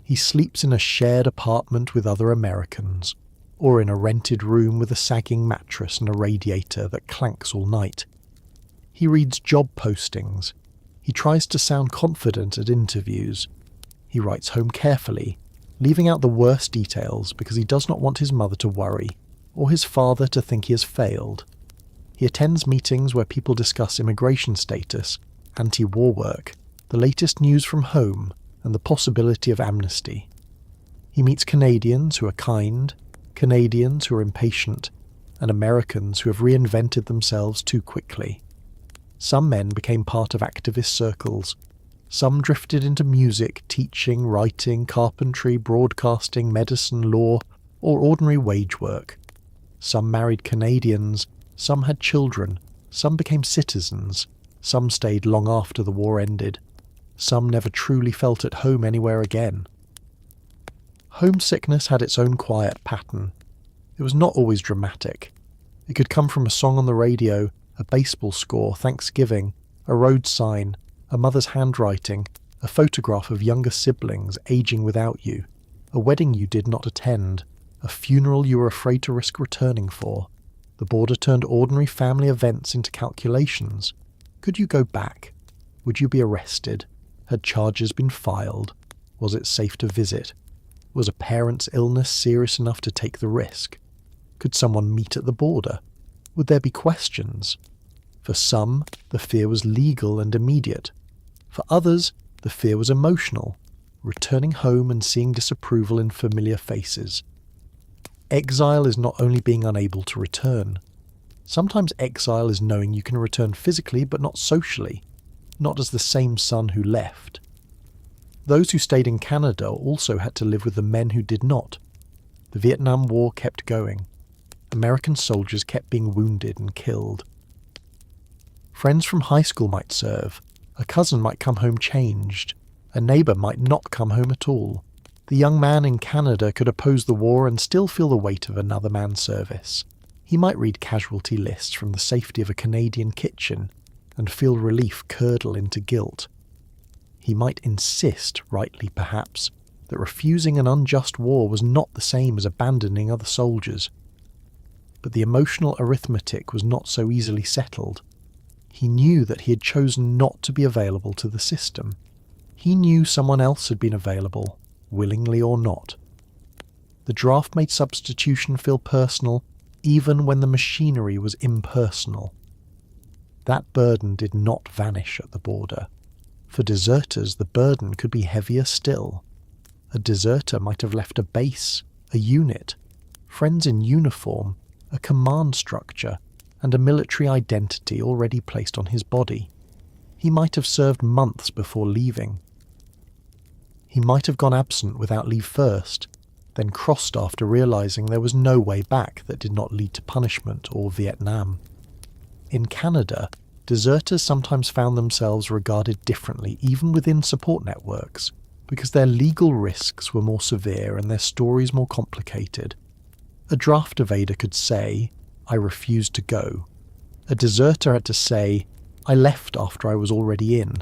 He sleeps in a shared apartment with other Americans, or in a rented room with a sagging mattress and a radiator that clanks all night. He reads job postings. He tries to sound confident at interviews. He writes home carefully, leaving out the worst details because he does not want his mother to worry, or his father to think he has failed. He attends meetings where people discuss immigration status, anti-war work, the latest news from home, and the possibility of amnesty. He meets Canadians who are kind, Canadians who are impatient, and Americans who have reinvented themselves too quickly. Some men became part of activist circles. Some drifted into music, teaching, writing, carpentry, broadcasting, medicine, law, or ordinary wage work. Some married Canadians, some had children, some became citizens, some stayed long after the war ended. Some never truly felt at home anywhere again. Homesickness had its own quiet pattern. It was not always dramatic. It could come from a song on the radio, a baseball score, Thanksgiving, a road sign, a mother's handwriting, a photograph of younger siblings aging without you, a wedding you did not attend, a funeral you were afraid to risk returning for. The border turned ordinary family events into calculations. Could you go back? Would you be arrested? Had charges been filed? Was it safe to visit? Was a parent's illness serious enough to take the risk? Could someone meet at the border? Would there be questions? For some, the fear was legal and immediate. For others, the fear was emotional, returning home and seeing disapproval in familiar faces. Exile is not only being unable to return. Sometimes exile is knowing you can return physically but not socially, not as the same son who left. Those who stayed in Canada also had to live with the men who did not. The Vietnam War kept going. American soldiers kept being wounded and killed. Friends from high school might serve. A cousin might come home changed. A neighbour might not come home at all. The young man in Canada could oppose the war and still feel the weight of another man's service. He might read casualty lists from the safety of a Canadian kitchen and feel relief curdle into guilt. He might insist, rightly perhaps, that refusing an unjust war was not the same as abandoning other soldiers. But the emotional arithmetic was not so easily settled. He knew that he had chosen not to be available to the system. He knew someone else had been available, willingly or not. The draft made substitution feel personal, even when the machinery was impersonal. That burden did not vanish at the border. For deserters, the burden could be heavier still. A deserter might have left a base, a unit, friends in uniform, a command structure, and a military identity already placed on his body. He might have served months before leaving. He might have gone absent without leave first, then crossed after realizing there was no way back that did not lead to punishment or Vietnam. In Canada, deserters sometimes found themselves regarded differently even within support networks, because their legal risks were more severe and their stories more complicated. A draft evader could say, "I refused to go." A deserter had to say, "I left after I was already in."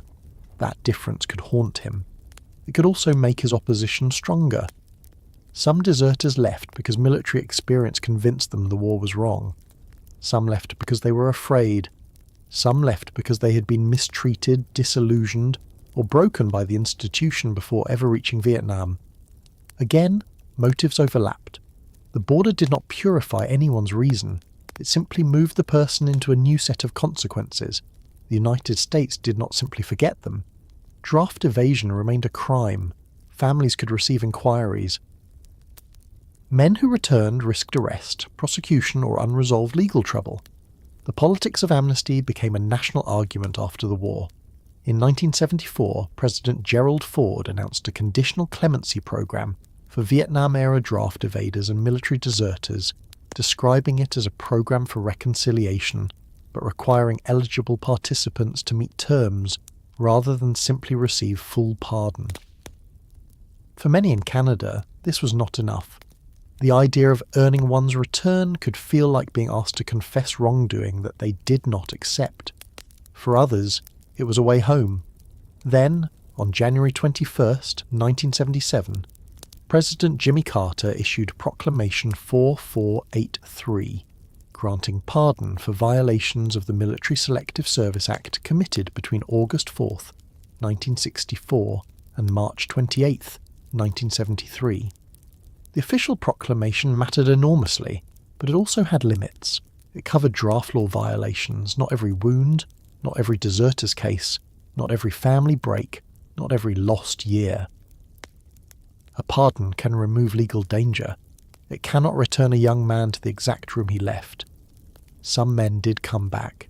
That difference could haunt him. It could also make his opposition stronger. Some deserters left because military experience convinced them the war was wrong. Some left because they were afraid. Some left because they had been mistreated, disillusioned, or broken by the institution before ever reaching Vietnam. Again, motives overlapped. The border did not purify anyone's reason. It simply moved the person into a new set of consequences. The United States did not simply forget them. Draft evasion remained a crime. Families could receive inquiries. Men who returned risked arrest, prosecution, or unresolved legal trouble. The politics of amnesty became a national argument after the war. In 1974, President Gerald Ford announced a conditional clemency program for Vietnam-era draft evaders and military deserters, describing it as a program for reconciliation, but requiring eligible participants to meet terms rather than simply receive full pardon. For many in Canada, this was not enough. The idea of earning one's return could feel like being asked to confess wrongdoing that they did not accept. For others, it was a way home. Then, on January 21st, 1977, President Jimmy Carter issued Proclamation 4483, granting pardon for violations of the Military Selective Service Act committed between August 4th, 1964 and March 28th, 1973. The official proclamation mattered enormously, but it also had limits. It covered draft law violations, not every wound, not every deserter's case, not every family break, not every lost year. A pardon can remove legal danger. It cannot return a young man to the exact room he left. Some men did come back.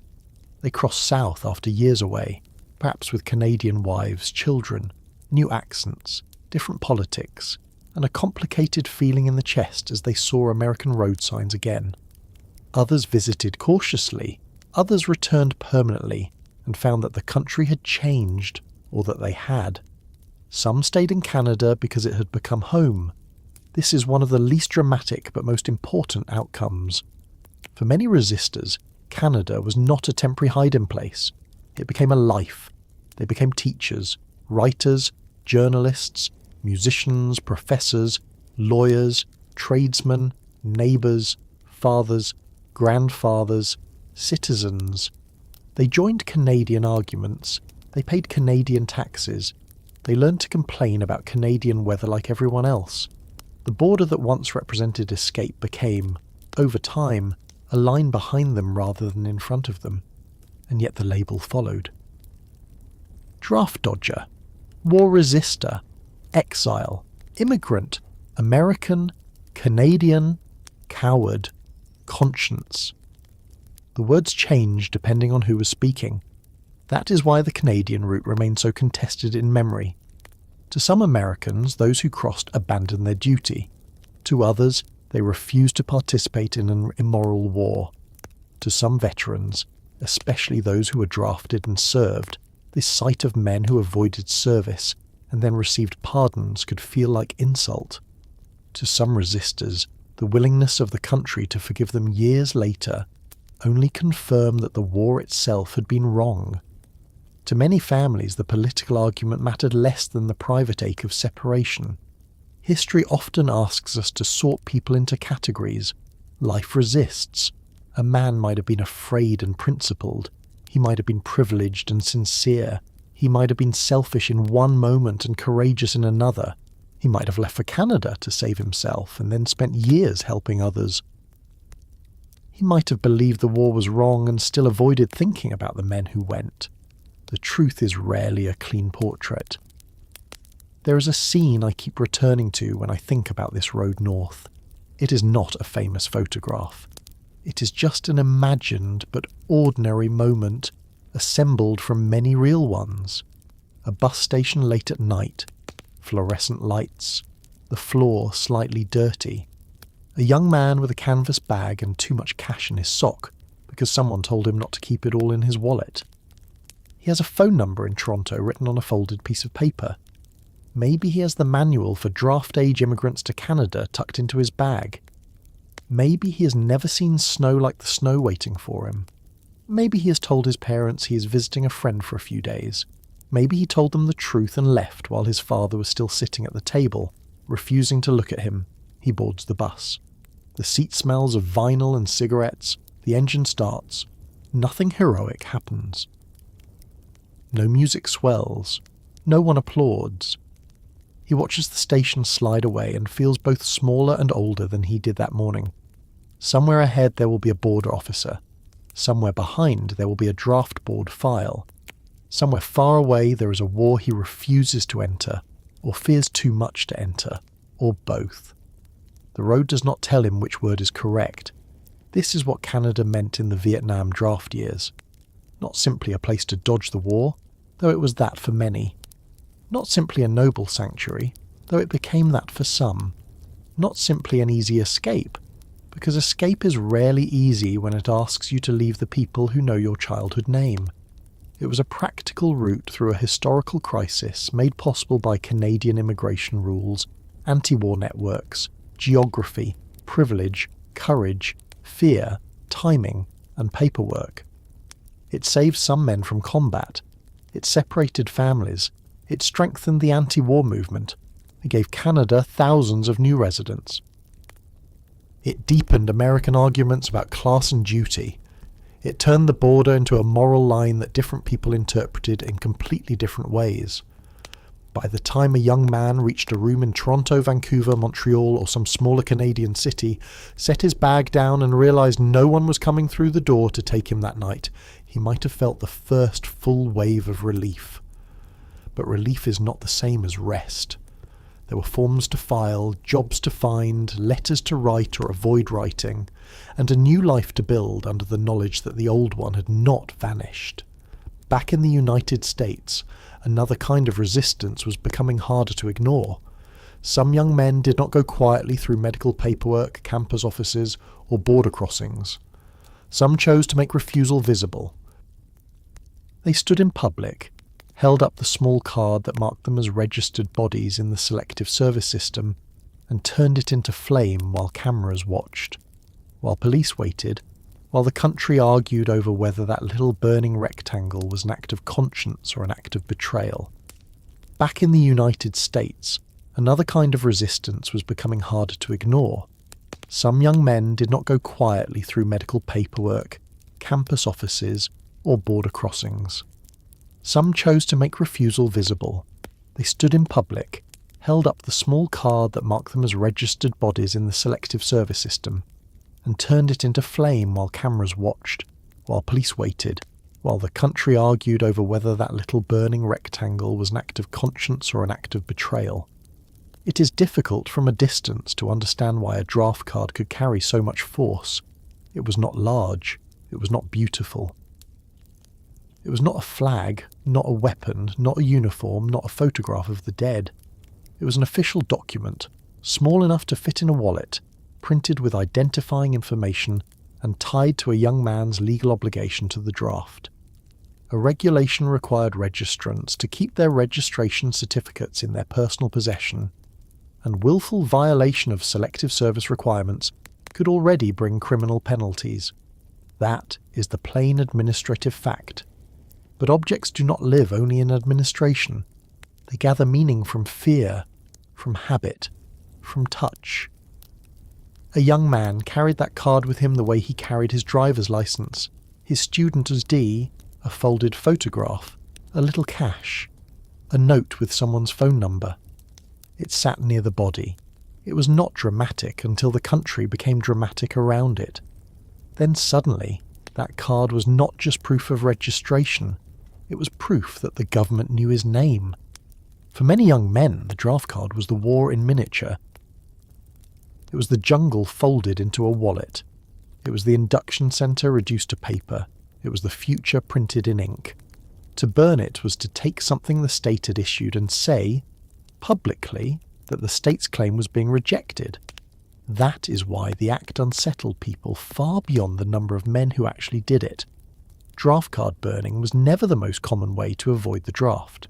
They crossed south after years away, perhaps with Canadian wives, children, new accents, different politics, and a complicated feeling in the chest as they saw American road signs again. Others visited cautiously, others returned permanently and found that the country had changed, or that they had. Some stayed in Canada because it had become home. This is one of the least dramatic but most important outcomes. For many resistors, Canada was not a temporary hiding place. It became a life. They became teachers, writers, journalists, musicians, professors, lawyers, tradesmen, neighbours, fathers, grandfathers, citizens. They joined Canadian arguments. They paid Canadian taxes. They learned to complain about Canadian weather like everyone else. The border that once represented escape became, over time, a line behind them rather than in front of them. and yet the label followed. Draft dodger, war resister, exile, immigrant, American, Canadian, coward, conscience. The words changed depending on who was speaking. That is why the Canadian route remained so contested in memory. To some Americans, those who crossed abandoned their duty. To others, they refused to participate in an immoral war. To some veterans, especially those who were drafted and served, this sight of men who avoided service and then received pardons could feel like insult. To some resistors, the willingness of the country to forgive them years later only confirmed that the war itself had been wrong. To many families, the political argument mattered less than the private ache of separation. History often asks us to sort people into categories. Life resists. A man might have been afraid and principled. He might have been privileged and sincere. He might have been selfish in one moment and courageous in another. He might have left for Canada to save himself and then spent years helping others. He might have believed the war was wrong and still avoided thinking about the men who went. The truth is rarely a clean portrait. There is a scene I keep returning to when I think about this road north. It is not a famous photograph. It is just an imagined but ordinary moment assembled from many real ones. A bus station late at night, fluorescent lights, the floor slightly dirty. A young man with a canvas bag and too much cash in his sock because someone told him not to keep it all in his wallet. He has a phone number in Toronto written on a folded piece of paper. Maybe he has the manual for draft-age immigrants to Canada tucked into his bag. Maybe he has never seen snow like the snow waiting for him. Maybe he has told his parents he is visiting a friend for a few days. Maybe he told them the truth and left while his father was still sitting at the table, refusing to look at him. He boards the bus. The seat smells of vinyl and cigarettes. The engine starts. Nothing heroic happens. No music swells. No one applauds. He watches the station slide away and feels both smaller and older than he did that morning. Somewhere ahead there will be a border officer. Somewhere behind there will be a draft board file. Somewhere far away there is a war he refuses to enter, or fears too much to enter, or both. The road does not tell him which word is correct. This is what Canada meant in the Vietnam draft years. Not simply a place to dodge the war, though it was that for many. Not simply a noble sanctuary, though it became that for some. Not simply an easy escape, because escape is rarely easy when it asks you to leave the people who know your childhood name. It was a practical route through a historical crisis made possible by Canadian immigration rules, anti-war networks, geography, privilege, courage, fear, timing, and paperwork. It saved some men from combat. It separated families. It strengthened the anti-war movement. It gave Canada thousands of new residents. It deepened American arguments about class and duty. It turned the border into a moral line that different people interpreted in completely different ways. By the time a young man reached a room in Toronto, Vancouver, Montreal, or some smaller Canadian city, set his bag down and realised no one was coming through the door to take him that night, he might have felt the first full wave of relief. But relief is not the same as rest. There were forms to file, jobs to find, letters to write or avoid writing, and a new life to build under the knowledge that the old one had not vanished. Back in the United States, another kind of resistance was becoming harder to ignore. Some young men did not go quietly through medical paperwork, campus offices, or border crossings. Some chose to make refusal visible. They stood in public, held up the small card that marked them as registered bodies in the selective service system, and turned it into flame while cameras watched, while police waited, while the country argued over whether that little burning rectangle was an act of conscience or an act of betrayal. Back in the United States, another kind of resistance was becoming harder to ignore. Some young men did not go quietly through medical paperwork, campus offices, or border crossings. Some chose to make refusal visible. They stood in public, held up the small card that marked them as registered bodies in the selective service system, and turned it into flame while cameras watched, while police waited, while the country argued over whether that little burning rectangle was an act of conscience or an act of betrayal. It is difficult from a distance to understand why a draft card could carry so much force. It was not large, it was not beautiful. It was not a flag, not a weapon, not a uniform, not a photograph of the dead. It was an official document, small enough to fit in a wallet, printed with identifying information and tied to a young man's legal obligation to the draft. A regulation required registrants to keep their registration certificates in their personal possession, and willful violation of selective service requirements could already bring criminal penalties. That is the plain administrative fact. But objects do not live only in administration. They gather meaning from fear, from habit, from touch. A young man carried that card with him the way he carried his driver's license, his student ID, a folded photograph, a little cash, a note with someone's phone number. It sat near the body. It was not dramatic until the country became dramatic around it. Then suddenly, that card was not just proof of registration, it was proof that the government knew his name. For many young men, the draft card was the war in miniature. It was the jungle folded into a wallet. It was the induction centre reduced to paper. It was the future printed in ink. To burn it was to take something the state had issued and say, publicly, that the state's claim was being rejected. That is why the act unsettled people far beyond the number of men who actually did it. Draft card burning was never the most common way to avoid the draft.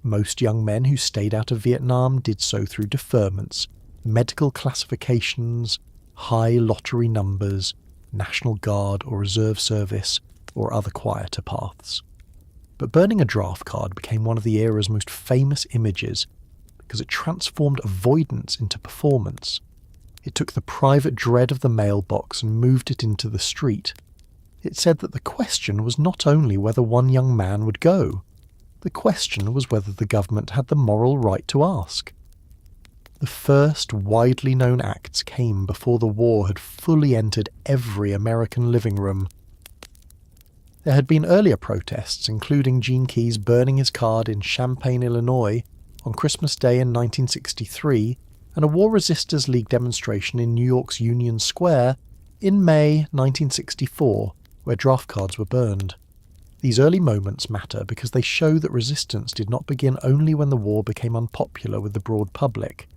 Most young men who stayed out of Vietnam did so through deferments, medical classifications, high lottery numbers, National Guard or Reserve Service, or other quieter paths. But burning a draft card became one of the era's most famous images because it transformed avoidance into performance. It took the private dread of the mailbox and moved it into the street. It said that the question was not only whether one young man would go, the question was whether the government had the moral right to ask. The first widely known acts came before the war had fully entered every American living room. There had been earlier protests, including Gene Key's burning his card in Champaign, Illinois, on Christmas Day in 1963, and a War Resisters League demonstration in New York's Union Square in May 1964, where draft cards were burned. These early moments matter because they show that resistance did not begin only when the war became unpopular with the broad public.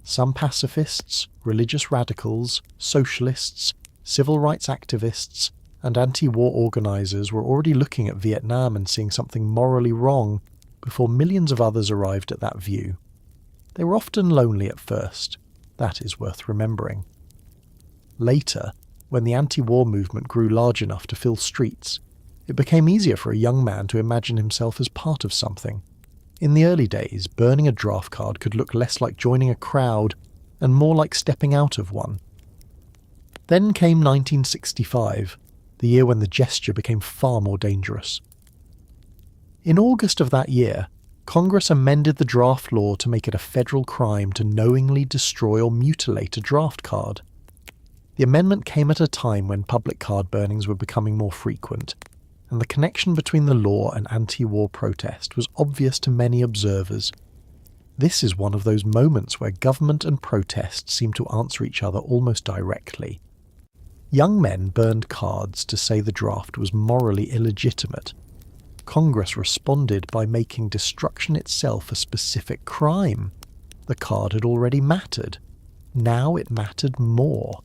Some pacifists, religious radicals, socialists, civil rights activists, and anti-war organisers were already looking at Vietnam and seeing something morally wrong before millions of others arrived at that view. They were often lonely at first. That is worth remembering. Later, when the anti-war movement grew large enough to fill streets, it became easier for a young man to imagine himself as part of something. In the early days, burning a draft card could look less like joining a crowd and more like stepping out of one. Then came 1965, the year when the gesture became far more dangerous. In August of that year, Congress amended the draft law to make it a federal crime to knowingly destroy or mutilate a draft card. The amendment came at a time when public card burnings were becoming more frequent, and the connection between the law and anti-war protest was obvious to many observers. This is one of those moments where government and protest seem to answer each other almost directly. Young men burned cards to say the draft was morally illegitimate. Congress responded by making destruction itself a specific crime. The card had already mattered. Now it mattered more.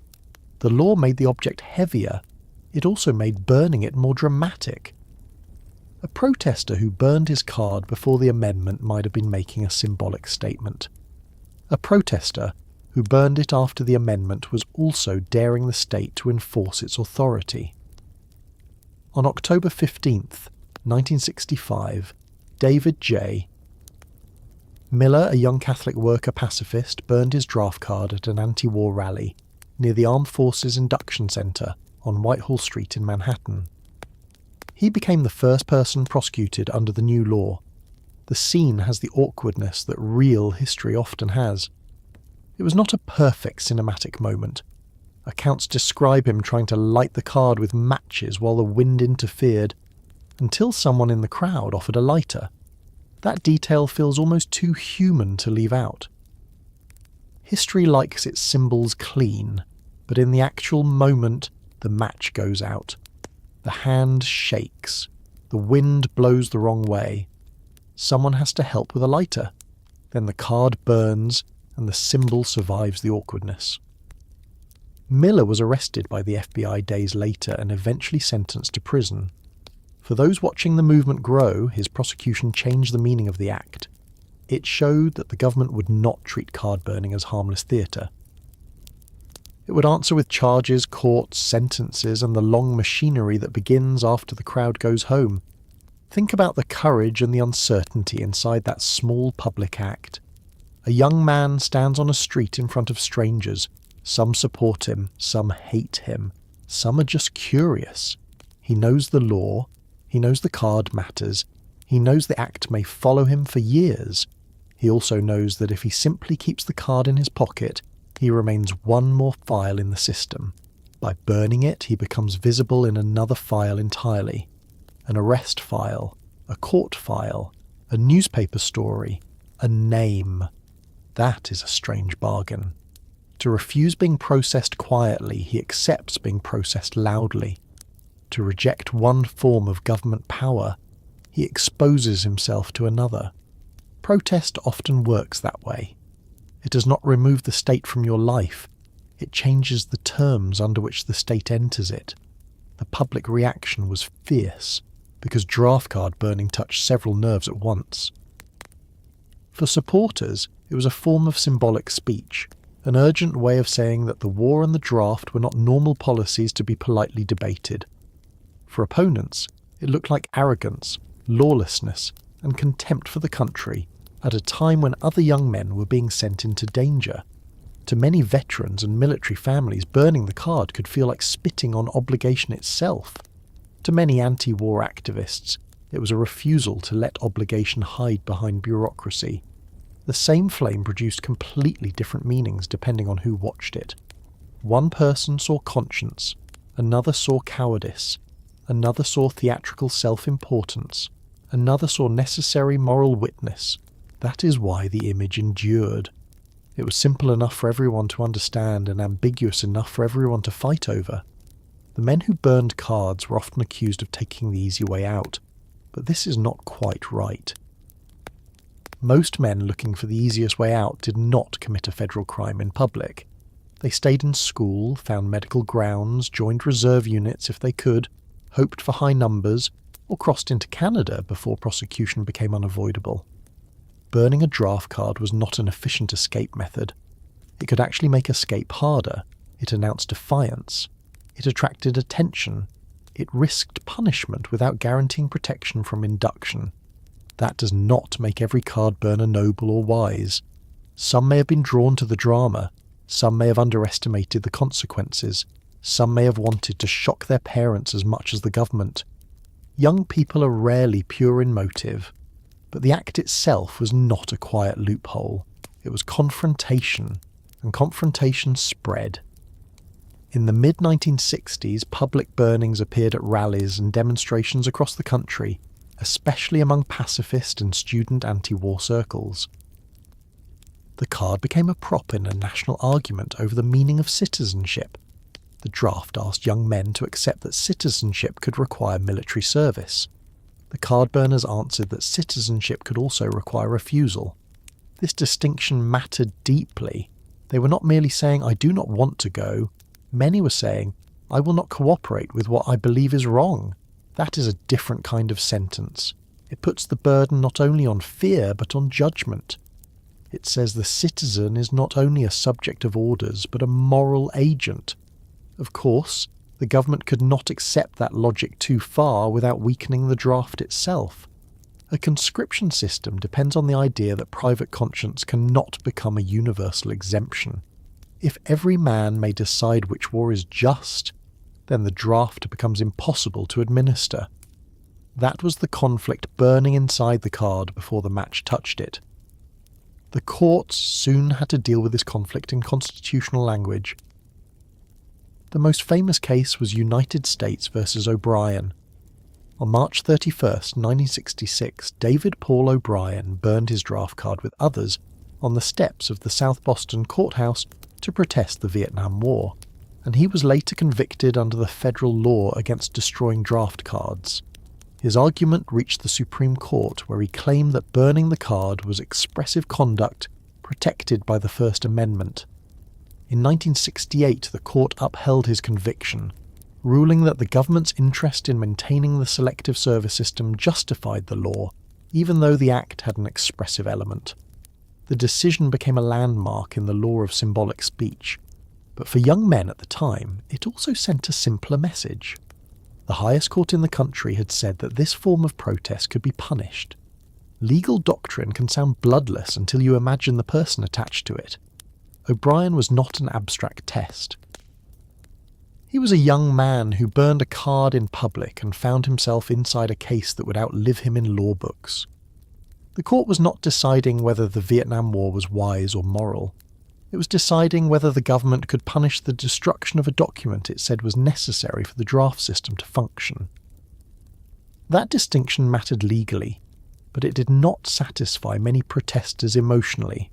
The law made the object heavier. It also made burning it more dramatic. A protester who burned his card before the amendment might have been making a symbolic statement. A protester who burned it after the amendment was also daring the state to enforce its authority. On October 15th, 1965, David J. Miller, a young Catholic worker pacifist, burned his draft card at an anti-war rally near the Armed Forces Induction Centre on Whitehall Street in Manhattan. He became the first person prosecuted under the new law. The scene has the awkwardness that real history often has. It was not a perfect cinematic moment. Accounts describe him trying to light the card with matches while the wind interfered, until someone in the crowd offered a lighter. That detail feels almost too human to leave out. History likes its symbols clean, but in the actual moment, the match goes out. The hand shakes. The wind blows the wrong way. Someone has to help with a lighter. Then the card burns, and the symbol survives the awkwardness. Miller was arrested by the FBI days later and eventually sentenced to prison. For those watching the movement grow, his prosecution changed the meaning of the act. It showed that the government would not treat card burning as harmless theatre. It would answer with charges, courts, sentences, and the long machinery that begins after the crowd goes home. Think about the courage and the uncertainty inside that small public act. A young man stands on a street in front of strangers. Some support him, some hate him, some are just curious. He knows the law, he knows the card matters, he knows the act may follow him for years. He also knows that if he simply keeps the card in his pocket, he remains one more file in the system. By burning it, he becomes visible in another file entirely. An arrest file, a court file, a newspaper story, a name. That is a strange bargain. To refuse being processed quietly, he accepts being processed loudly. To reject one form of government power, he exposes himself to another. Protest often works that way. It does not remove the state from your life. It changes the terms under which the state enters it. The public reaction was fierce, because draft card burning touched several nerves at once. For supporters, it was a form of symbolic speech, an urgent way of saying that the war and the draft were not normal policies to be politely debated. For opponents, it looked like arrogance, lawlessness, and contempt for the country at a time when other young men were being sent into danger. To many veterans and military families, burning the card could feel like spitting on obligation itself. To many anti-war activists, it was a refusal to let obligation hide behind bureaucracy. The same flame produced completely different meanings depending on who watched it. One person saw conscience, another saw cowardice, another saw theatrical self-importance, another saw necessary moral witness. That is why the image endured. It was simple enough for everyone to understand and ambiguous enough for everyone to fight over. The men who burned cards were often accused of taking the easy way out, but this is not quite right. Most men looking for the easiest way out did not commit a federal crime in public. They stayed in school, found medical grounds, joined reserve units if they could, hoped for high numbers, or crossed into Canada before prosecution became unavoidable. Burning a draft card was not an efficient escape method. It could actually make escape harder. It announced defiance. It attracted attention. It risked punishment without guaranteeing protection from induction. That does not make every card burner noble or wise. Some may have been drawn to the drama. Some may have underestimated the consequences. Some may have wanted to shock their parents as much as the government. Young people are rarely pure in motive. But the act itself was not a quiet loophole. It was confrontation, and confrontation spread. In the mid-1960s, public burnings appeared at rallies and demonstrations across the country, especially among pacifist and student anti-war circles. The card became a prop in a national argument over the meaning of citizenship. The draft asked young men to accept that citizenship could require military service. The card burners answered that citizenship could also require refusal. This distinction mattered deeply. They were not merely saying, "I do not want to go." Many were saying, "I will not cooperate with what I believe is wrong." That is a different kind of sentence. It puts the burden not only on fear, but on judgment. It says the citizen is not only a subject of orders, but a moral agent. Of course, the government could not accept that logic too far without weakening the draft itself. A conscription system depends on the idea that private conscience cannot become a universal exemption. If every man may decide which war is just, then the draft becomes impossible to administer. That was the conflict burning inside the card before the match touched it. The courts soon had to deal with this conflict in constitutional language. The most famous case was United States versus O'Brien. On March 31st, 1966, David Paul O'Brien burned his draft card with others on the steps of the South Boston courthouse to protest the Vietnam War, and he was later convicted under the federal law against destroying draft cards. His argument reached the Supreme Court, where he claimed that burning the card was expressive conduct protected by the First Amendment. In 1968, the court upheld his conviction, ruling that the government's interest in maintaining the selective service system justified the law, even though the act had an expressive element. The decision became a landmark in the law of symbolic speech, but for young men at the time, it also sent a simpler message. The highest court in the country had said that this form of protest could be punished. Legal doctrine can sound bloodless until you imagine the person attached to it. O'Brien was not an abstract test. He was a young man who burned a card in public and found himself inside a case that would outlive him in law books. The court was not deciding whether the Vietnam War was wise or moral. It was deciding whether the government could punish the destruction of a document it said was necessary for the draft system to function. That distinction mattered legally, but it did not satisfy many protesters emotionally.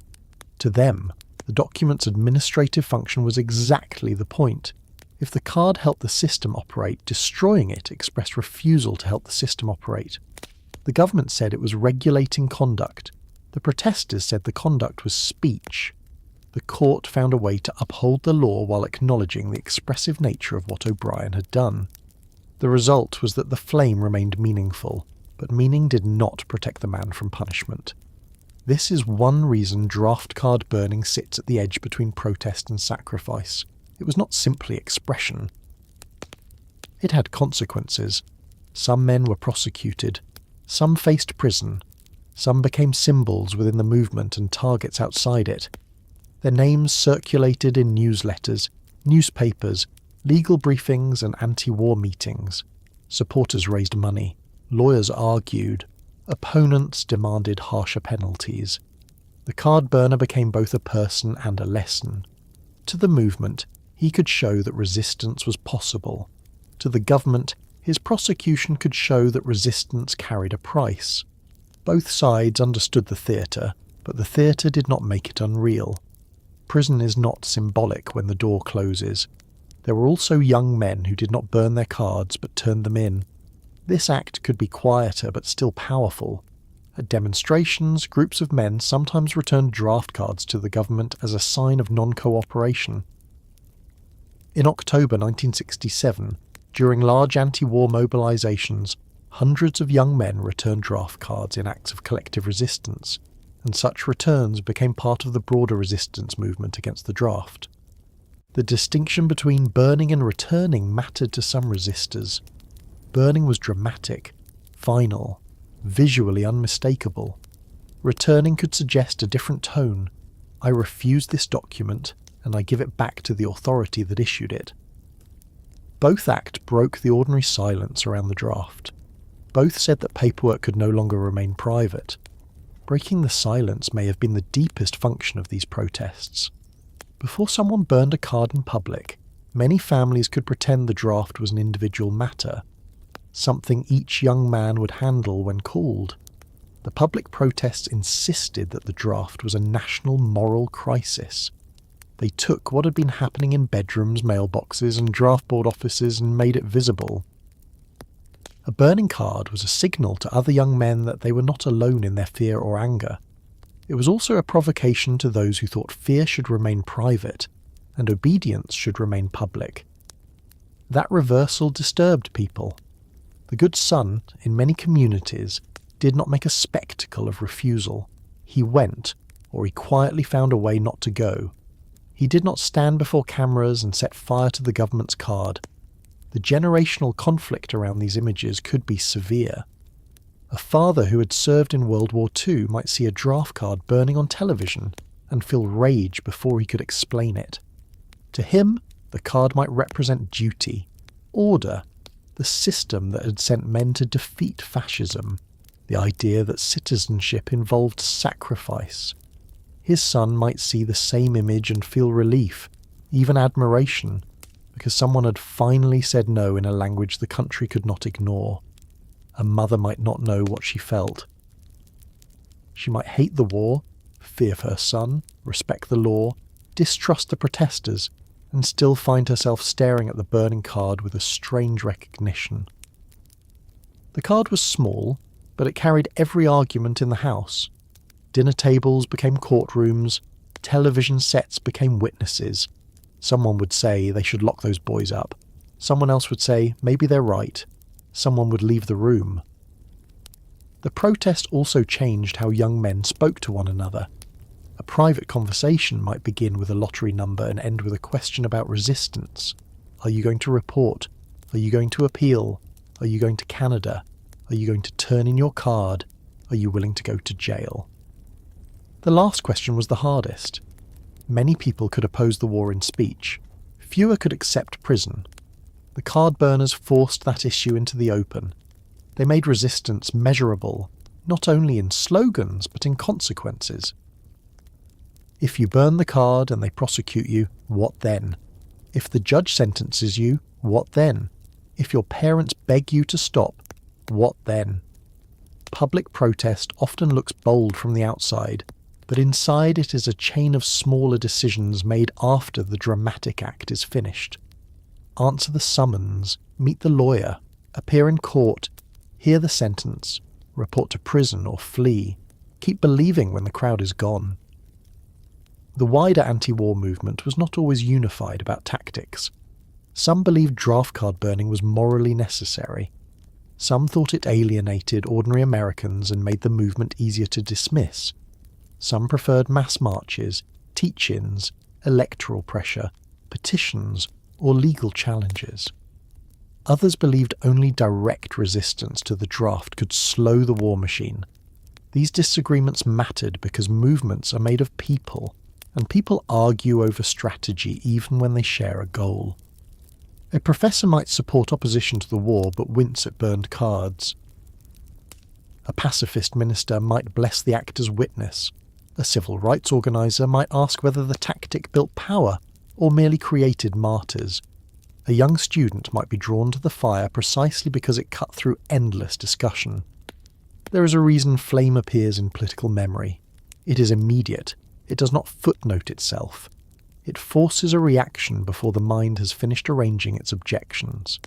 To them, the document's administrative function was exactly the point. If the card helped the system operate, destroying it expressed refusal to help the system operate. The government said it was regulating conduct. The protesters said the conduct was speech. The court found a way to uphold the law while acknowledging the expressive nature of what O'Brien had done. The result was that the flame remained meaningful, but meaning did not protect the man from punishment. This is one reason draft card burning sits at the edge between protest and sacrifice. It was not simply expression. It had consequences. Some men were prosecuted. Some faced prison. Some became symbols within the movement and targets outside it. Their names circulated in newsletters, newspapers, legal briefings and anti-war meetings. Supporters raised money. Lawyers argued. Opponents demanded harsher penalties. The card burner became both a person and a lesson. To the movement, he could show that resistance was possible. To the government, his prosecution could show that resistance carried a price. Both sides understood the theatre, but the theatre did not make it unreal. Prison is not symbolic when the door closes. There were also young men who did not burn their cards but turned them in. This act could be quieter but still powerful. At demonstrations, groups of men sometimes returned draft cards to the government as a sign of non-cooperation. In October 1967, during large anti-war mobilizations, hundreds of young men returned draft cards in acts of collective resistance, and such returns became part of the broader resistance movement against the draft. The distinction between burning and returning mattered to some resistors. Burning was dramatic, final, visually unmistakable. Returning could suggest a different tone. I refuse this document, and I give it back to the authority that issued it. Both acts broke the ordinary silence around the draft. Both said that paperwork could no longer remain private. Breaking the silence may have been the deepest function of these protests. Before someone burned a card in public, many families could pretend the draft was an individual matter, something each young man would handle when called. The public protests insisted that the draft was a national moral crisis. They took what had been happening in bedrooms, mailboxes, and draft board offices and made it visible. A burning card was a signal to other young men that they were not alone in their fear or anger. It was also a provocation to those who thought fear should remain private and obedience should remain public. That reversal disturbed people. The good son, in many communities, did not make a spectacle of refusal. He went, or he quietly found a way not to go. He did not stand before cameras and set fire to the government's card. The generational conflict around these images could be severe. A father who had served in World War II might see a draft card burning on television and feel rage before he could explain it. To him, the card might represent duty, order, the system that had sent men to defeat fascism, the idea that citizenship involved sacrifice. His son might see the same image and feel relief, even admiration, because someone had finally said no in a language the country could not ignore. A mother might not know what she felt. She might hate the war, fear for her son, respect the law, distrust the protesters, and still find herself staring at the burning card with a strange recognition. The card was small, but it carried every argument in the house. Dinner tables became courtrooms, television sets became witnesses. Someone would say they should lock those boys up. Someone else would say maybe they're right. Someone would leave the room. The protest also changed how young men spoke to one another. A private conversation might begin with a lottery number and end with a question about resistance. Are you going to report? Are you going to appeal? Are you going to Canada? Are you going to turn in your card? Are you willing to go to jail? The last question was the hardest. Many people could oppose the war in speech. Fewer could accept prison. The card burners forced that issue into the open. They made resistance measurable, not only in slogans but in consequences. If you burn the card and they prosecute you, what then? If the judge sentences you, what then? If your parents beg you to stop, what then? Public protest often looks bold from the outside, but inside it is a chain of smaller decisions made after the dramatic act is finished. Answer the summons, meet the lawyer, appear in court, hear the sentence, report to prison or flee, keep believing when the crowd is gone. The wider anti-war movement was not always unified about tactics. Some believed draft card burning was morally necessary. Some thought it alienated ordinary Americans and made the movement easier to dismiss. Some preferred mass marches, teach-ins, electoral pressure, petitions, or legal challenges. Others believed only direct resistance to the draft could slow the war machine. These disagreements mattered because movements are made of people, and people argue over strategy even when they share a goal. A professor might support opposition to the war but wince at burned cards. A pacifist minister might bless the act as witness. A civil rights organiser might ask whether the tactic built power or merely created martyrs. A young student might be drawn to the fire precisely because it cut through endless discussion. There is a reason flame appears in political memory. It is immediate. It does not footnote itself. It forces a reaction before the mind has finished arranging its objections.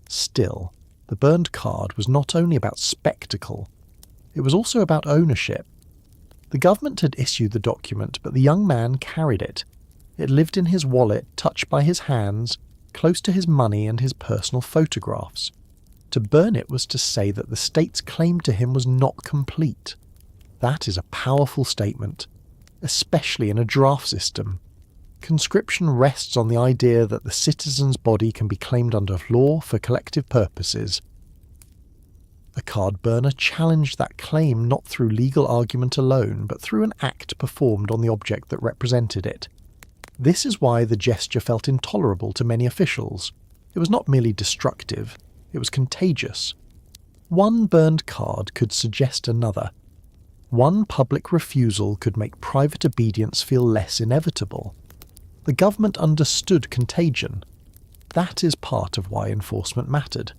Still, the burned card was not only about spectacle, it was also about ownership. The government had issued the document, but the young man carried it. It lived in his wallet, touched by his hands, close to his money and his personal photographs. To burn it was to say that the state's claim to him was not complete. That is a powerful statement, especially in a draft system. Conscription rests on the idea that the citizen's body can be claimed under law for collective purposes. A card burner challenged that claim not through legal argument alone, but through an act performed on the object that represented it. This is why the gesture felt intolerable to many officials. It was not merely destructive, it was contagious. One burned card could suggest another. One public refusal could make private obedience feel less inevitable. The government understood contagion. That is part of why enforcement mattered.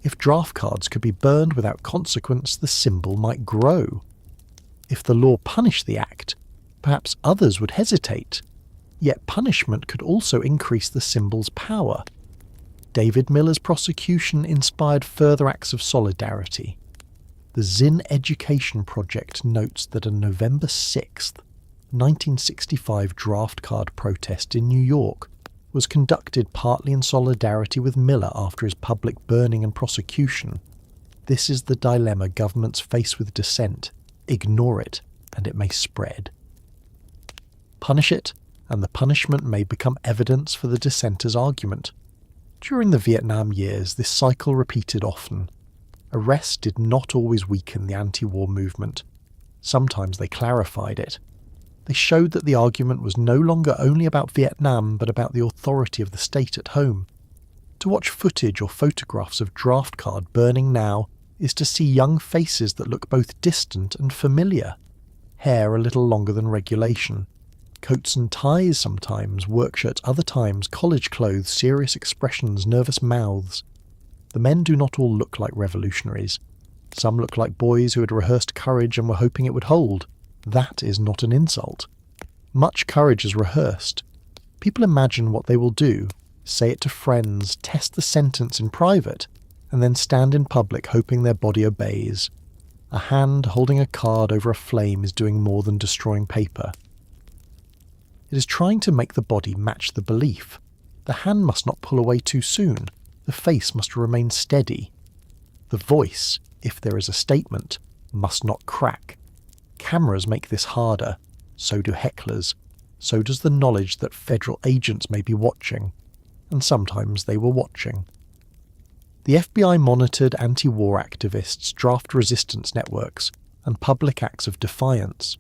If draft cards could be burned without consequence, the symbol might grow. If the law punished the act, perhaps others would hesitate. Yet punishment could also increase the symbol's power. David Miller's prosecution inspired further acts of solidarity. The Zinn Education Project notes that a November 6th, 1965 draft card protest in New York was conducted partly in solidarity with Miller after his public burning and prosecution. This is the dilemma governments face with dissent. Ignore it, and it may spread. Punish it, and the punishment may become evidence for the dissenter's argument. During the Vietnam years, this cycle repeated often. Arrests did not always weaken the anti-war movement. Sometimes they clarified it. They showed that the argument was no longer only about Vietnam, but about the authority of the state at home. To watch footage or photographs of draft card burning now is to see young faces that look both distant and familiar. Hair a little longer than regulation. Coats and ties sometimes, work shirts other times, college clothes, serious expressions, nervous mouths. The men do not all look like revolutionaries. Some look like boys who had rehearsed courage and were hoping it would hold. That is not an insult. Much courage is rehearsed. People imagine what they will do, say it to friends, test the sentence in private, and then stand in public hoping their body obeys. A hand holding a card over a flame is doing more than destroying paper. It is trying to make the body match the belief. The hand must not pull away too soon. The face must remain steady. The voice, if there is a statement, must not crack. Cameras make this harder. So do hecklers. So does the knowledge that federal agents may be watching. And sometimes they were watching. The FBI monitored anti-war activists, draft resistance networks, and public acts of defiance.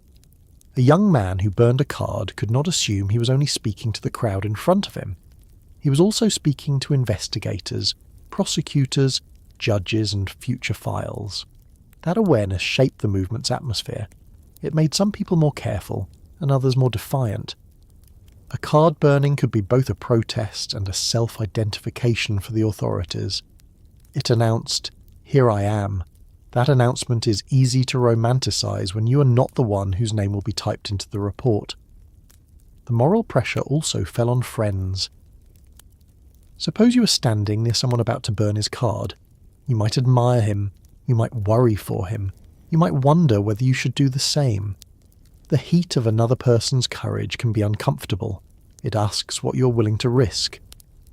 A young man who burned a card could not assume he was only speaking to the crowd in front of him. He was also speaking to investigators, prosecutors, judges, and future files. That awareness shaped the movement's atmosphere. It made some people more careful, and others more defiant. A card burning could be both a protest and a self-identification for the authorities. It announced, "Here I am." That announcement is easy to romanticize when you are not the one whose name will be typed into the report. The moral pressure also fell on friends. Suppose you were standing near someone about to burn his card. You might admire him, you might worry for him, you might wonder whether you should do the same. The heat of another person's courage can be uncomfortable. It asks what you're willing to risk.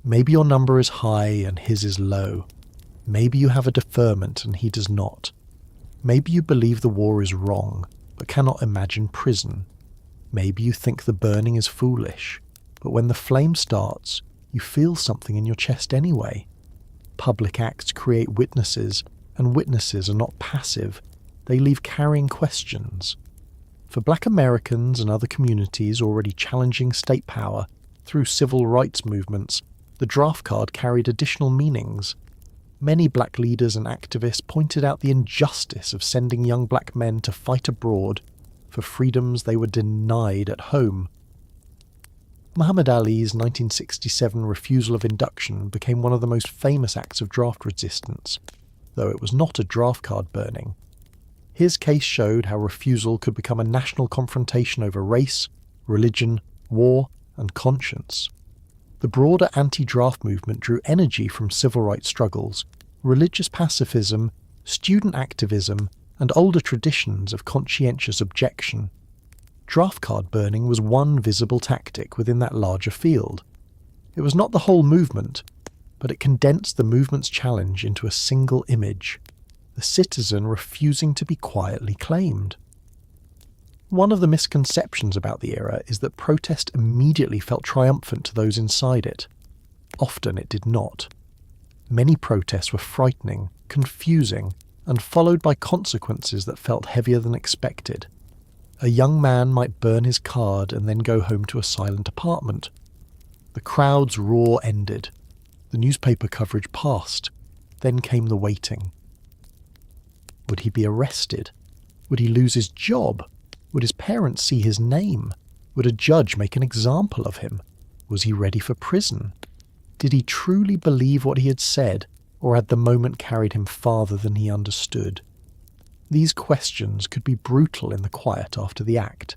Maybe your number is high and his is low. Maybe you have a deferment and he does not. Maybe you believe the war is wrong, but cannot imagine prison. Maybe you think the burning is foolish, but when the flame starts, you feel something in your chest anyway. Public acts create witnesses, and witnesses are not passive. They leave carrying questions. For Black Americans and other communities already challenging state power through civil rights movements, the draft card carried additional meanings. Many black leaders and activists pointed out the injustice of sending young black men to fight abroad for freedoms they were denied at home. Muhammad Ali's 1967 refusal of induction became one of the most famous acts of draft resistance, though it was not a draft card burning. His case showed how refusal could become a national confrontation over race, religion, war, and conscience. The broader anti-draft movement drew energy from civil rights struggles, religious pacifism, student activism, and older traditions of conscientious objection. Draft card burning was one visible tactic within that larger field. It was not the whole movement, but it condensed the movement's challenge into a single image: the citizen refusing to be quietly claimed. One of the misconceptions about the era is that protest immediately felt triumphant to those inside it. Often it did not. Many protests were frightening, confusing, and followed by consequences that felt heavier than expected. A young man might burn his card and then go home to a silent apartment. The crowd's roar ended. The newspaper coverage passed. Then came the waiting. Would he be arrested? Would he lose his job? Would his parents see his name? Would a judge make an example of him? Was he ready for prison? Did he truly believe what he had said, or had the moment carried him farther than he understood? These questions could be brutal in the quiet after the act.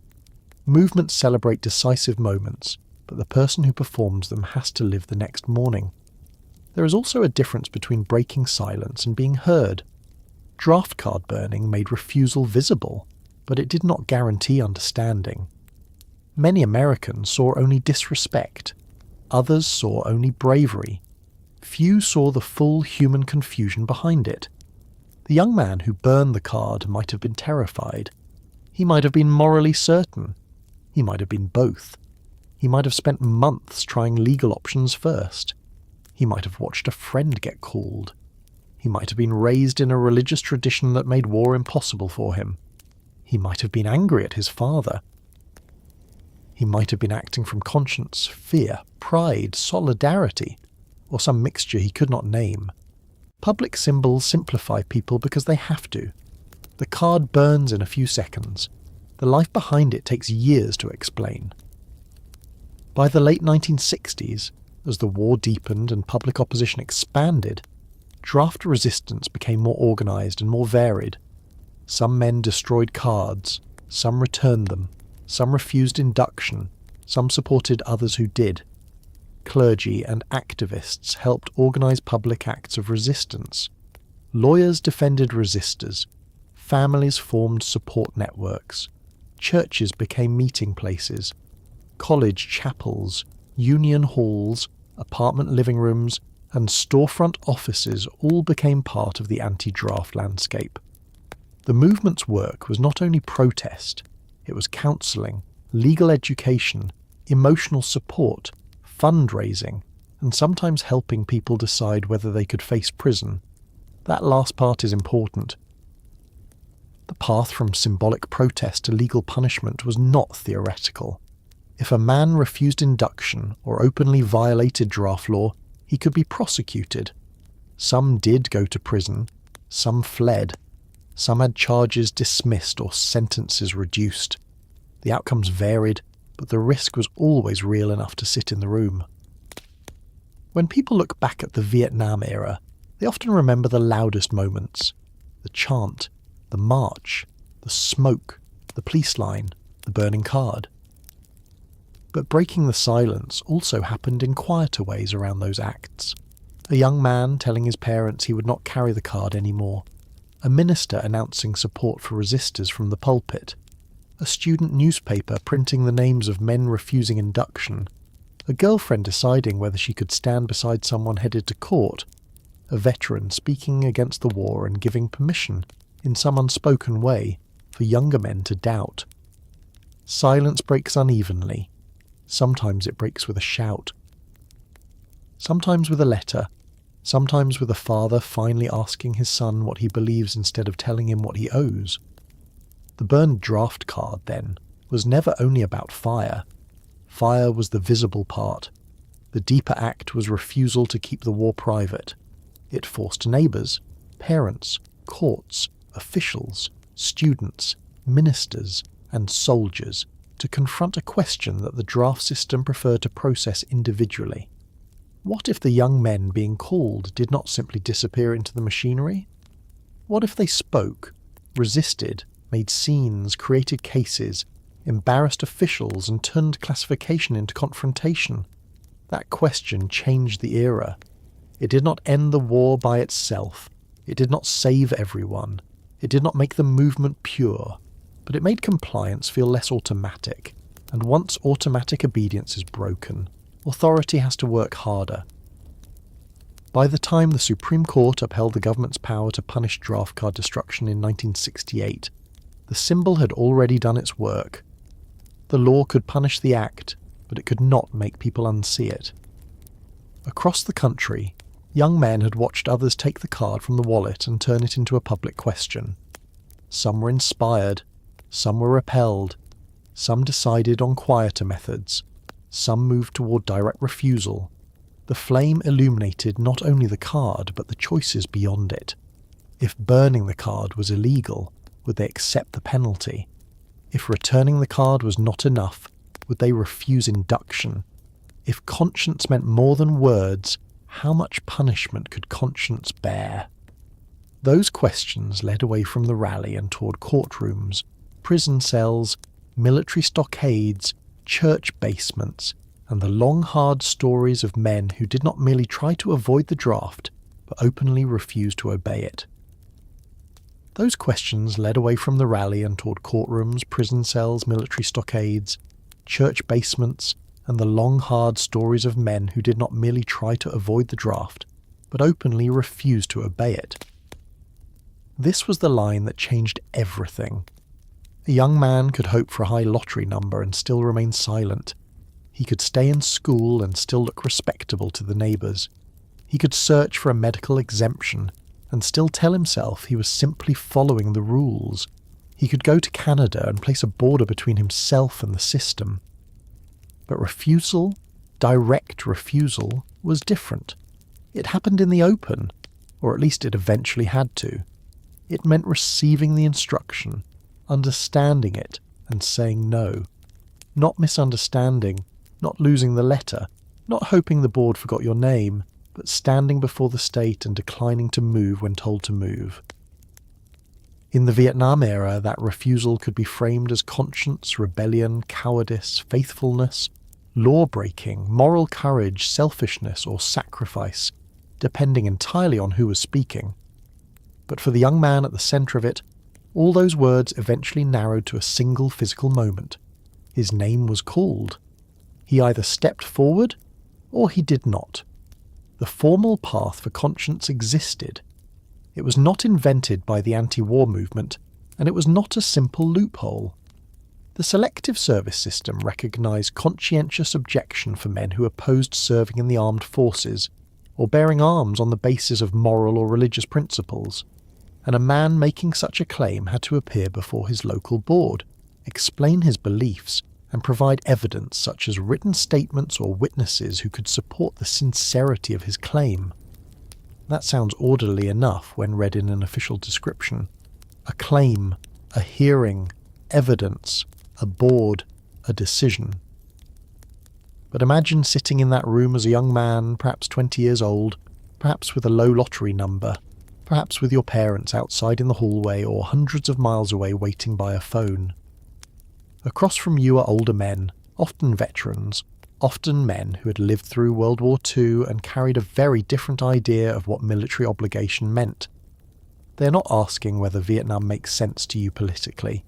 Movements celebrate decisive moments, but the person who performs them has to live the next morning. There is also a difference between breaking silence and being heard. Draft card burning made refusal visible, but it did not guarantee understanding. Many Americans saw only disrespect. Others saw only bravery. Few saw the full human confusion behind it. The young man who burned the card might have been terrified. He might have been morally certain. He might have been both. He might have spent months trying legal options first. He might have watched a friend get called. He might have been raised in a religious tradition that made war impossible for him. He might have been angry at his father. He might have been acting from conscience, fear, pride, solidarity, or some mixture he could not name. Public symbols simplify people because they have to. The card burns in a few seconds. The life behind it takes years to explain. By the late 1960s, as the war deepened and public opposition expanded, draft resistance became more organised and more varied. Some men destroyed cards, some returned them, some refused induction, some supported others who did. Clergy and activists helped organise public acts of resistance. Lawyers defended resistors. Families formed support networks. Churches became meeting places. College chapels, union halls, apartment living rooms, and storefront offices all became part of the anti-draft landscape. The movement's work was not only protest, it was counselling, legal education, emotional support, fundraising, and sometimes helping people decide whether they could face prison. That last part is important. The path from symbolic protest to legal punishment was not theoretical. If a man refused induction or openly violated draft law, he could be prosecuted. Some did go to prison, some fled, some had charges dismissed or sentences reduced. The outcomes varied, but the risk was always real enough to sit in the room. When people look back at the Vietnam era, they often remember the loudest moments: the chant, the march, the smoke, the police line, the burning card. But breaking the silence also happened in quieter ways around those acts. A young man telling his parents he would not carry the card anymore. A minister announcing support for resistors from the pulpit. A student newspaper printing the names of men refusing induction. A girlfriend deciding whether she could stand beside someone headed to court. A veteran speaking against the war and giving permission, in some unspoken way, for younger men to doubt. Silence breaks unevenly. Sometimes it breaks with a shout. Sometimes with a letter. Sometimes with a father finally asking his son what he believes instead of telling him what he owes. The burned draft card, then, was never only about fire. Fire was the visible part. The deeper act was refusal to keep the war private. It forced neighbours, parents, courts, officials, students, ministers, and soldiers to confront a question that the draft system preferred to process individually. What if the young men being called did not simply disappear into the machinery? What if they spoke, resisted, made scenes, created cases, embarrassed officials, and turned classification into confrontation? That question changed the era. It did not end the war by itself. It did not save everyone. It did not make the movement pure. But it made compliance feel less automatic. And once automatic obedience is broken, authority has to work harder. By the time the Supreme Court upheld the government's power to punish draft card destruction in 1968, the symbol had already done its work. The law could punish the act, but it could not make people unsee it. Across the country, young men had watched others take the card from the wallet and turn it into a public question. Some were inspired, some were repelled, some decided on quieter methods, some moved toward direct refusal. The flame illuminated not only the card, but the choices beyond it. If burning the card was illegal, would they accept the penalty? If returning the card was not enough, would they refuse induction? If conscience meant more than words, how much punishment could conscience bear? Those questions led away from the rally and toward courtrooms, prison cells, military stockades, church basements, and the long hard stories of men who did not merely try to avoid the draft, but openly refused to obey it. Those questions led away from the rally and toward courtrooms, prison cells, military stockades, church basements, and the long hard stories of men who did not merely try to avoid the draft, but openly refused to obey it. This was the line that changed everything. A young man could hope for a high lottery number and still remain silent. He could stay in school and still look respectable to the neighbours. He could search for a medical exemption and still tell himself he was simply following the rules. He could go to Canada and place a border between himself and the system. But refusal, direct refusal, was different. It happened in the open, or at least it eventually had to. It meant receiving the instruction, understanding it, and saying no. Not misunderstanding, not losing the letter, not hoping the board forgot your name, but standing before the state and declining to move when told to move. In the Vietnam era, that refusal could be framed as conscience, rebellion, cowardice, faithfulness, law-breaking, moral courage, selfishness, or sacrifice, depending entirely on who was speaking. But for the young man at the centre of it, all those words eventually narrowed to a single physical moment. His name was called. He either stepped forward, or he did not. The formal path for conscience existed. It was not invented by the anti-war movement, and it was not a simple loophole. The selective service system recognised conscientious objection for men who opposed serving in the armed forces, or bearing arms on the basis of moral or religious principles, and a man making such a claim had to appear before his local board, explain his beliefs, and provide evidence such as written statements or witnesses who could support the sincerity of his claim. That sounds orderly enough when read in an official description. A claim, a hearing, evidence, a board, a decision. But imagine sitting in that room as a young man, perhaps 20 years old, perhaps with a low lottery number, perhaps with your parents outside in the hallway or hundreds of miles away waiting by a phone. Across from you are older men, often veterans, often men who had lived through World War II and carried a very different idea of what military obligation meant. They are not asking whether Vietnam makes sense to you politically.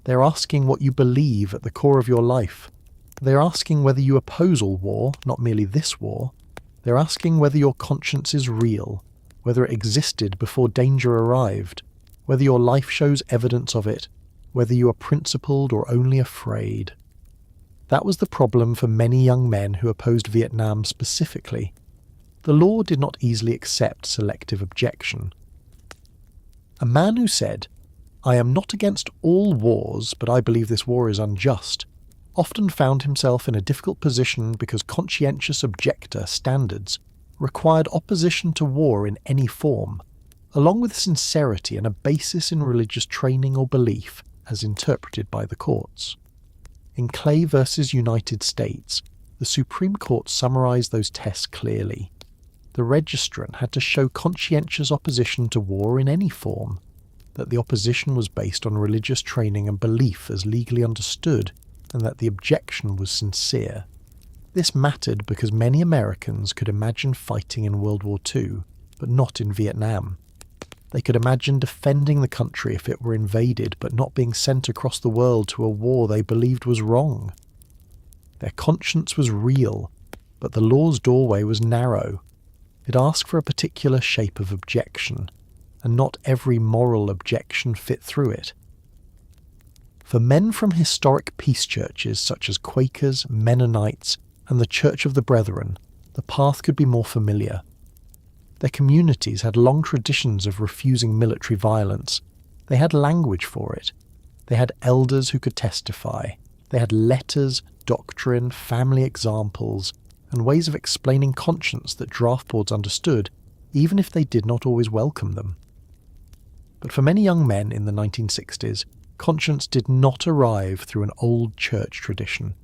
They are asking what you believe at the core of your life. They are asking whether you oppose all war, not merely this war. They are asking whether your conscience is real, whether it existed before danger arrived, whether your life shows evidence of it, whether you are principled or only afraid. That was the problem for many young men who opposed Vietnam specifically. The law did not easily accept selective objection. A man who said, "I am not against all wars, but I believe this war is unjust," often found himself in a difficult position because conscientious objector standards required opposition to war in any form, along with sincerity and a basis in religious training or belief as interpreted by the courts. In Clay v. United States, the Supreme Court summarized those tests clearly. The registrant had to show conscientious opposition to war in any form, that the opposition was based on religious training and belief as legally understood, and that the objection was sincere. This mattered because many Americans could imagine fighting in World War II, but not in Vietnam. They could imagine defending the country if it were invaded, but not being sent across the world to a war they believed was wrong. Their conscience was real, but the law's doorway was narrow. It asked for a particular shape of objection, and not every moral objection fit through it. For men from historic peace churches such as Quakers, Mennonites, and the Church of the Brethren, the path could be more familiar. Their communities had long traditions of refusing military violence. They had language for it. They had elders who could testify. They had letters, doctrine, family examples, and ways of explaining conscience that draft boards understood, even if they did not always welcome them. But for many young men in the 1960s, conscience did not arrive through an old church tradition.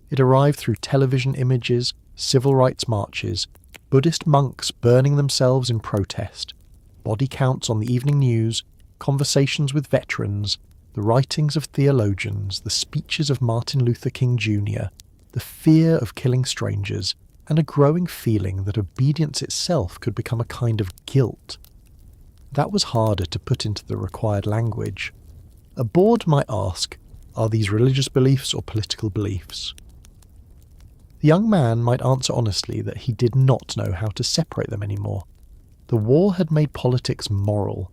It arrived through television images, civil rights marches, Buddhist monks burning themselves in protest, body counts on the evening news, conversations with veterans, the writings of theologians, the speeches of Martin Luther King Jr., the fear of killing strangers, and a growing feeling that obedience itself could become a kind of guilt. That was harder to put into the required language. A board might ask, are these religious beliefs or political beliefs? The young man might answer honestly that he did not know how to separate them anymore. The war had made politics moral.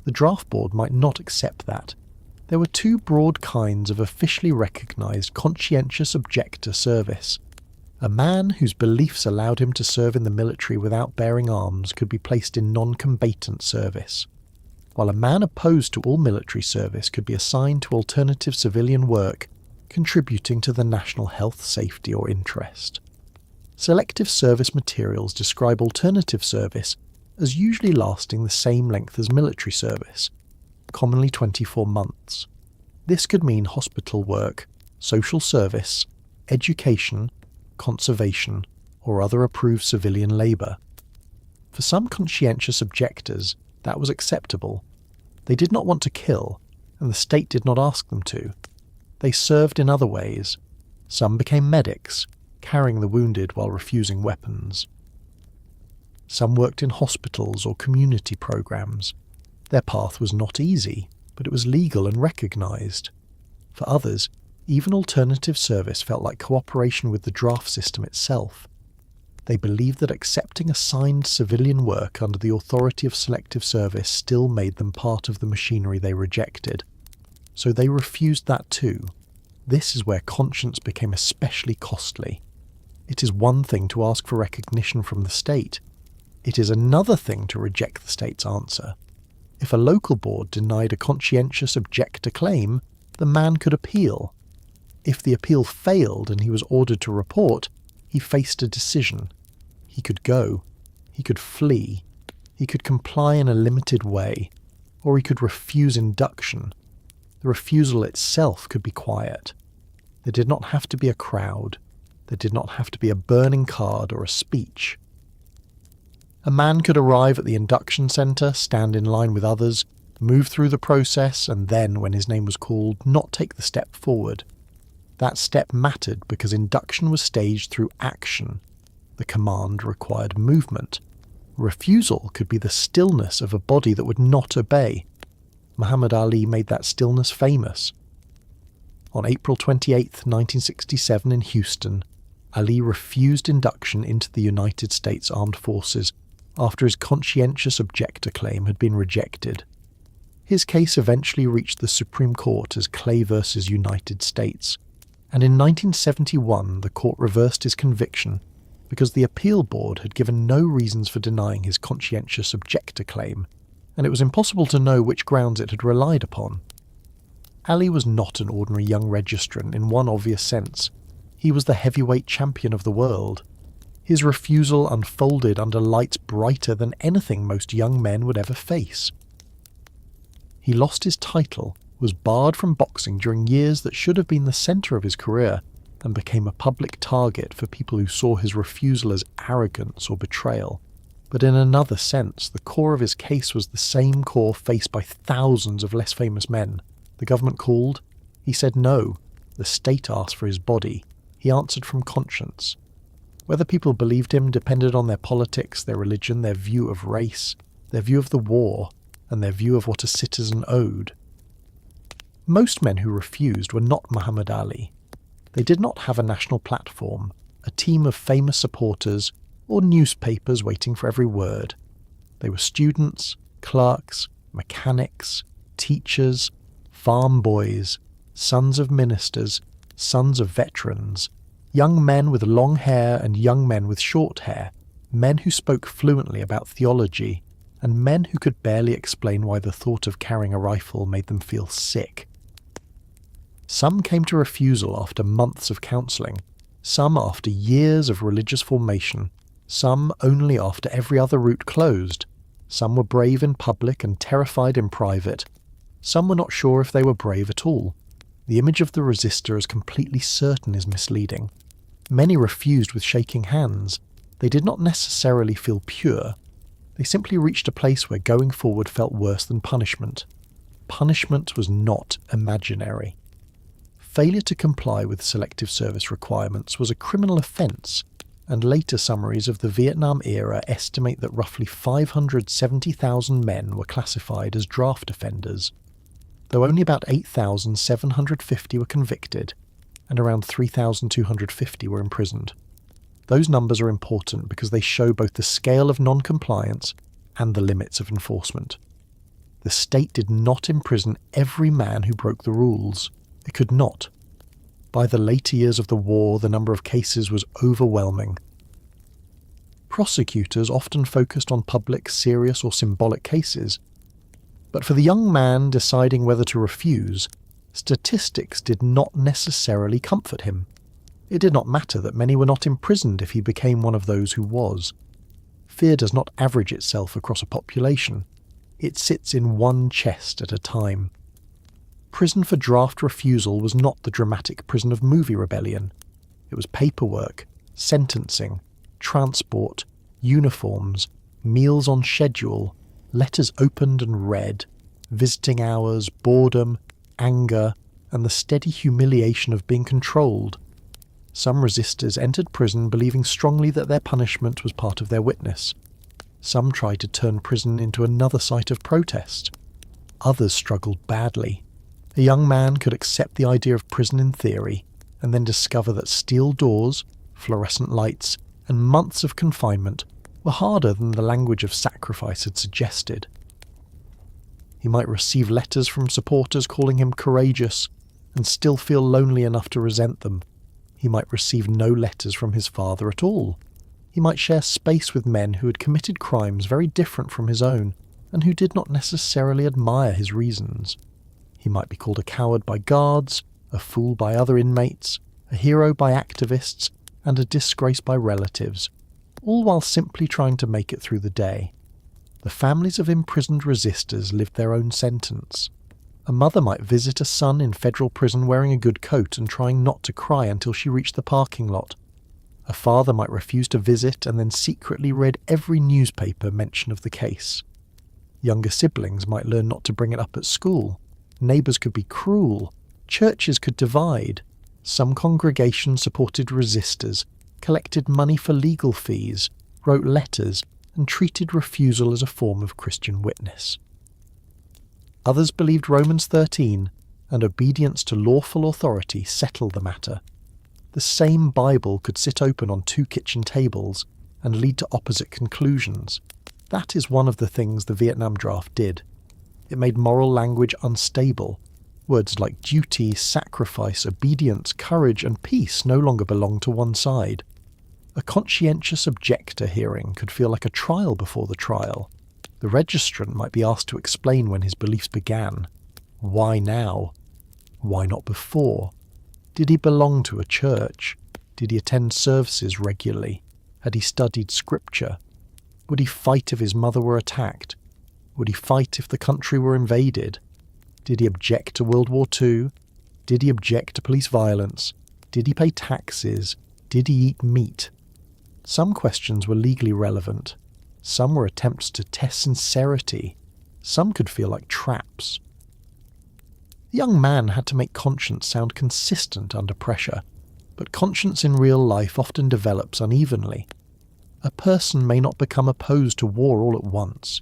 The draft board might not accept that. There were two broad kinds of officially recognised conscientious objector service. A man whose beliefs allowed him to serve in the military without bearing arms could be placed in non-combatant service, while a man opposed to all military service could be assigned to alternative civilian work, contributing to the national health, safety or interest. Selective service materials describe alternative service as usually lasting the same length as military service, commonly 24 months. This could mean hospital work, social service, education, conservation, or other approved civilian labour. For some conscientious objectors, that was acceptable. They did not want to kill, and the state did not ask them to. They served in other ways. Some became medics, carrying the wounded while refusing weapons. Some worked in hospitals or community programs. Their path was not easy, but it was legal and recognized. For others, even alternative service felt like cooperation with the draft system itself. They believed that accepting assigned civilian work under the authority of selective service still made them part of the machinery they rejected. So they refused that too. This is where conscience became especially costly. It is one thing to ask for recognition from the state. It is another thing to reject the state's answer. If a local board denied a conscientious objector claim, the man could appeal. If the appeal failed and he was ordered to report, he faced a decision. He could go. He could flee. He could comply in a limited way. Or he could refuse induction. The refusal itself could be quiet. There did not have to be a crowd. There did not have to be a burning card or a speech. A man could arrive at the induction centre, stand in line with others, move through the process, and then, when his name was called, not take the step forward. That step mattered because induction was staged through action. The command required movement. Refusal could be the stillness of a body that would not obey. Muhammad Ali made that stillness famous. On April 28, 1967 in Houston, Ali refused induction into the United States Armed Forces after his conscientious objector claim had been rejected. His case eventually reached the Supreme Court as Clay v. United States, and in 1971 the court reversed his conviction because the appeal board had given no reasons for denying his conscientious objector claim, and it was impossible to know which grounds it had relied upon. Ali was not an ordinary young registrant in one obvious sense. He was the heavyweight champion of the world. His refusal unfolded under lights brighter than anything most young men would ever face. He lost his title, was barred from boxing during years that should have been the centre of his career, and became a public target for people who saw his refusal as arrogance or betrayal. But in another sense, the core of his case was the same core faced by thousands of less famous men. The government called. He said no. The state asked for his body. He answered from conscience. Whether people believed him depended on their politics, their religion, their view of race, their view of the war, and their view of what a citizen owed. Most men who refused were not Muhammad Ali. They did not have a national platform, a team of famous supporters, or newspapers waiting for every word. They were students, clerks, mechanics, teachers, farm boys, sons of ministers, sons of veterans, young men with long hair and young men with short hair, men who spoke fluently about theology, and men who could barely explain why the thought of carrying a rifle made them feel sick. Some came to refusal after months of counselling, some after years of religious formation, some only after every other route closed. Some were brave in public and terrified in private. Some were not sure if they were brave at all. The image of the resistor as completely certain is misleading. Many refused with shaking hands. They did not necessarily feel pure. They simply reached a place where going forward felt worse than punishment. Punishment was not imaginary. Failure to comply with selective service requirements was a criminal offence, and later summaries of the Vietnam era estimate that roughly 570,000 men were classified as draft offenders, though only about 8,750 were convicted, and around 3,250 were imprisoned. Those numbers are important because they show both the scale of non-compliance and the limits of enforcement. The state did not imprison every man who broke the rules. It could not. By the later years of the war, the number of cases was overwhelming. Prosecutors often focused on public, serious or symbolic cases, but for the young man deciding whether to refuse, statistics did not necessarily comfort him. It did not matter that many were not imprisoned if he became one of those who was. Fear does not average itself across a population. It sits in one chest at a time. Prison for draft refusal was not the dramatic prison of movie rebellion. It was paperwork, sentencing, transport, uniforms, Meals on schedule, letters opened and read, visiting hours, boredom, anger, and the steady humiliation of being controlled. Some resistors entered prison believing strongly that their punishment was part of their witness. Some tried to turn prison into another site of protest. Others struggled badly. A young man could accept the idea of prison in theory, and then discover that steel doors, fluorescent lights, and months of confinement were harder than the language of sacrifice had suggested. He might receive letters from supporters calling him courageous, and still feel lonely enough to resent them. He might receive no letters from his father at all. He might share space with men who had committed crimes very different from his own, and who did not necessarily admire his reasons. He might be called a coward by guards, a fool by other inmates, a hero by activists, and a disgrace by relatives, all while simply trying to make it through the day. The families of imprisoned resistors lived their own sentence. A mother might visit a son in federal prison wearing a good coat and trying not to cry until she reached the parking lot. A father might refuse to visit and then secretly read every newspaper mention of the case. Younger siblings might learn not to bring it up at school. Neighbours could be cruel. Churches could divide. Some congregations supported resistors, collected money for legal fees, wrote letters, and treated refusal as a form of Christian witness. Others believed Romans 13 and obedience to lawful authority settled the matter. The same Bible could sit open on two kitchen tables and lead to opposite conclusions. That is one of the things the Vietnam draft did. It made moral language unstable. Words like duty, sacrifice, obedience, courage, and peace no longer belonged to one side. A conscientious objector hearing could feel like a trial before the trial. The registrant might be asked to explain when his beliefs began. Why now? Why not before? Did he belong to a church? Did he attend services regularly? Had he studied scripture? Would he fight if his mother were attacked? Would he fight if the country were invaded? Did he object to World War II? Did he object to police violence? Did he pay taxes? Did he eat meat? Some questions were legally relevant. Some were attempts to test sincerity. Some could feel like traps. The young man had to make conscience sound consistent under pressure, but conscience in real life often develops unevenly. A person may not become opposed to war all at once.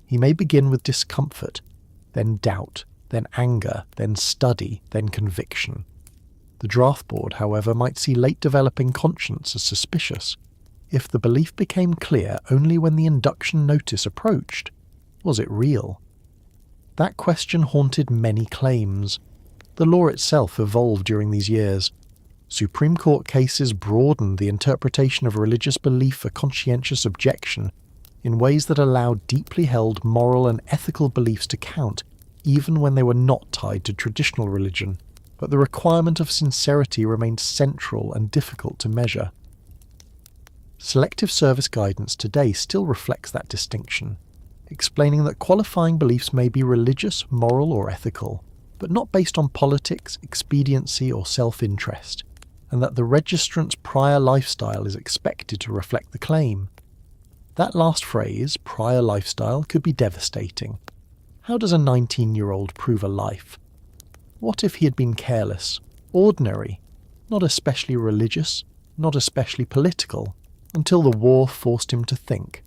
He may begin with discomfort, then doubt, then anger, then study, then conviction. The draft board, however, might see late developing conscience as suspicious. If the belief became clear only when the induction notice approached, was it real? That question haunted many claims. The law itself evolved during these years. Supreme Court cases broadened the interpretation of religious belief for conscientious objection in ways that allowed deeply held moral and ethical beliefs to count, even when they were not tied to traditional religion. But the requirement of sincerity remained central and difficult to measure. Selective service guidance today still reflects that distinction, explaining that qualifying beliefs may be religious, moral, or ethical, but not based on politics, expediency, or self-interest, and that the registrant's prior lifestyle is expected to reflect the claim. That last phrase, prior lifestyle, could be devastating. How does a 19-year-old prove a life? What if he had been careless, ordinary, not especially religious, not especially political, until the war forced him to think?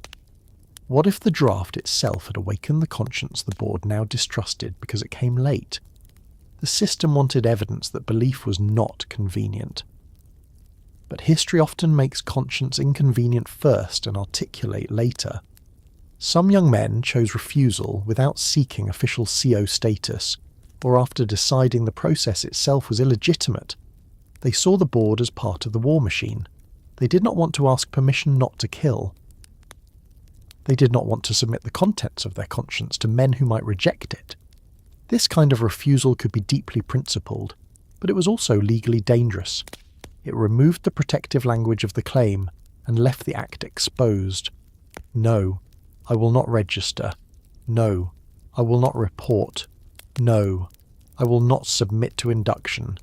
What if the draft itself had awakened the conscience the board now distrusted because it came late? The system wanted evidence that belief was not convenient. But history often makes conscience inconvenient first and articulate later. Some young men chose refusal without seeking official CO status, or after deciding the process itself was illegitimate. They saw the board as part of the war machine. They did not want to ask permission not to kill. They did not want to submit the contents of their conscience to men who might reject it. This kind of refusal could be deeply principled, but it was also legally dangerous. It removed the protective language of the claim and left the act exposed. No, I will not register. No, I will not report. No, I will not submit to induction.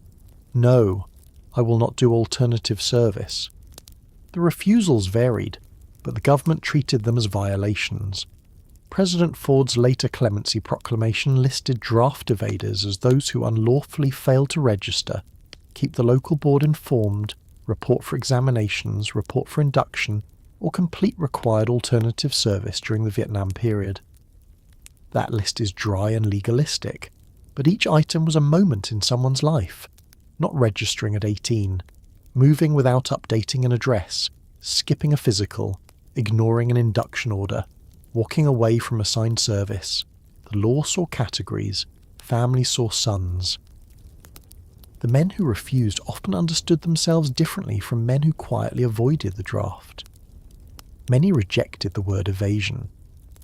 No, I will not do alternative service. The refusals varied. but the government treated them as violations. President Ford's later clemency proclamation listed draft evaders as those who unlawfully fail to register, keep the local board informed, report for examinations, report for induction, or complete required alternative service during the Vietnam period. That list is dry and legalistic, but each item was a moment in someone's life. Not registering at 18, moving without updating an address, skipping a physical, ignoring an induction order, walking away from assigned service. The law saw categories, families saw sons. The men who refused often understood themselves differently from men who quietly avoided the draft. Many rejected the word evasion.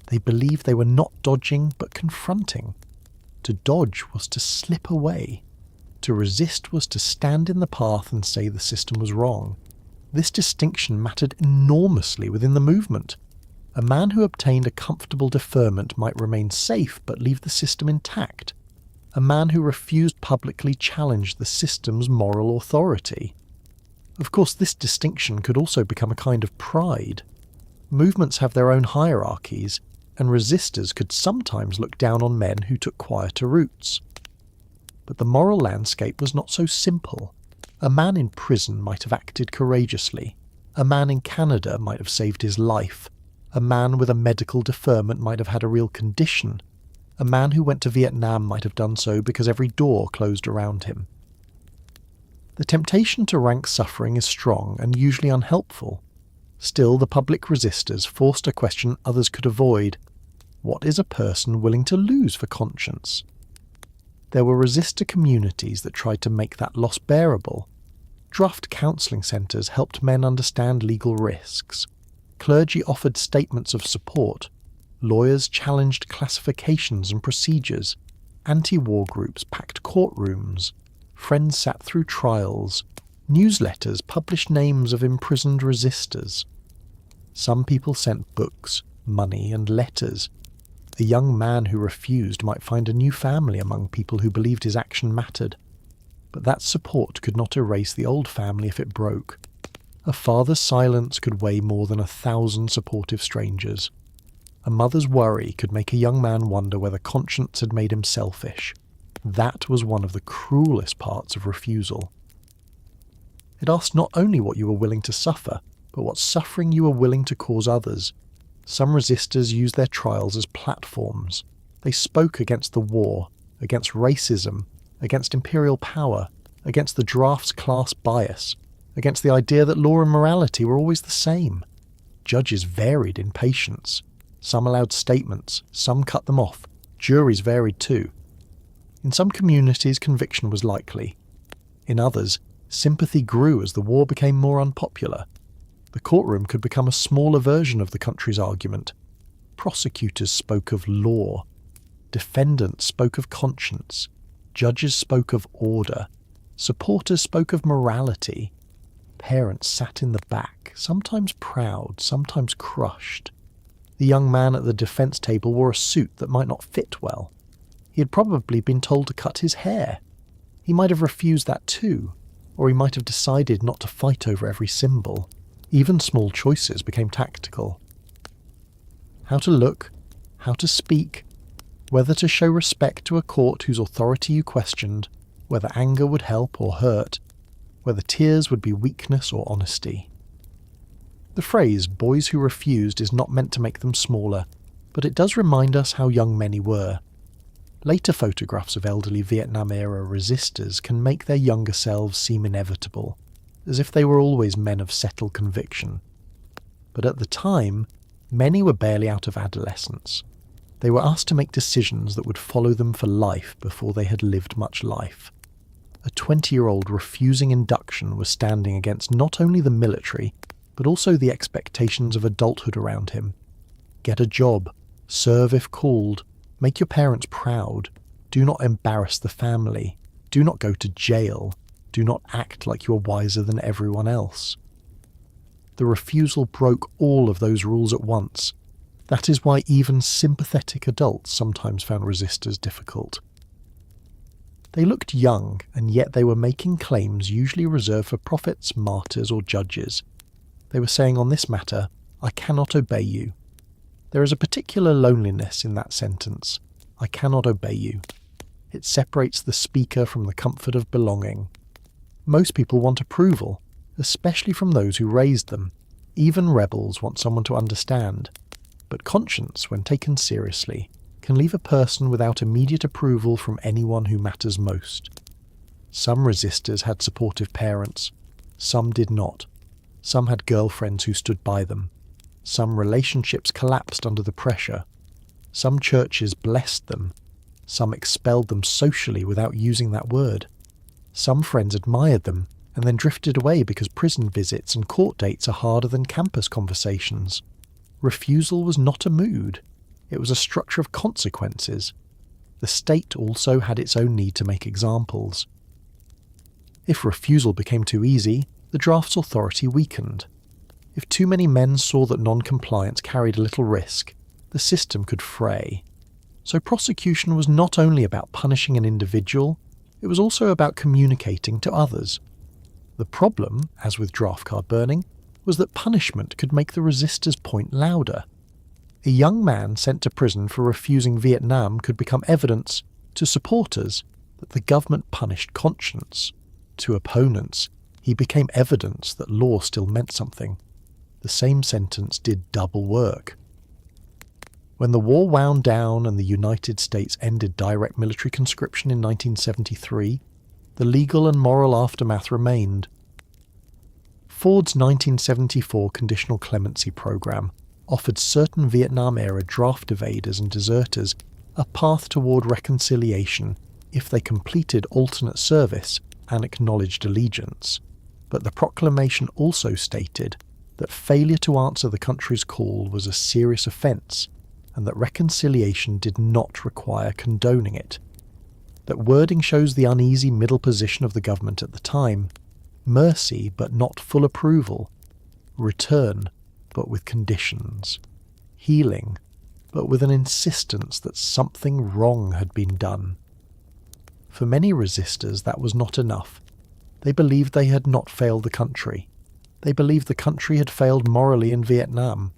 They believed they were not dodging but confronting. To dodge was to slip away. To resist was to stand in the path and say the system was wrong. This distinction mattered enormously within the movement. A man who obtained a comfortable deferment might remain safe but leave the system intact. A man who refused publicly challenged the system's moral authority. Of course, this distinction could also become a kind of pride. Movements have their own hierarchies, and resistors could sometimes look down on men who took quieter routes. But the moral landscape was not so simple. A man in prison might have acted courageously. A man in Canada might have saved his life. A man with a medical deferment might have had a real condition. A man who went to Vietnam might have done so because every door closed around him. The temptation to rank suffering is strong and usually unhelpful. Still, the public resistors forced a question others could avoid. What is a person willing to lose for conscience? There were resistor communities that tried to make that loss bearable. Draft counselling centres helped men understand legal risks. Clergy offered statements of support. Lawyers challenged classifications and procedures. Anti-war groups packed courtrooms. Friends sat through trials. Newsletters published names of imprisoned resistors. Some people sent books, money, and letters. A young man who refused might find a new family among people who believed his action mattered. But that support could not erase the old family if it broke. A father's silence could weigh more than 1,000 supportive strangers. A mother's worry could make a young man wonder whether conscience had made him selfish. That was one of the cruelest parts of refusal. It asked not only what you were willing to suffer, but what suffering you were willing to cause others. Some resistors used their trials as platforms. They spoke against the war, against racism, against imperial power, against the draft's class bias, against the idea that law and morality were always the same. Judges varied in patience. Some allowed statements, some cut them off. Juries varied too. In some communities, conviction was likely. In others, sympathy grew as the war became more unpopular. The courtroom could become a smaller version of the country's argument. Prosecutors spoke of law. Defendants spoke of conscience. Judges spoke of order. Supporters spoke of morality. Parents sat in the back, sometimes proud, sometimes crushed. The young man at the defence table wore a suit that might not fit well. He had probably been told to cut his hair. He might have refused that too, or he might have decided not to fight over every symbol. Even small choices became tactical. How to look, how to speak, whether to show respect to a court whose authority you questioned, whether anger would help or hurt, whether tears would be weakness or honesty. The phrase, boys who refused, is not meant to make them smaller, but it does remind us how young many were. Later photographs of elderly Vietnam-era resistors can make their younger selves seem inevitable, as if they were always men of settled conviction. But at the time, many were barely out of adolescence. They were asked to make decisions that would follow them for life before they had lived much life. A 20-year-old refusing induction was standing against not only the military, but also the expectations of adulthood around him. Get a job, serve if called, make your parents proud, do not embarrass the family, do not go to jail, do not act like you are wiser than everyone else. The refusal broke all of those rules at once. That is why even sympathetic adults sometimes found resistors difficult. They looked young, and yet they were making claims usually reserved for prophets, martyrs, or judges. They were saying on this matter, I cannot obey you. There is a particular loneliness in that sentence. I cannot obey you. It separates the speaker from the comfort of belonging. Most people want approval, especially from those who raised them. Even rebels want someone to understand. But conscience, when taken seriously, can leave a person without immediate approval from anyone who matters most. Some resistors had supportive parents. Some did not. Some had girlfriends who stood by them. Some relationships collapsed under the pressure. Some churches blessed them. Some expelled them socially without using that word. Some friends admired them and then drifted away because prison visits and court dates are harder than campus conversations. Refusal was not a mood. It was a structure of consequences. The state also had its own need to make examples. If refusal became too easy, the draft's authority weakened. If too many men saw that non-compliance carried a little risk, the system could fray. So prosecution was not only about punishing an individual, it was also about communicating to others. The problem, as with draft card burning, was that punishment could make the resistors' point louder. A young man sent to prison for refusing Vietnam could become evidence, to supporters, that the government punished conscience. To opponents, he became evidence that law still meant something. The same sentence did double work. When the war wound down and the United States ended direct military conscription in 1973, the legal and moral aftermath remained. Ford's 1974 conditional clemency program offered certain Vietnam-era draft evaders and deserters a path toward reconciliation if they completed alternate service and acknowledged allegiance. But the proclamation also stated that failure to answer the country's call was a serious offence, and that reconciliation did not require condoning it. That wording shows the uneasy middle position of the government at the time: mercy but not full approval, return but with conditions, healing but with an insistence that something wrong had been done. For many resistors that was not enough. They believed they had not failed the country. They believed the country had failed morally in Vietnam.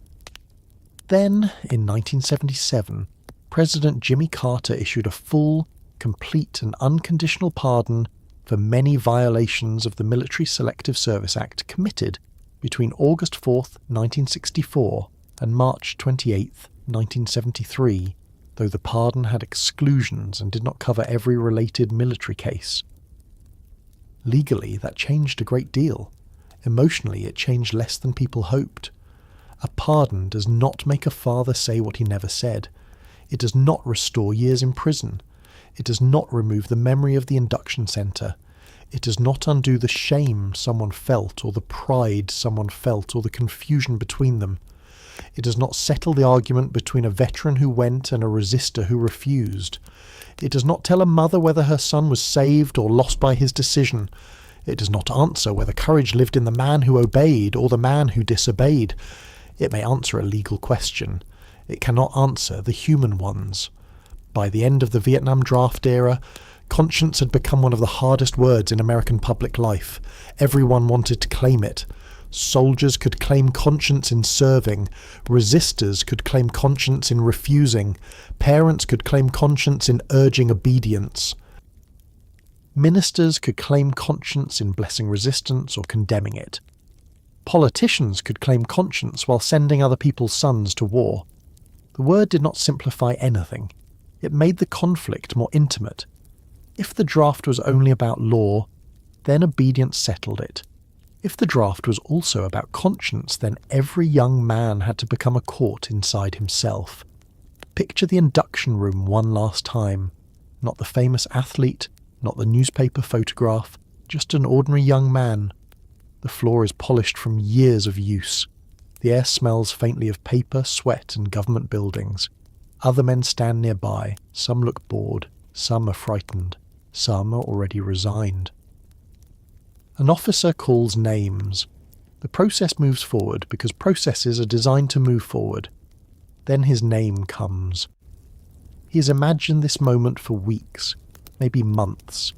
Then, in 1977, President Jimmy Carter issued a full, complete and unconditional pardon for many violations of the Military Selective Service Act committed between August 4, 1964 and March 28, 1973, though the pardon had exclusions and did not cover every related military case. Legally, that changed a great deal. Emotionally, it changed less than people hoped. A pardon does not make a father say what he never said. It does not restore years in prison. It does not remove the memory of the induction centre. It does not undo the shame someone felt, or the pride someone felt, or the confusion between them. It does not settle the argument between a veteran who went and a resistor who refused. It does not tell a mother whether her son was saved or lost by his decision. It does not answer whether courage lived in the man who obeyed or the man who disobeyed. It may answer a legal question. It cannot answer the human ones. By the end of the Vietnam draft era, conscience had become one of the hardest words in American public life. Everyone wanted to claim it. Soldiers could claim conscience in serving. Resistors could claim conscience in refusing. Parents could claim conscience in urging obedience. Ministers could claim conscience in blessing resistance or condemning it. Politicians could claim conscience while sending other people's sons to war. The word did not simplify anything. It made the conflict more intimate. If the draft was only about law, then obedience settled it. If the draft was also about conscience, then every young man had to become a court inside himself. Picture the induction room one last time. Not the famous athlete, not the newspaper photograph, just an ordinary young man. The floor is polished from years of use. The air smells faintly of paper, sweat, and government buildings. Other men stand nearby. Some look bored. Some are frightened. Some are already resigned. An officer calls names. The process moves forward because processes are designed to move forward. Then his name comes. He has imagined this moment for weeks, maybe months.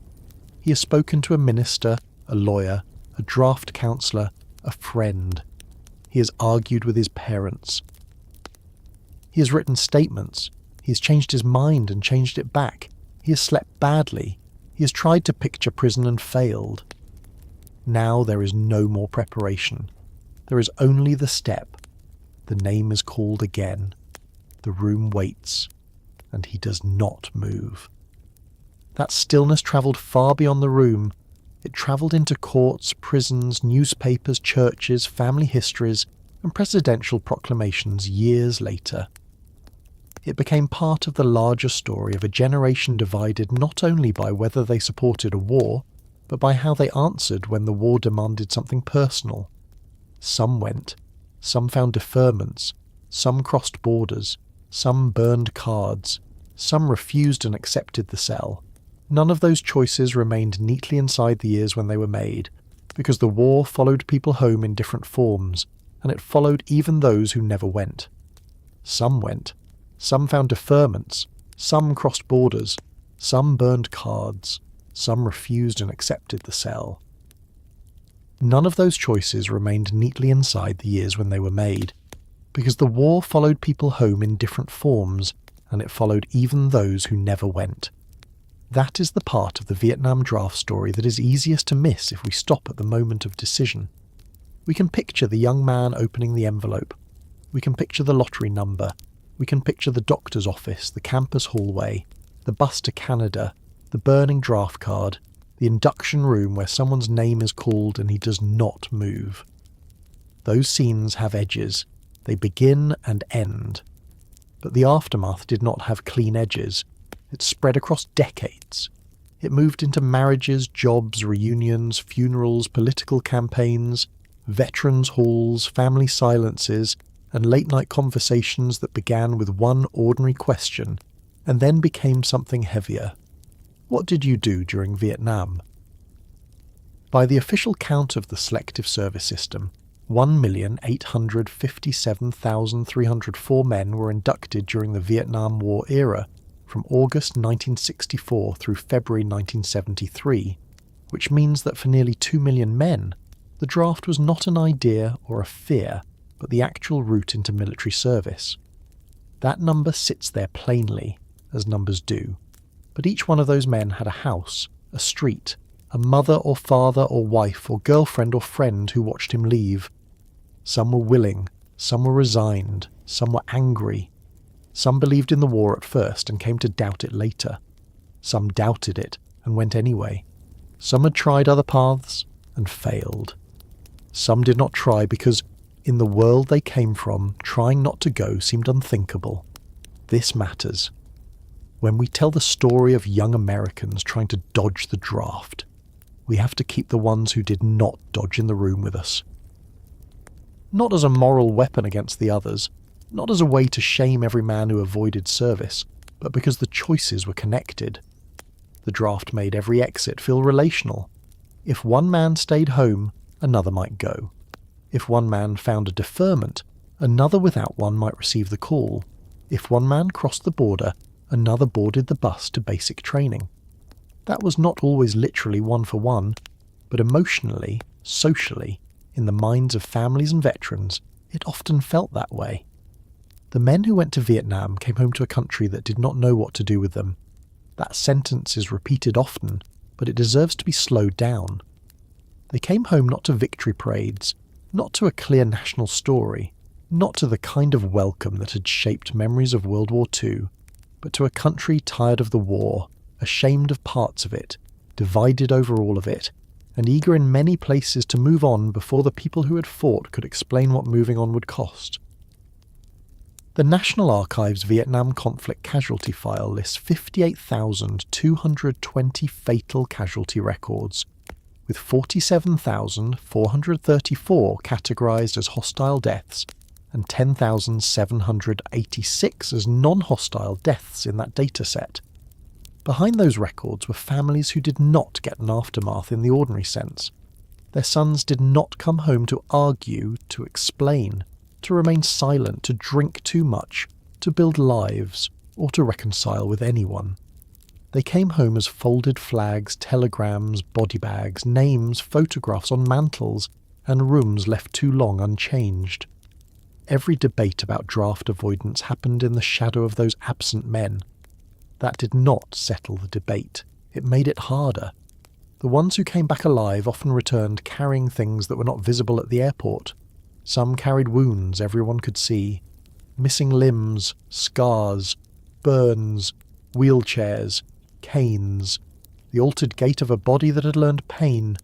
He has spoken to a minister, a lawyer, a draft counsellor, a friend. He has argued with his parents. He has written statements. He has changed his mind and changed it back. He has slept badly. He has tried to picture prison and failed. Now there is no more preparation. There is only the step. The name is called again. The room waits, and he does not move. That stillness travelled far beyond the room. It travelled into courts, prisons, newspapers, churches, family histories, and presidential proclamations years later. It became part of the larger story of a generation divided not only by whether they supported a war, but by how they answered when the war demanded something personal. Some went, some found deferments, some crossed borders, some burned cards, some refused and accepted the cell. None of those choices remained neatly inside the years when they were made, because the war followed people home in different forms, and it followed even those who never went. Some went, some found deferments, some crossed borders, some burned cards, some refused and accepted the cell. None of those choices remained neatly inside the years when they were made, because the war followed people home in different forms, and it followed even those who never went. That is the part of the Vietnam draft story that is easiest to miss if we stop at the moment of decision. We can picture the young man opening the envelope. We can picture the lottery number. We can picture the doctor's office, the campus hallway, the bus to Canada, the burning draft card, the induction room where someone's name is called and he does not move. Those scenes have edges. They begin and end. But the aftermath did not have clean edges. It spread across decades. It moved into marriages, jobs, reunions, funerals, political campaigns, veterans' halls, family silences, and late-night conversations that began with one ordinary question and then became something heavier. What did you do during Vietnam? By the official count of the selective service system, 1,857,304 men were inducted during the Vietnam War era, from August 1964 through February 1973, which means that for nearly 2 million men, the draft was not an idea or a fear, but the actual route into military service. That number sits there plainly, as numbers do, but each one of those men had a house, a street, a mother or father or wife or girlfriend or friend who watched him leave. Some were willing, some were resigned, some were angry. Some believed in the war at first and came to doubt it later. Some doubted it and went anyway. Some had tried other paths and failed. Some did not try because, in the world they came from, trying not to go seemed unthinkable. This matters. When we tell the story of young Americans trying to dodge the draft, we have to keep the ones who did not dodge in the room with us. Not as a moral weapon against the others, not as a way to shame every man who avoided service, but because the choices were connected. The draft made every exit feel relational. If one man stayed home, another might go. If one man found a deferment, another without one might receive the call. If one man crossed the border, another boarded the bus to basic training. That was not always literally one for one, but emotionally, socially, in the minds of families and veterans, it often felt that way. The men who went to Vietnam came home to a country that did not know what to do with them. That sentence is repeated often, but it deserves to be slowed down. They came home not to victory parades, not to a clear national story, not to the kind of welcome that had shaped memories of World War II, but to a country tired of the war, ashamed of parts of it, divided over all of it, and eager in many places to move on before the people who had fought could explain what moving on would cost. The National Archives Vietnam Conflict Casualty File lists 58,220 fatal casualty records, with 47,434 categorised as hostile deaths and 10,786 as non-hostile deaths in that dataset. Behind those records were families who did not get an aftermath in the ordinary sense. Their sons did not come home to argue, to explain, to remain silent, to drink too much, to build lives, or to reconcile with anyone. They came home as folded flags, telegrams, body bags, names, photographs on mantles, and rooms left too long unchanged. Every debate about draft avoidance happened in the shadow of those absent men. That did not settle the debate. It made it harder. The ones who came back alive often returned carrying things that were not visible at the airport. Some carried wounds everyone could see, missing limbs, scars, burns, wheelchairs, canes, the altered gait of a body that had learned pain.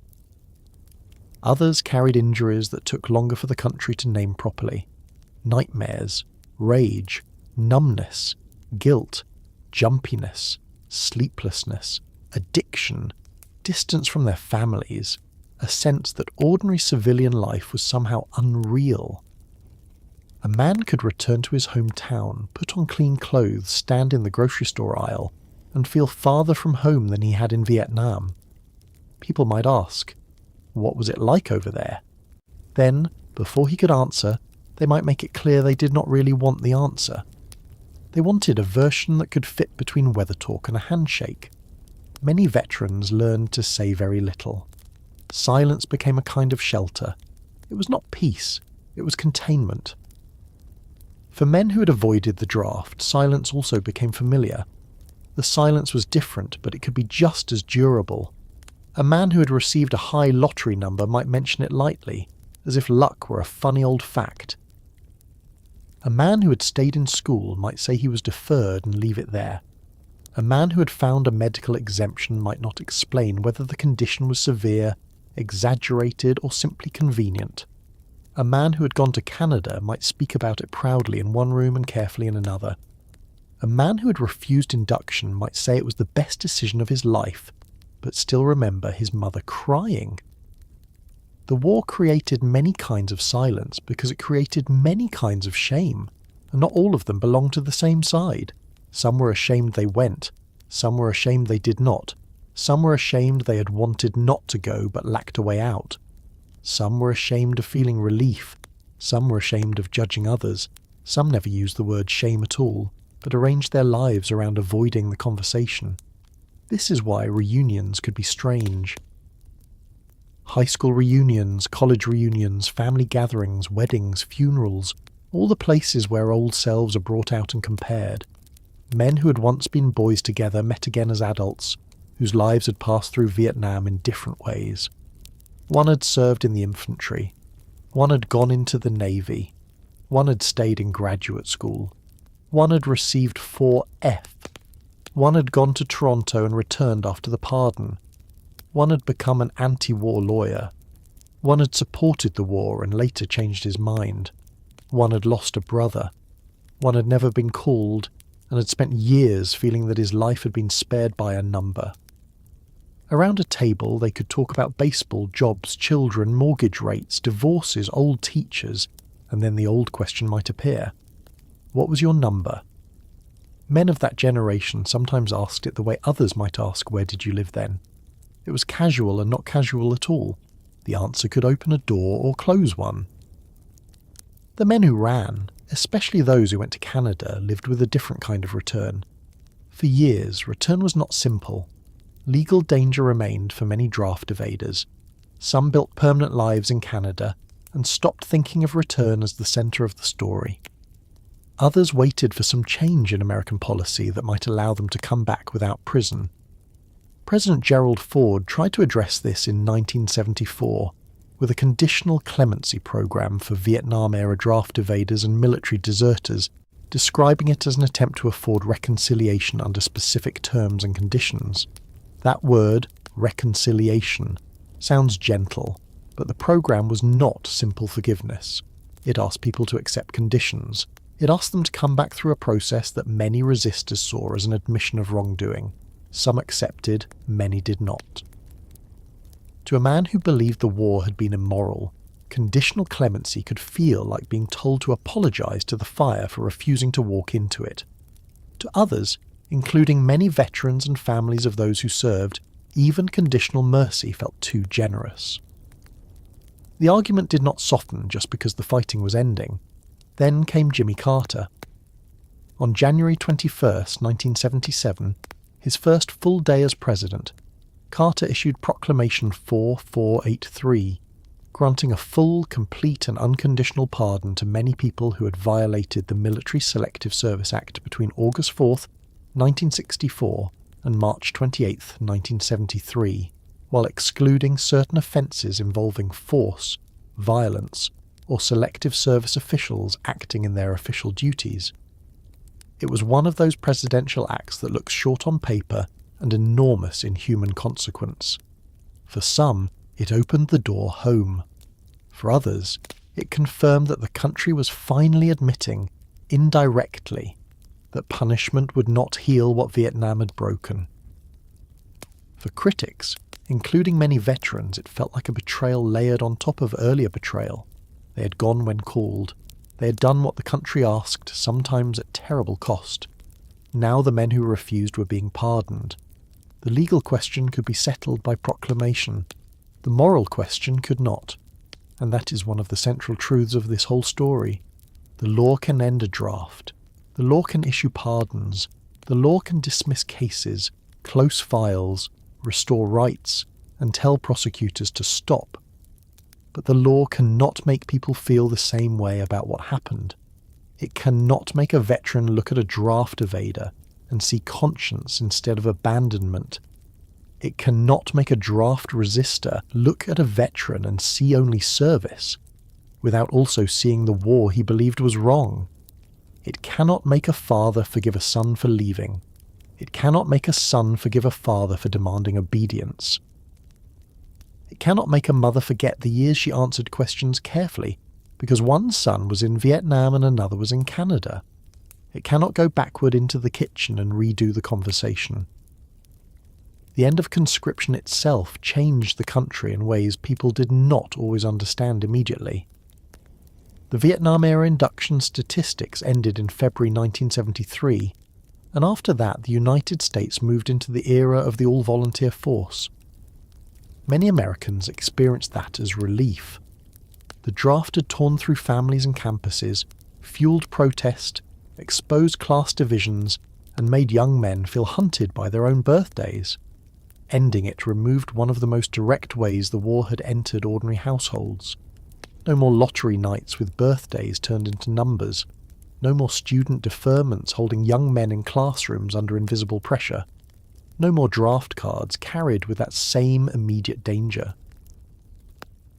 Others carried injuries that took longer for the country to name properly. Nightmares, rage, numbness, guilt, jumpiness, sleeplessness, addiction, distance from their families, a sense that ordinary civilian life was somehow unreal. A man could return to his hometown, put on clean clothes, stand in the grocery store aisle, and feel farther from home than he had in Vietnam. People might ask, what was it like over there? Then, before he could answer, they might make it clear they did not really want the answer. They wanted a version that could fit between weather talk and a handshake. Many veterans learned to say very little. Silence became a kind of shelter. It was not peace, it was containment. For men who had avoided the draft, silence also became familiar. The silence was different, but it could be just as durable. A man who had received a high lottery number might mention it lightly, as if luck were a funny old fact. A man who had stayed in school might say he was deferred and leave it there. A man who had found a medical exemption might not explain whether the condition was severe, exaggerated, or simply convenient. A man who had gone to Canada might speak about it proudly in one room and carefully in another. A man who had refused induction might say it was the best decision of his life, but still remember his mother crying. The war created many kinds of silence because it created many kinds of shame, and not all of them belonged to the same side. Some were ashamed they went, some were ashamed they did not, some were ashamed they had wanted not to go but lacked a way out. Some were ashamed of feeling relief, some were ashamed of judging others, some never used the word shame at all, but arranged their lives around avoiding the conversation. This is why reunions could be strange. High school reunions, college reunions, family gatherings, weddings, funerals, all the places where old selves are brought out and compared. Men who had once been boys together met again as adults, whose lives had passed through Vietnam in different ways. One had served in the infantry. One had gone into the Navy. One had stayed in graduate school. One had received 4F. One had gone to Toronto and returned after the pardon. One had become an anti-war lawyer. One had supported the war and later changed his mind. One had lost a brother. One had never been called and had spent years feeling that his life had been spared by a number. Around a table they could talk about baseball, jobs, children, mortgage rates, divorces, old teachers, and then the old question might appear. What was your number? Men of that generation sometimes asked it the way others might ask, where did you live then? It was casual and not casual at all. The answer could open a door or close one. The men who ran, especially those who went to Canada, lived with a different kind of return. For years, return was not simple. Legal danger remained for many draft evaders. Some built permanent lives in Canada and stopped thinking of return as the centre of the story. Others waited for some change in American policy that might allow them to come back without prison. President Gerald Ford tried to address this in 1974 with a conditional clemency program for Vietnam-era draft evaders and military deserters, describing it as an attempt to afford reconciliation under specific terms and conditions. That word, reconciliation, sounds gentle, but the program was not simple forgiveness. It asked people to accept conditions. It asked them to come back through a process that many resistors saw as an admission of wrongdoing. Some accepted, many did not. To a man who believed the war had been immoral, conditional clemency could feel like being told to apologise to the fire for refusing to walk into it. To others, including many veterans and families of those who served, even conditional mercy felt too generous. The argument did not soften just because the fighting was ending. Then came Jimmy Carter. On January 21, 1977, his first full day as president, Carter issued Proclamation 4483, granting a full, complete and unconditional pardon to many people who had violated the Military Selective Service Act between August 4th, 1964 and March 28th, 1973, while excluding certain offences involving force, violence, or selective service officials acting in their official duties. It was one of those presidential acts that looks short on paper and enormous in human consequence. For some, it opened the door home. For others, it confirmed that the country was finally admitting, indirectly, that punishment would not heal what Vietnam had broken. For critics, including many veterans, it felt like a betrayal layered on top of earlier betrayal. They had gone when called. They had done what the country asked, sometimes at terrible cost. Now the men who refused were being pardoned. The legal question could be settled by proclamation. The moral question could not. And that is one of the central truths of this whole story. The law can end a draft. The law can issue pardons. The law can dismiss cases, close files, restore rights, and tell prosecutors to stop. But the law cannot make people feel the same way about what happened. It cannot make a veteran look at a draft evader and see conscience instead of abandonment. It cannot make a draft resistor look at a veteran and see only service, without also seeing the war he believed was wrong. It cannot make a father forgive a son for leaving. It cannot make a son forgive a father for demanding obedience. It cannot make a mother forget the years she answered questions carefully, because one son was in Vietnam and another was in Canada. It cannot go backward into the kitchen and redo the conversation. The end of conscription itself changed the country in ways people did not always understand immediately. The Vietnam-era induction statistics ended in February 1973, and after that the United States moved into the era of the all-volunteer force. Many Americans experienced that as relief. The draft had torn through families and campuses, fueled protest, exposed class divisions, and made young men feel hunted by their own birthdays. Ending it removed one of the most direct ways the war had entered ordinary households. No more lottery nights with birthdays turned into numbers. No more student deferments holding young men in classrooms under invisible pressure. No more draft cards carried with that same immediate danger.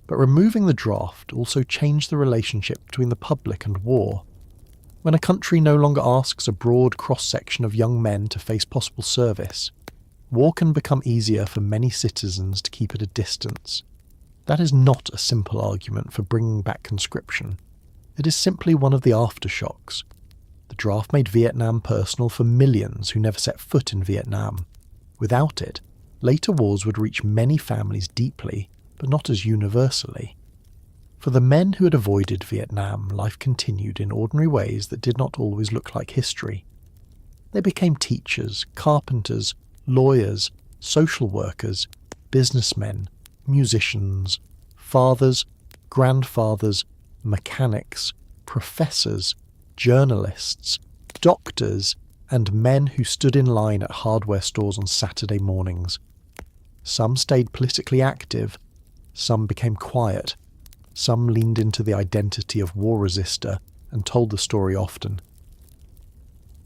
But removing the draft also changed the relationship between the public and war. When a country no longer asks a broad cross-section of young men to face possible service, war can become easier for many citizens to keep at a distance. That is not a simple argument for bringing back conscription. It is simply one of the aftershocks. The draft made Vietnam personal for millions who never set foot in Vietnam. Without it, later wars would reach many families deeply, but not as universally. For the men who had avoided Vietnam, life continued in ordinary ways that did not always look like history. They became teachers, carpenters, lawyers, social workers, businessmen, musicians, fathers, grandfathers, mechanics, professors, journalists, doctors, and men who stood in line at hardware stores on Saturday mornings. Some stayed politically active, some became quiet, some leaned into the identity of war resister and told the story often.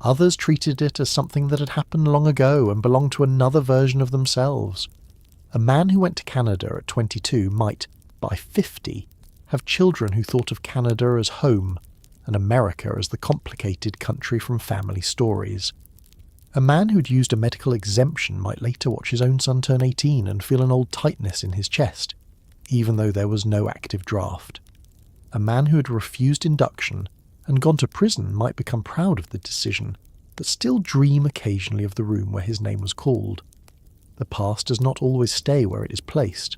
Others treated it as something that had happened long ago and belonged to another version of themselves. A man who went to Canada at 22 might, by 50, have children who thought of Canada as home and America as the complicated country from family stories. A man who'd used a medical exemption might later watch his own son turn 18 and feel an old tightness in his chest, even though there was no active draft. A man who had refused induction and gone to prison might become proud of the decision, but still dream occasionally of the room where his name was called. The past does not always stay where it is placed.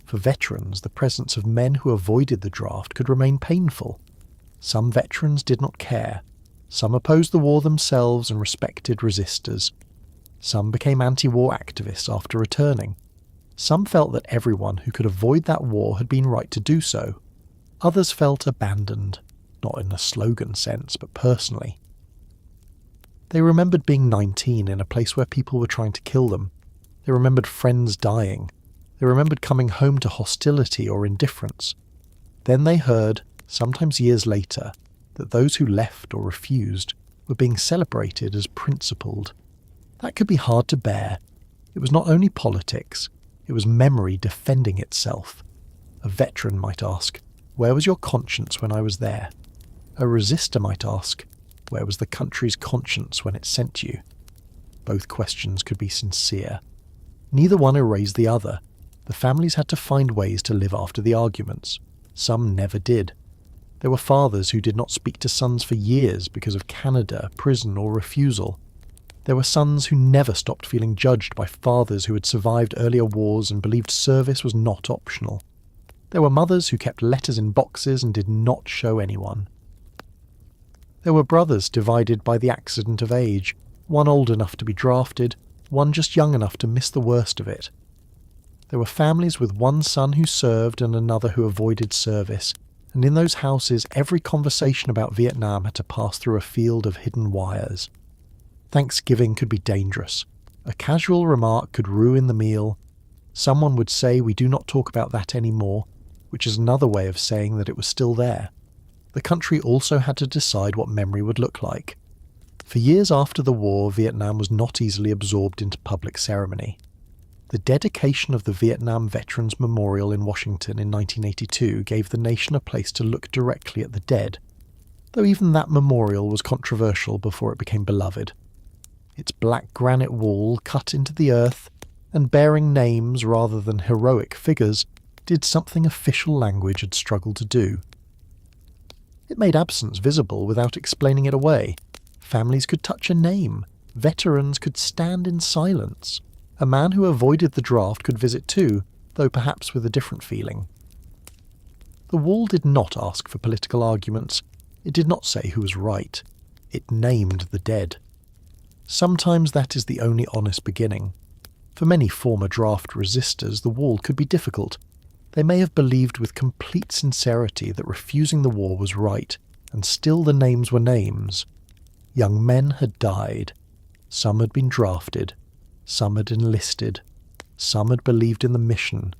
For veterans, the presence of men who avoided the draft could remain painful. Some veterans did not care. Some opposed the war themselves and respected resistors. Some became anti-war activists after returning. Some felt that everyone who could avoid that war had been right to do so. Others felt abandoned, not in a slogan sense, but personally. They remembered being 19 in a place where people were trying to kill them. They remembered friends dying. They remembered coming home to hostility or indifference. Then they heard, sometimes years later, that those who left or refused were being celebrated as principled. That could be hard to bear. It was not only politics, it was memory defending itself. A veteran might ask, "Where was your conscience when I was there?" A resistor might ask, "Where was the country's conscience when it sent you?" Both questions could be sincere. Neither one erased the other. The families had to find ways to live after the arguments. Some never did. There were fathers who did not speak to sons for years because of Canada, prison, or refusal. There were sons who never stopped feeling judged by fathers who had survived earlier wars and believed service was not optional. There were mothers who kept letters in boxes and did not show anyone. There were brothers divided by the accident of age, one old enough to be drafted, one just young enough to miss the worst of it. There were families with one son who served and another who avoided service, and in those houses every conversation about Vietnam had to pass through a field of hidden wires. Thanksgiving could be dangerous. A casual remark could ruin the meal. Someone would say we do not talk about that anymore, which is another way of saying that it was still there. The country also had to decide what memory would look like. For years after the war, Vietnam was not easily absorbed into public ceremony. The dedication of the Vietnam Veterans Memorial in Washington in 1982 gave the nation a place to look directly at the dead, though even that memorial was controversial before it became beloved. Its black granite wall, cut into the earth, and bearing names rather than heroic figures, did something official language had struggled to do. It made absence visible without explaining it away. Families could touch a name. Veterans could stand in silence. A man who avoided the draft could visit too, though perhaps with a different feeling. The wall did not ask for political arguments. It did not say who was right. It named the dead. Sometimes that is the only honest beginning. For many former draft resistors, the wall could be difficult. They may have believed with complete sincerity that refusing the war was right, and still the names were names. Young men had died. Some had been drafted. Some had enlisted. Some had believed in the mission.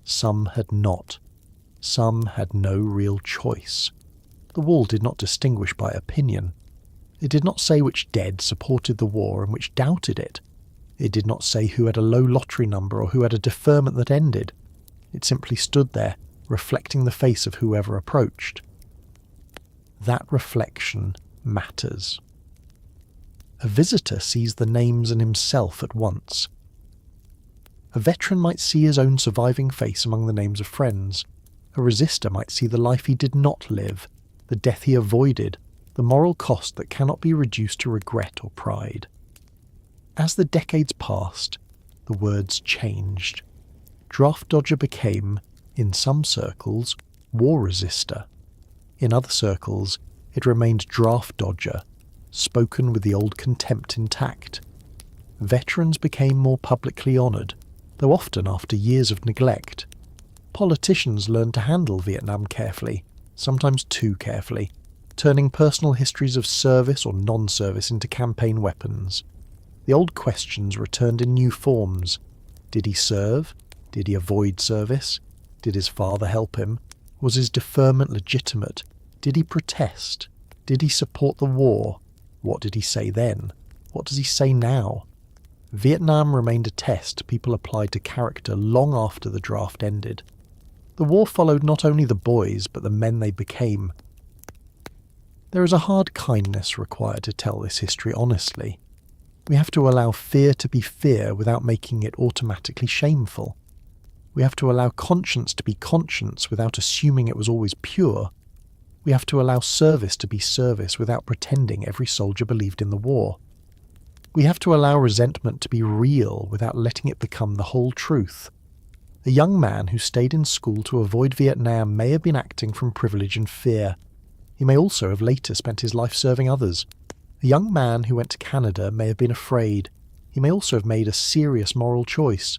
Some had not. Some had no real choice. The wall did not distinguish by opinion. It did not say which dead supported the war and which doubted it. It did not say who had a low lottery number or who had a deferment that ended. It simply stood there, reflecting the face of whoever approached. That reflection matters. A visitor sees the names and himself at once. A veteran might see his own surviving face among the names of friends. A resistor might see the life he did not live, the death he avoided, the moral cost that cannot be reduced to regret or pride. As the decades passed, the words changed. Draft dodger became, in some circles, war resistor. In other circles, it remained draft dodger, spoken with the old contempt intact. Veterans became more publicly honoured, though often after years of neglect. Politicians learned to handle Vietnam carefully, sometimes too carefully, turning personal histories of service or non-service into campaign weapons. The old questions returned in new forms. Did he serve? Did he avoid service? Did his father help him? Was his deferment legitimate? Did he protest? Did he support the war? What did he say then? What does he say now? Vietnam remained a test people applied to character long after the draft ended. The war followed not only the boys, but the men they became. There is a hard kindness required to tell this history honestly. We have to allow fear to be fear without making it automatically shameful. We have to allow conscience to be conscience without assuming it was always pure. We have to allow service to be service without pretending every soldier believed in the war. We have to allow resentment to be real without letting it become the whole truth. A young man who stayed in school to avoid Vietnam may have been acting from privilege and fear. He may also have later spent his life serving others. A young man who went to Canada may have been afraid. He may also have made a serious moral choice.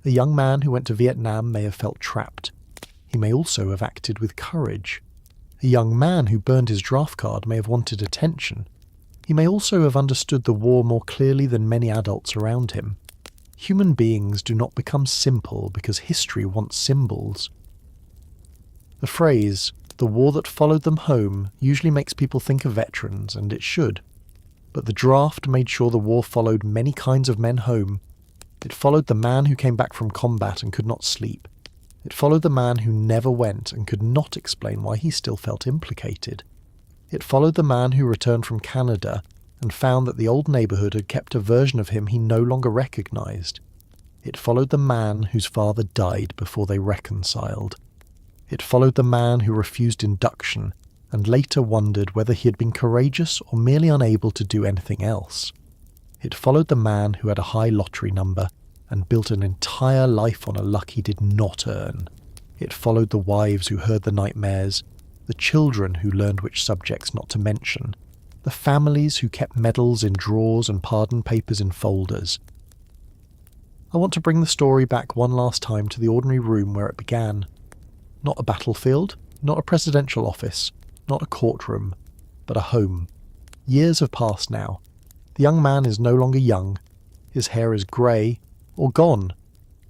A young man who went to Vietnam may have felt trapped. He may also have acted with courage. A young man who burned his draft card may have wanted attention. He may also have understood the war more clearly than many adults around him. Human beings do not become simple because history wants symbols. The phrase, "the war that followed them home," usually makes people think of veterans, and it should. But the draft made sure the war followed many kinds of men home. It followed the man who came back from combat and could not sleep. It followed the man who never went and could not explain why he still felt implicated. It followed the man who returned from Canada and found that the old neighbourhood had kept a version of him he no longer recognised. It followed the man whose father died before they reconciled. It followed the man who refused induction and later wondered whether he had been courageous or merely unable to do anything else. It followed the man who had a high lottery number and built an entire life on a luck he did not earn. It followed the wives who heard the nightmares, the children who learned which subjects not to mention, the families who kept medals in drawers and pardon papers in folders. I want to bring the story back one last time to the ordinary room where it began. Not a battlefield, not a presidential office, not a courtroom, but a home. Years have passed now. The young man is no longer young. His hair is grey, or gone.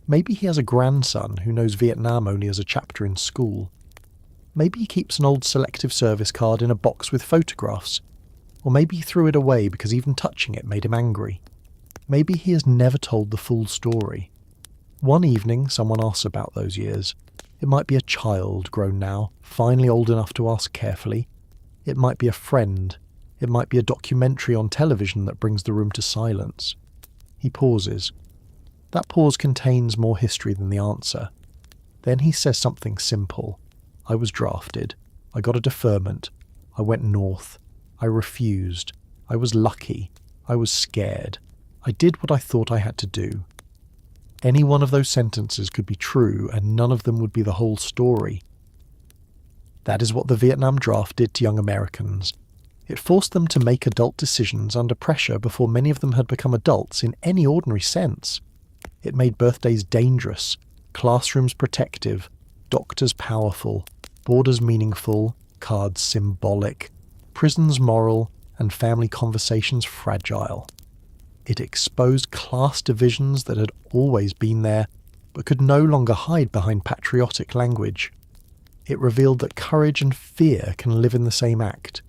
Maybe he has a grandson who knows Vietnam only as a chapter in school. Maybe he keeps an old selective service card in a box with photographs. Or maybe he threw it away because even touching it made him angry. Maybe he has never told the full story. One evening someone asks about those years. It might be a child grown now, finally old enough to ask carefully. It might be a friend. It might be a documentary on television that brings the room to silence. He pauses. That pause contains more history than the answer. Then he says something simple. I was drafted. I got a deferment. I went north. I refused. I was lucky. I was scared. I did what I thought I had to do. Any one of those sentences could be true, and none of them would be the whole story. That is what the Vietnam draft did to young Americans. It forced them to make adult decisions under pressure before many of them had become adults in any ordinary sense. It made birthdays dangerous, classrooms protective, doctors powerful, borders meaningful, cards symbolic, prisons moral, and family conversations fragile. It exposed class divisions that had always been there, but could no longer hide behind patriotic language. It revealed that courage and fear can live in the same act.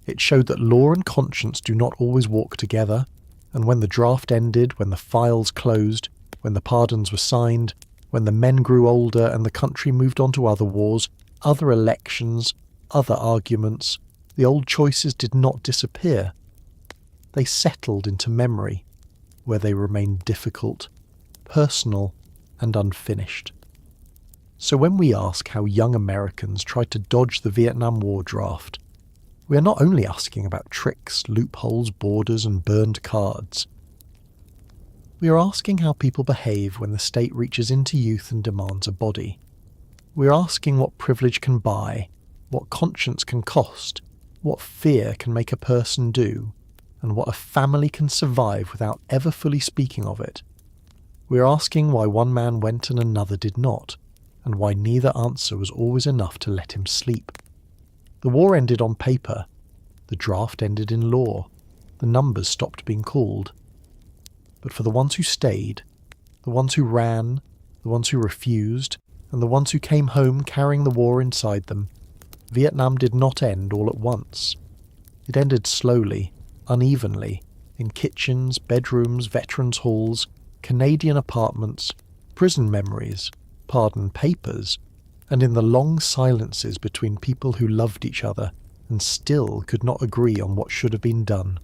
It showed that law and conscience do not always walk together, and when the draft ended, when the files closed, when the pardons were signed, when the men grew older and the country moved on to other wars, other elections, other arguments, the old choices did not disappear. They settled into memory, where they remained difficult, personal, and unfinished. So when we ask how young Americans tried to dodge the Vietnam War draft, we are not only asking about tricks, loopholes, borders, and burned cards. We are asking how people behave when the state reaches into youth and demands a body. We are asking what privilege can buy, what conscience can cost, what fear can make a person do, and what a family can survive without ever fully speaking of it. We are asking why one man went and another did not, and why neither answer was always enough to let him sleep. The war ended on paper. The draft ended in law. The numbers stopped being called. But for the ones who stayed, the ones who ran, the ones who refused, and the ones who came home carrying the war inside them, Vietnam did not end all at once. It ended slowly, unevenly, in kitchens, bedrooms, veterans' halls, Canadian apartments, prison memories, pardon papers, and in the long silences between people who loved each other and still could not agree on what should have been done.